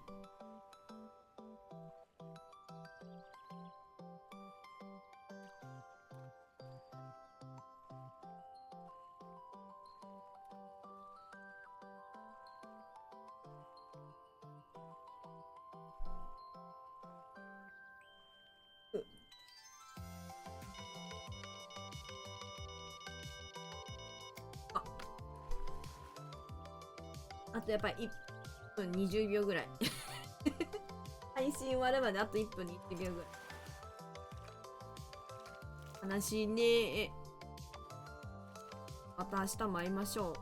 あとやっぱり1分20秒ぐらい。配信終わるまであと1分20秒ぐらい。悲しいね。また明日も会いましょう。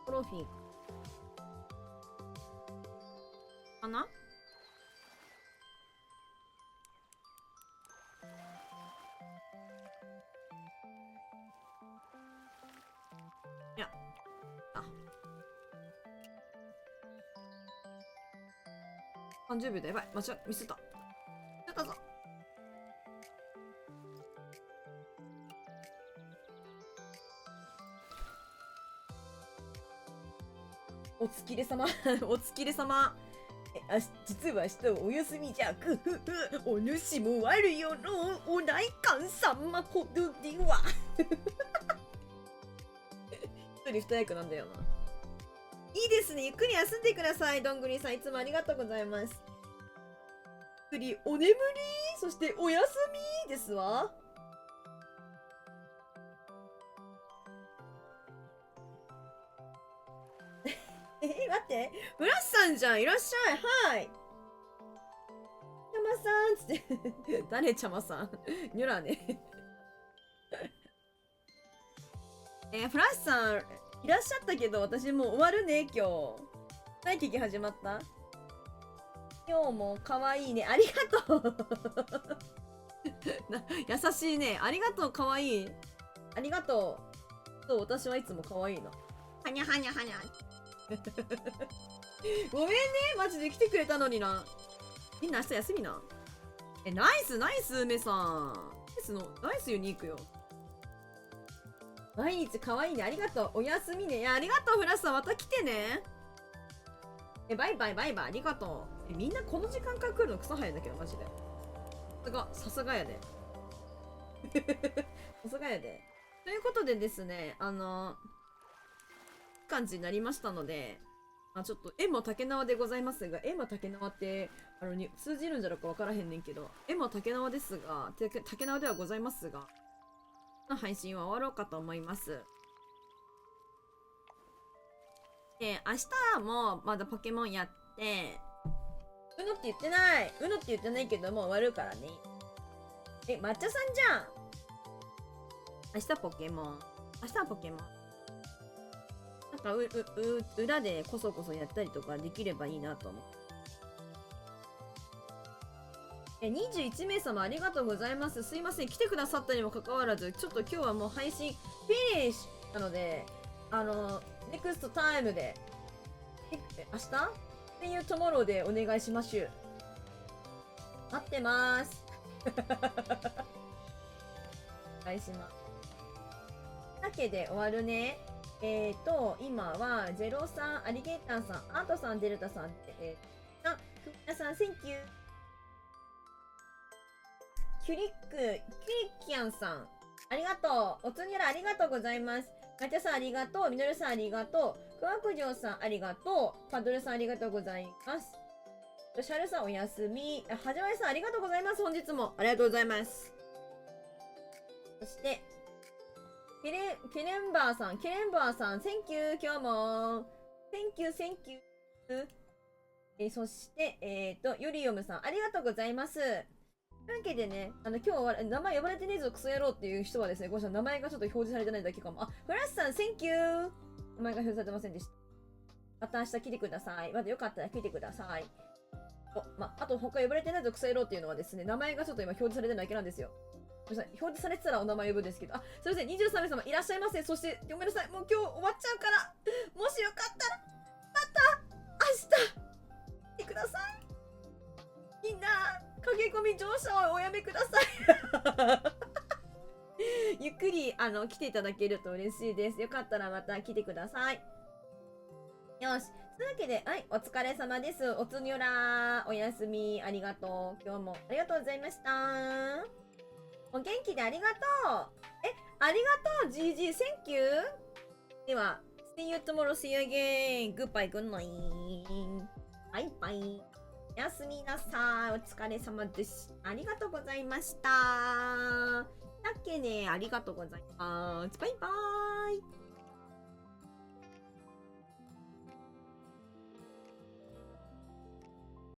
トロフィーかな。いや、あ、30秒だ。やばい、ミスった。やったぞ。お疲れ様。お疲れ様。実は明日はお休みじゃ。くふふ。お主も悪よの。お代官様ほどでは。一人二役なんだよな。いいですね。ゆっくり休んでください。どんぐりさん、いつもありがとうございます。ゆっくりお眠り、そしてお休みですわ。待って。フラッシュさんじゃん。いらっしゃい。はい。ちゃまさんつって。誰ちゃまさん。ニュラね。フラッシュさん、いらっしゃったけど、私もう終わるね、今日。大劇始まった？今日も可愛いね。ありがとう。優しいね。ありがとう、可愛い。ありがとう。そう、私はいつも可愛いの。はにゃはにゃはにゃ。ごめんね。マジで来てくれたのにな。みんな明日休みな。ナイス、ナイス、梅さん。ナイスユニークよ。毎日可愛いね。ありがとう。おやすみね。いや、ありがとう、フラッシュさん。また来てね。バイバイバイバイ。ありがとう。みんなこの時間から来るのクソ早いんだけど、マジで。さすがやで。さすがやで。ということでですね、感じになりましたので、ちょっと、絵も竹縄でございますが、絵も竹縄って、通じるんじゃろかわからへんねんけど、絵も竹縄ですが、竹縄ではございますが、配信は終わろうかと思います。で、明日もまだポケモンやって、うのって言ってない。うのって言ってないけど、もう終わるからね。抹茶さんじゃん。明日ポケモン。明日はポケモン。なんか裏でこそこそやったりとかできればいいなと思う。21名様ありがとうございます。すいません。来てくださったにもかかわらず、ちょっと今日はもう配信フィニッシュなので、ネクストタイムで、明日 See you tomorrow でお願いしましゅ。待ってまーす。お願いします。だけで終わるね。今は03アリゲーターさん、アートさん、デルタさん、皆さん、センキュー。キュリキアンさん、ありがとう。おつにゃらありがとうございます。ガチャさんありがとう。みのるさんありがとう。クワクジョウさんありがとう。パドルさんありがとうございます。シャルさんおやすみ。はじまりさんありがとうございます。本日もありがとうございます。そして、ケレンバーさん、センキュー、今日も。センキュー。そして、ヨリオムさん、ありがとうございます。というわけでね、今日は名前呼ばれてねえぞ、クソ野郎っていう人はですね、ごめんなさい、名前がちょっと表示されてないだけかも。フラッシュさん、センキュー。名前が表示されてませんでした。また明日来てください。まだよかったら来てください。あと他呼ばれてないぞ、クソ野郎っていうのはですね、名前がちょっと今表示されてないだけなんですよ。ごめんなさい、表示されてたらお名前呼ぶんですけど、すいません、23名様いらっしゃいませ。そして、ごめんなさい、もう今日終わっちゃうから、もしよかったら、また、明日、来てください。みんな、駆け込み乗車をおやめください。ゆっくり、来ていただけると嬉しいです。よかったらまた来てください。よし。というわけで、はい、お疲れ様です。おつにょらー、おやすみ、ありがとう。今日もありがとうございました。お元気でありがとう。ありがとう、GG、センキュー。では、See you tomorrow, see you again. Goodbye, good night. バイバイ。おやすみなさい。お疲れ様です。ありがとうございました。だっけね、ありがとうございます。バイバイ。